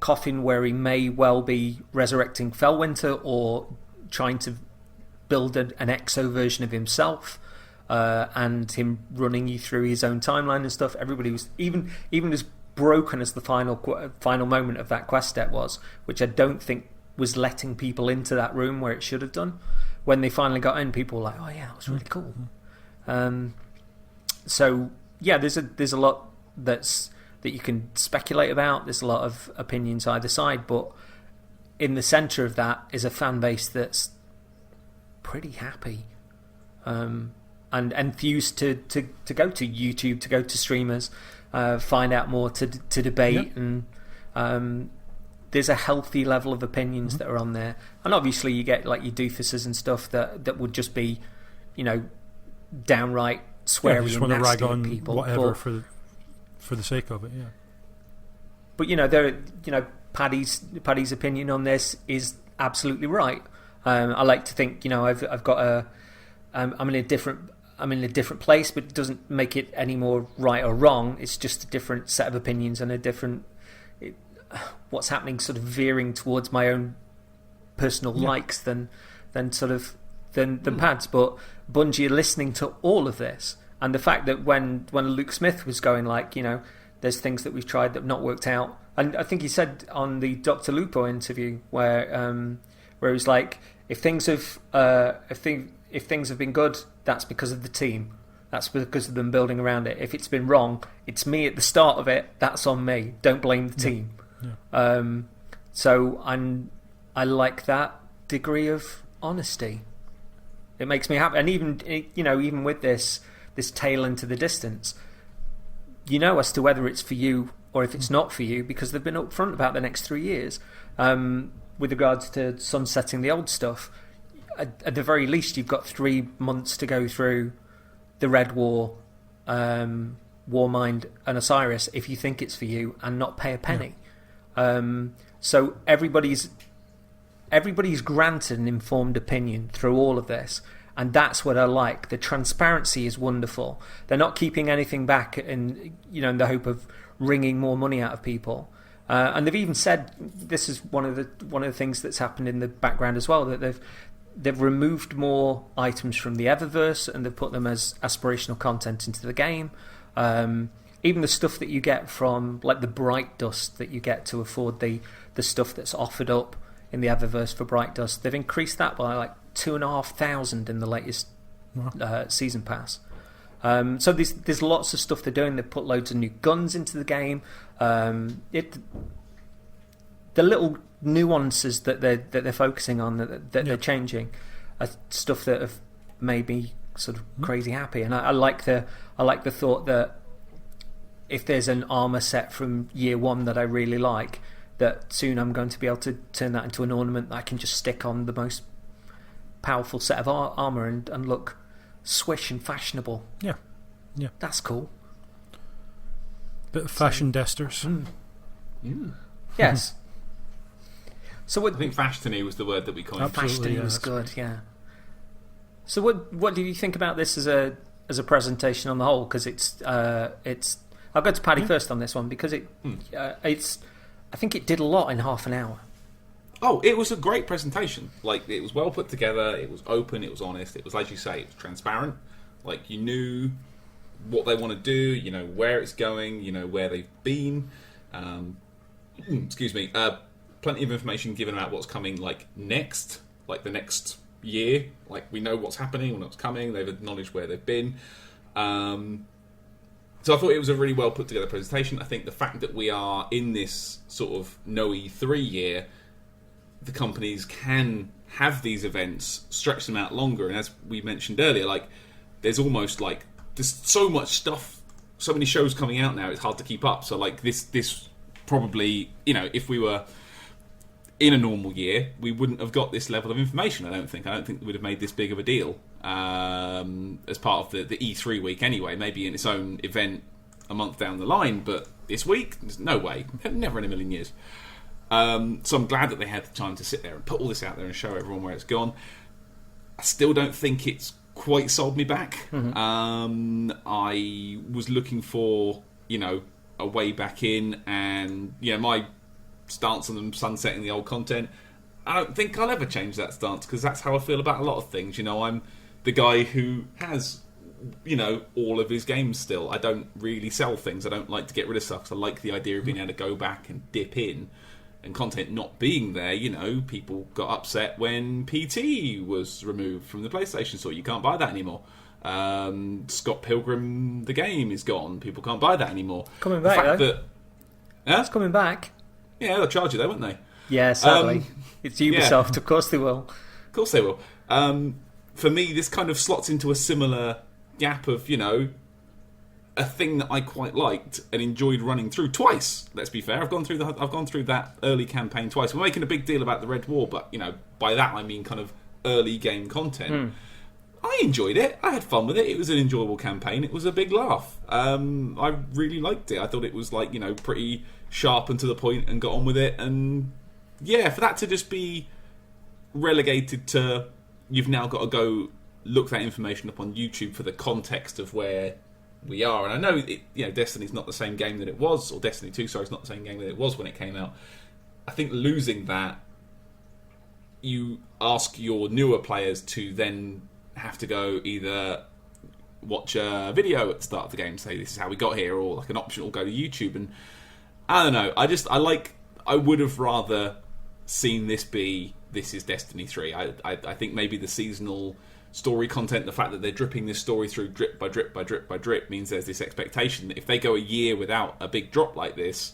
Coffin, where he may well be resurrecting Fellwinter or trying to build an exo version of himself, and him running you through his own timeline and stuff. Everybody was even as broken as the final moment of that quest step was, which I don't think was letting people into that room where it should have done. When they finally got in, people were like, "Oh yeah, that was really cool." So yeah, there's a lot that you can speculate about. There's a lot of opinions either side, but in the centre of that is a fan base that's pretty happy, and enthused to go to YouTube, to go to streamers, find out more, to debate, and there's a healthy level of opinions that are on there. And obviously you get like your doofuses and stuff that would just be, downright sweary
just
and
want to
nasty
rag on
at people,
whatever for the sake of it. Yeah.
But Paddy's opinion on this is absolutely right. I like to think I've got I'm in a different place, but it doesn't make it any more right or wrong. It's just a different set of opinions and a different what's happening, sort of veering towards my own personal likes than Pad's. But Bungie are listening to all of this, and the fact that when Luke Smith was going like, there's things that we've tried that have not worked out, and I think he said on the Dr. Lupo interview where he was like, if things have been good, that's because of the team. That's because of them building around it. If it's been wrong, it's me at the start of it. That's on me. Don't blame the team. Yeah. So I like that degree of honesty. It makes me happy. And even with this tail into the distance, as to whether it's for you or if it's not for you, because they've been upfront about the next 3 years. With regards to sunsetting the old stuff, at the very least, you've got 3 months to go through the Red War, Warmind, and Osiris if you think it's for you, and not pay a penny. So everybody's granted an informed opinion through all of this, and that's what I like. The transparency is wonderful. They're not keeping anything back, in the hope of wringing more money out of people. And they've even said this is one of the things that's happened in the background as well, that they've removed more items from the Eververse and they've put them as aspirational content into the game. Even the stuff that you get from, like the Bright Dust that you get to afford the stuff that's offered up in the Eververse for Bright Dust, they've increased that by like 2,500 in the latest season pass. So there's lots of stuff they're doing. They've put loads of new guns into the game. The little nuances that they're focusing on, that they're changing, are stuff that have made me sort of crazy happy. And I like the thought that if there's an armor set from year one that I really like, that soon I'm going to be able to turn that into an ornament that I can just stick on the most powerful set of armor and look swish and fashionable.
Yeah.
That's cool.
Bit of fashion desters.
Yes. So
I think fashiony was the word that we coined.
Fashiony was good, yeah. So what do you think about this as a presentation on the whole? Because it's I'll go to Paddy first on this one, because I think it did a lot in half an hour.
Oh, it was a great presentation. Like, it was well put together, it was open, it was honest, it was, as you say, it was transparent. Like, you knew what they want to do, you know where it's going, you know where they've been. Excuse me. Plenty of information given about what's coming, like, next, like the next year. Like, we know what's happening, we know what's coming, they've acknowledged where they've been. So I thought it was a really well put together presentation. I think the fact that we are in this sort of no E3 year, the companies can have these events, stretch them out longer, and as we mentioned earlier, like, there's almost like there's so much stuff, so many shows coming out now, it's hard to keep up. So like this probably, if we were in a normal year, we wouldn't have got this level of information. I don't think we would have made this big of a deal as part of the E3 week anyway. Maybe in its own event a month down the line, but this week, there's no way, never in a million years. So I'm glad that they had the time to sit there and put all this out there and show everyone where it's gone. I still don't think it's quite sold me back. I was looking for, a way back in, and my stance on them sunsetting the old content, I don't think I'll ever change that stance, because that's how I feel about a lot of things. I'm the guy who has all of his games still. I don't really sell things. I don't like to get rid of stuff, because I like the idea of being able to go back and dip in, and content not being there. People got upset when PT was removed from the PlayStation Store. You can't buy that anymore. Scott Pilgrim, the game, is gone. People can't buy that anymore.
Coming back, though. It's coming back.
Yeah, they'll charge you though, won't they?
Yeah, sadly. It's Ubisoft, Of course they will.
Of course they will. For me, this kind of slots into a similar gap of, a thing that I quite liked and enjoyed running through twice. Let's be fair. I've gone through that early campaign twice. We're making a big deal about the Red War, but by that I mean kind of early game content. I enjoyed it. I had fun with it. It was an enjoyable campaign. It was a big laugh. I really liked it. I thought it was pretty sharp and to the point, and got on with it. And yeah, for that to just be relegated to, you've now got to go look that information up on YouTube for the context of where we are. And I know Destiny's not the same game that it was, or Destiny 2, sorry, it's not the same game that it was when it came out. I think losing that, you ask your newer players to then have to go either watch a video at the start of the game, say this is how we got here, or like an optional go to YouTube. And I don't know, I would have rather seen this is Destiny 3. I think maybe the seasonal story content, the fact that they're dripping this story through drip by drip by drip by drip, means there's this expectation that if they go a year without a big drop like this,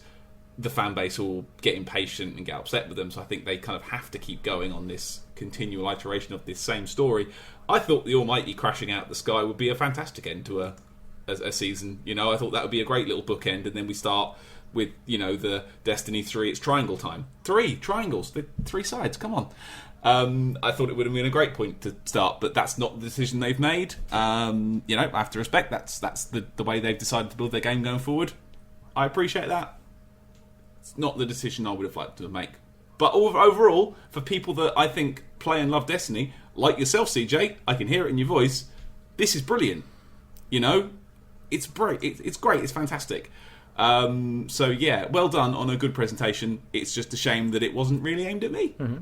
the fan base will get impatient and get upset with them. So I think they kind of have to keep going on this continual iteration of this same story. I thought the Almighty crashing out the sky would be a fantastic end to a season. I thought that would be a great little bookend, and then we start with the Destiny 3. It's triangle time. 3 triangles, the 3 sides. Come on. I thought it would have been a great point to start, but that's not the decision they've made. I have to respect that's the way they've decided to build their game going forward. I appreciate that. It's not the decision I would have liked to make. But overall, for people that I think play and love Destiny, like yourself, CJ, I can hear it in your voice, this is brilliant. It's great. It's great. It's fantastic. So yeah, well done on a good presentation. It's just a shame that it wasn't really aimed at me.
Mm-hmm.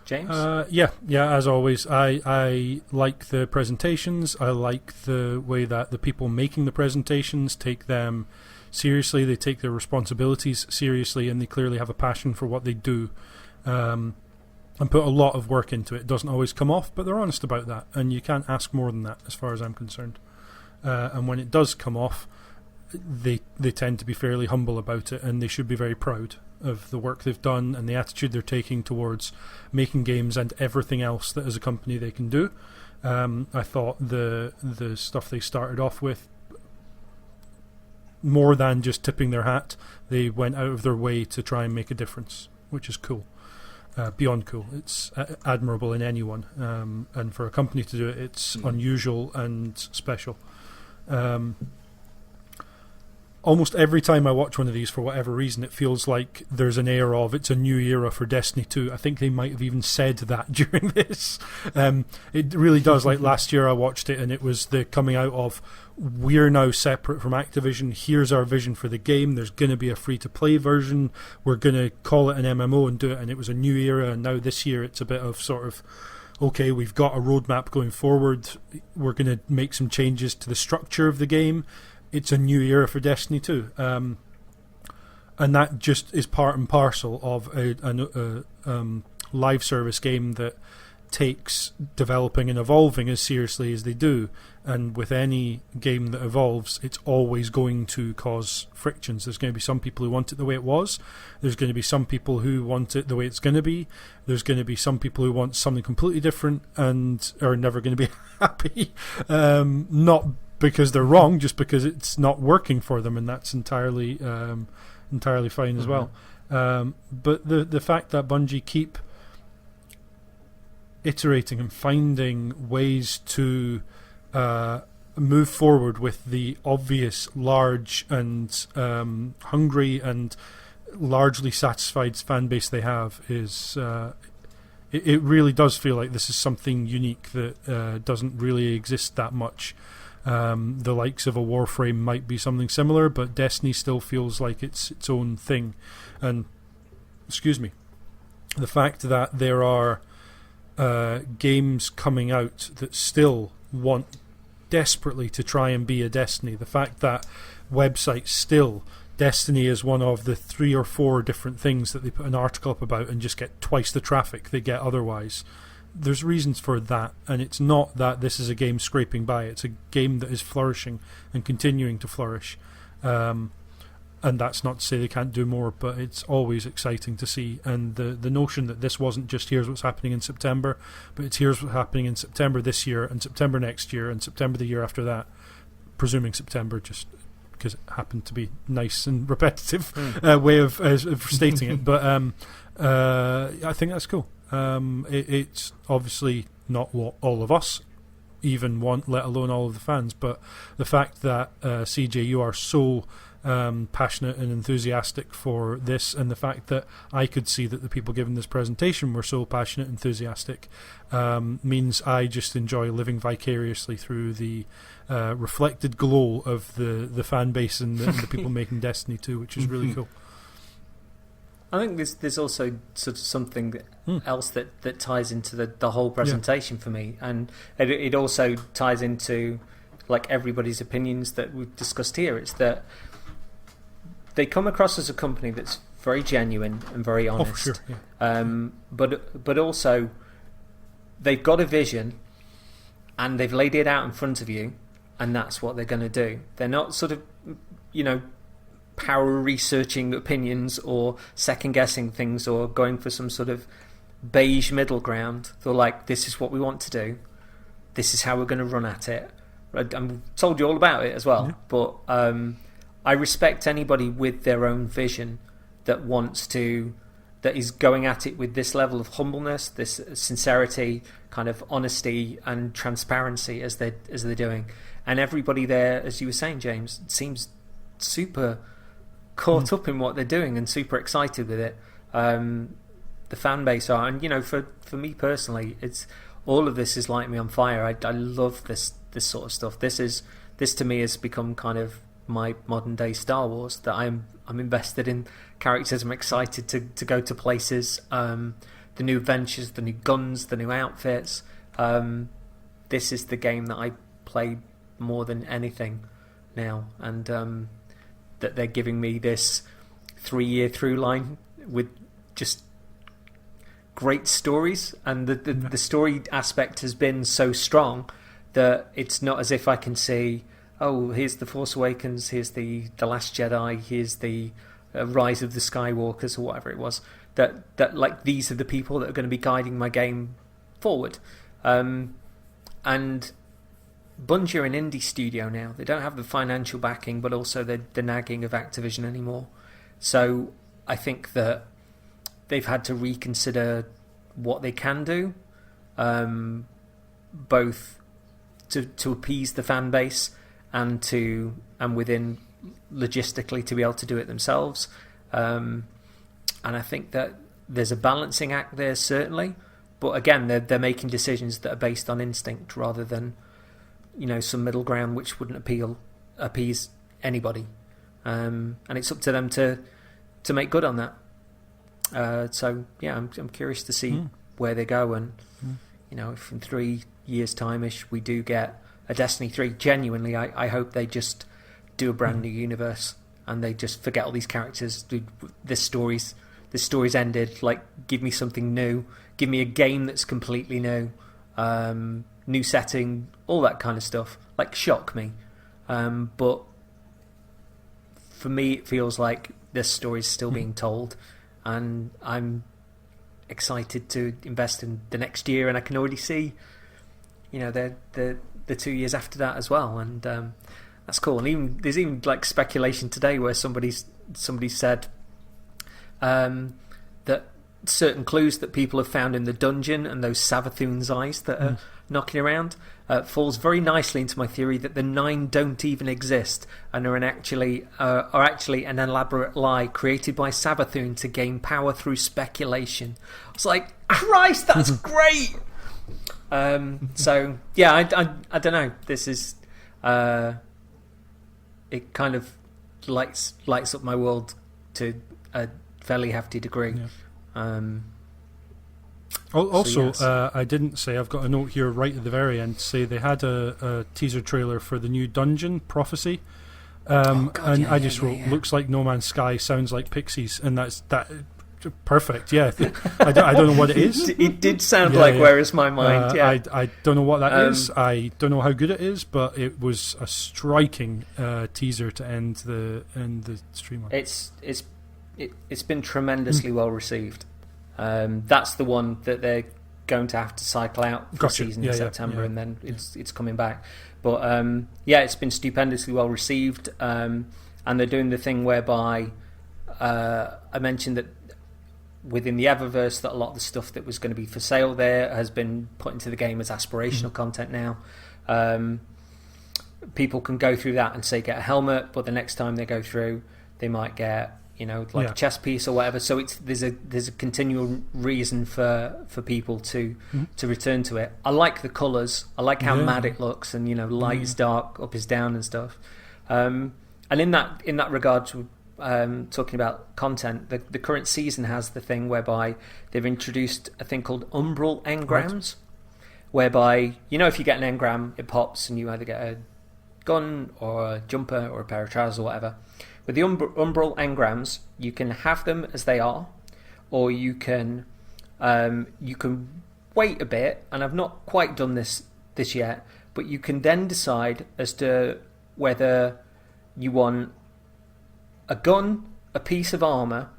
James?
Yeah. As always, I like the presentations. I like the way that the people making the presentations take them seriously. They take their responsibilities seriously, and they clearly have a passion for what they do, and put a lot of work into it. It doesn't always come off, but they're honest about that, and you can't ask more than that, as far as I'm concerned. And when it does come off, they tend to be fairly humble about it, and they should be very proud of the work they've done and the attitude they're taking towards making games and everything else that as a company they can do. I thought the stuff they started off with, more than just tipping their hat, they went out of their way to try and make a difference, which is cool. Beyond cool. It's admirable in anyone, and for a company to do it, it's unusual and special. Almost every time I watch one of these, for whatever reason, it feels like there's an air of it's a new era for Destiny 2. I think they might have even said that during this. It really does. Like last year I watched it, and it was the coming out of, we're now separate from Activision. Here's our vision for the game. There's going to be a free-to-play version. We're going to call it an MMO and do it. And it was a new era. And now this year it's a bit of sort of, okay, we've got a roadmap going forward. We're going to make some changes to the structure of the game. It's a new era for Destiny 2. And that just is part and parcel of a live service game that takes developing and evolving as seriously as they do. And with any game that evolves, it's always going to cause frictions. There's going to be some people who want it the way it was. There's going to be some people who want it the way it's going to be. There's going to be some people who want something completely different and are never going to be happy. Not because they're wrong, just because it's not working for them, and that's entirely fine as well. But the fact that Bungie keep iterating and finding ways to move forward with the obvious, large and hungry and largely satisfied fan base they have is it really does feel like this is something unique that doesn't really exist that much. The likes of a Warframe might be something similar, but Destiny still feels like it's its own thing. And the fact that there are games coming out that still want desperately to try and be a Destiny, the fact that websites still, Destiny is one of the 3 or 4 different things that they put an article up about and just get twice the traffic they get otherwise. There's reasons for that, and it's not that this is a game scraping by. It's a game that is flourishing and continuing to flourish. And that's not to say they can't do more, but it's always exciting to see. And the notion that this wasn't just here's what's happening in September, but it's here's what's happening in September this year, and September next year, and September the year after that, presuming September just because it happened to be nice and repetitive way of stating it. But I think that's cool. It's obviously not what all of us even want, let alone all of the fans, but the fact that CJ, you are so passionate and enthusiastic for this, and the fact that I could see that the people giving this presentation were so passionate and enthusiastic means I just enjoy living vicariously through the reflected glow of the fan base and the people making Destiny 2, which is really cool.
I think there's also sort of something else that ties into the whole presentation for me, and it also ties into like everybody's opinions that we've discussed here. It's that they come across as a company that's very genuine and very honest.
Oh, for sure. Yeah.
But also they've got a vision and they've laid it out in front of you, and that's what they're going to do. They're not sort of, power researching opinions or second guessing things or going for some sort of beige middle ground. They're like, this is what we want to do. This is how we're going to run at it. I'm told you all about it as well. Yeah. But I respect anybody with their own vision that wants to that is going at it with this level of humbleness, this sincerity, kind of honesty and transparency as they're doing. And everybody there, as you were saying, James, seems super caught up in what they're doing and super excited with it. The fan base are, and for me personally, it's all of this is lighting me on fire. I love this sort of stuff. This to me has become kind of my modern day Star Wars, that I'm invested in characters. I'm excited to go to places, the new adventures, the new guns, the new outfits. This is the game that I play more than anything now, and that they're giving me this 3-year through line with just great stories, and the story aspect has been so strong that it's not as if I can see, oh, here's the Force Awakens, here's the Last Jedi, here's the Rise of the Skywalkers, or whatever it was, that like these are the people that are going to be guiding my game forward. And Bungie are an indie studio now. They don't have the financial backing, but also the nagging of Activision anymore. So I think that they've had to reconsider what they can do, both to appease the fan base and within logistically to be able to do it themselves. And I think that there's a balancing act there, certainly. But again, they're making decisions that are based on instinct rather than some middle ground which wouldn't appease anybody. And it's up to them to make good on that. So yeah, I'm curious to see where they go, and if in 3 years' time-ish we do get a Destiny 3, genuinely I hope they just do a brand new universe and they just forget all these characters. This story's ended. Like, give me something new. Give me a game that's completely new, new setting, all that kind of stuff. Like, shock me. But for me, it feels like this story's still being told, and I'm excited to invest in the next year, and I can already see, the 2 years after that as well, and that's cool. And there's even like speculation today where somebody said that certain clues that people have found in the dungeon and those Savathun's eyes that are knocking around falls very nicely into my theory that the 9 don't even exist and are actually an elaborate lie created by Savathun to gain power through speculation. I was like, Christ, that's great. So yeah, I don't know. This is it kind of lights up my world to a fairly hefty degree. Yeah.
Also,
so yes.
I didn't say, I've got a note here right at the very end to say they had a teaser trailer for the new dungeon, Prophecy. I just wrote, looks like No Man's Sky, sounds like Pixies, and that's perfect. Yeah, I don't know what it is.
It did sound like Where Is My Mind? Yeah,
I don't know what that is. I don't know how good it is, but it was a striking teaser to end the stream on.
It's been tremendously well received. That's the one that they're going to have to cycle out for season in September, and then it's coming back. But it's been stupendously well received, and they're doing the thing whereby I mentioned that within the Eververse that a lot of the stuff that was going to be for sale there has been put into the game as aspirational content now. People can go through that and say get a helmet, but the next time they go through they might get a chess piece or whatever. So there's a continual reason for people to return to it. I like the colours. I like how mad it looks, and light is dark, up is down, and stuff. And in that regard, talking about content, the current season has the thing whereby they've introduced a thing called umbral engrams, whereby if you get an engram, it pops, and you either get a gun or a jumper or a pair of trousers or whatever. With the umbral engrams, you can have them as they are, or you can wait a bit, and I've not quite done this yet, but you can then decide as to whether you want a gun, a piece of armour,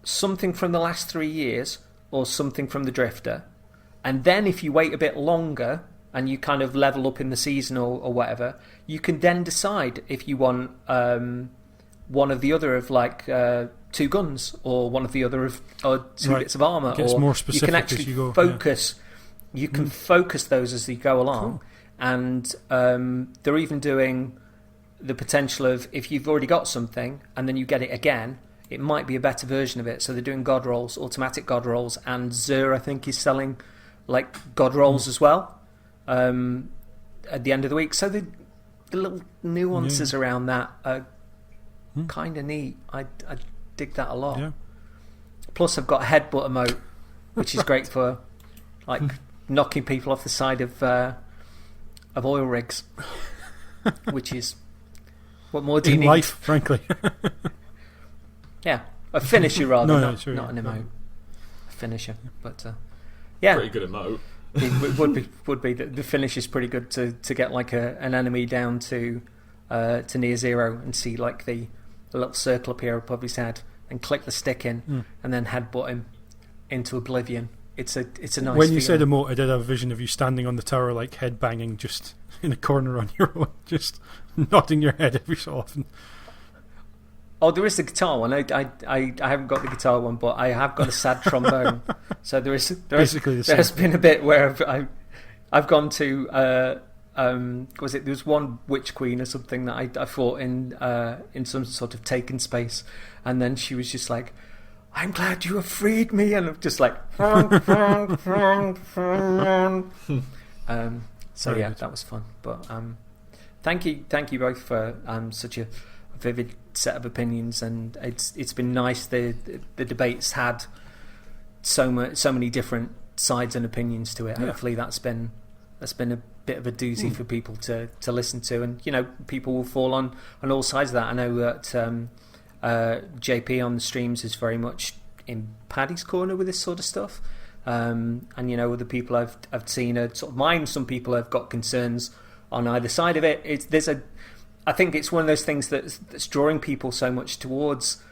something from the last 3 years, or something from the Drifter. And then if you wait a bit longer and you kind of level up in the season or whatever, you can then decide if you want one of the other of like 2 guns, or one of the other of 2 bits of armour.
It gets
or
more specific
you can actually
as you go.
focus. Yeah. You can focus those as you go along, and they're even doing the potential of, if you've already got something and then you get it again, it might be a better version of it. So they're doing god rolls, automatic god rolls, and Xur, I think, is selling like god rolls as well at the end of the week. So the little nuances around that are kind of neat. I dig that a lot.
Yeah.
Plus, I've got a headbutt emote, which is great for like knocking people off the side of oil rigs, which is what more do you
in
need?
life, frankly.
Yeah, a finisher rather,
not an emote.
A finisher, but yeah,
pretty good emote.
It would be the finish is pretty good to get like an enemy down to near zero and see like the little circle appear above his head and click the stick in and then headbutt him into oblivion. It's a nice.
When you
feeling.
said emote, I did have a vision of you standing on the tower, like head banging, just in a corner on your own, just nodding your head every so often.
Oh, there is the guitar one. I haven't got the guitar one, but I have got a sad trombone. So there has been a bit where I've gone to was it? There was one witch queen or something that I fought in some sort of taken space, and then she was just like, "I'm glad you have freed me," and I'm just like, so yeah, that was fun. But thank you both for such a vivid set of opinions, and it's been nice. The debate's had so many different sides and opinions to it. Hopefully that's been a bit of a doozy for people to listen to, and people will fall on all sides of that. I know that JP on the streams is very much in Paddy's corner with this sort of stuff, and other people I've seen are sort of mine. Some people have got concerns on either side of it. I think it's one of those things that's drawing people so much towards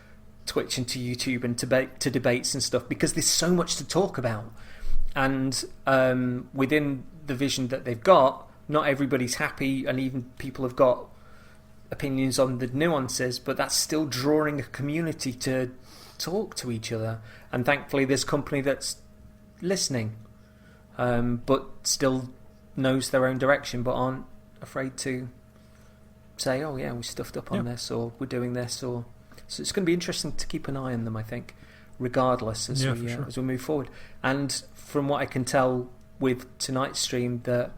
Twitch and to YouTube and to debates and stuff, because there's so much to talk about, and within the vision that they've got, not everybody's happy, and even people have got opinions on the nuances, but that's still drawing a community to talk to each other. And thankfully there's company that's listening, but still knows their own direction, but aren't afraid to say, oh yeah, we stuffed up on this, or we're doing this, so it's going to be interesting to keep an eye on them, I think, regardless as we move forward. And from what I can tell with tonight's stream, that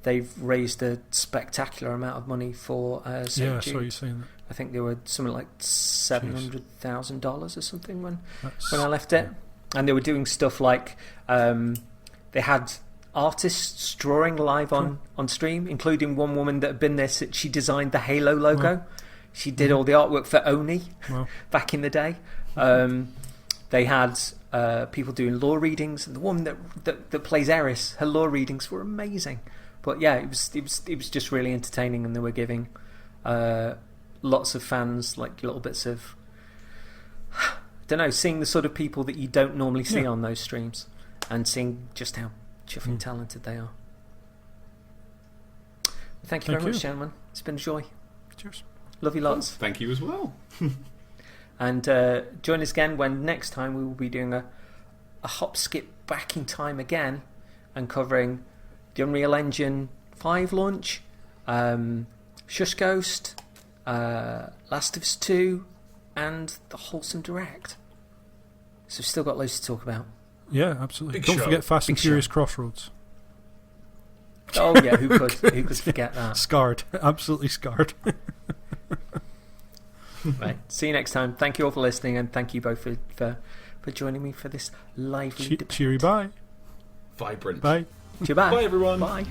they've raised a spectacular amount of money for St. Jude.
I saw you saying that.
I think they were something like $700,000 or something when I left it. And they were doing stuff like they had artists drawing live on stream, including one woman that had been there since she designed the Halo logo. Wow. She did all the artwork for Oni back in the day. They had people doing lore readings, and the woman that plays Eris, her lore readings were amazing. But yeah, it was just really entertaining, and they were giving lots of fans like little bits of, I don't know, seeing the sort of people that you don't normally see on those streams, and seeing just how chuffing talented they are. Thank you very much, gentlemen. It's been a joy.
Cheers.
Love you lots.
Thank you as well.
And join us again when next time we will be doing a hop skip back in time again and covering the Unreal Engine 5 launch, Shush Ghost, Last of Us 2, and the Wholesome Direct. So we've still got loads to talk about.
Yeah, absolutely. Don't forget Fast and Furious Crossroads.
Oh yeah, who could forget that?
Scarred. Absolutely scarred.
Right. See you next time. Thank you all for listening, and thank you both for joining me for this lively debate.
Cheery bye.
Vibrant.
Bye.
Cheery bye.
Bye everyone.
Bye.